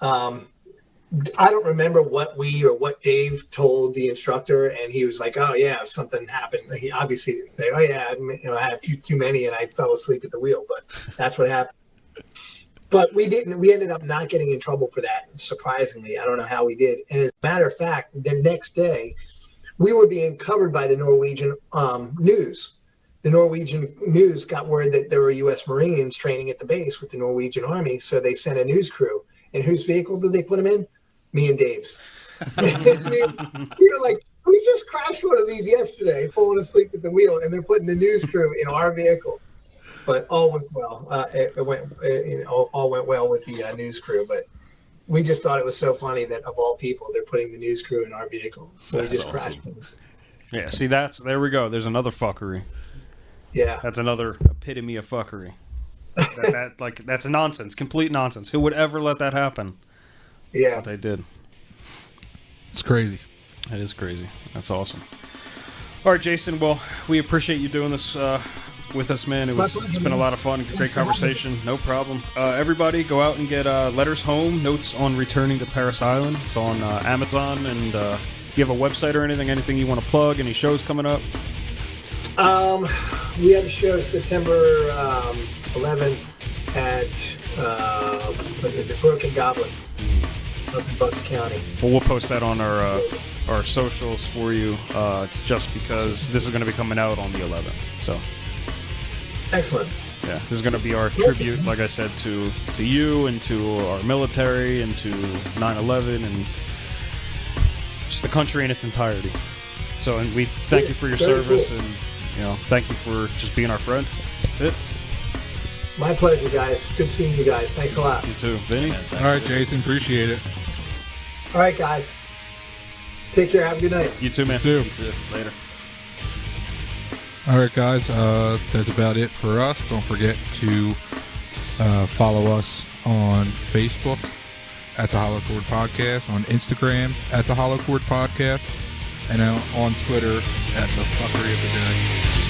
I don't remember what Dave told the instructor, and he was like, "Oh yeah, something happened." He obviously didn't say, "Oh yeah, I had a few too many and I fell asleep at the wheel," but that's what happened. But we ended up not getting in trouble for that. Surprisingly, I don't know how we did. And as a matter of fact, the next day, we were being covered by the Norwegian news. The Norwegian news got word that there were U.S. Marines training at the base with the Norwegian Army, so they sent a news crew. And whose vehicle did they put them in? Me and Dave's. We were like, we just crashed one of these yesterday, falling asleep at the wheel, and they're putting the news crew in our vehicle. But all was well. All went well with the news crew. But we just thought it was so funny that of all people, they're putting the news crew in our vehicle. So we just crashed them. Yeah, see, there we go. There's another fuckery. Yeah. That's another epitome of fuckery. That's nonsense, complete nonsense. Who would ever let that happen? Yeah. But they did. It's crazy. It is crazy. That's awesome. All right, Jason. Well, we appreciate you doing this with us, man. It's been a lot of fun. Great conversation. No problem. Everybody, go out and get Letters Home, Notes on Returning to Parris Island. It's on Amazon. And you have a website or anything you want to plug? Any shows coming up? We have a show September 11th at Broken Goblin up in Bucks County. Well, we'll post that on our socials for you, just because this is going to be coming out on the 11th. So Excellent. Yeah, this is going to be our tribute, like I said, to you and to our military and to 9/11 and just the country in its entirety. So, and we thank you for your Very service, cool. and thank you for just being our friend. That's it. My pleasure, guys. Good seeing you guys. Thanks a lot. You too, Vinny. All right, Jason, appreciate it. All right, guys. Take care. Have a good night. You too, man. You too. You too. Later. All right, guys, that's about it for us. Don't forget to follow us on Facebook at the Hollow Chord Podcast, on Instagram at the Hollow Chord Podcast, and on Twitter at the Fuckery of the Day.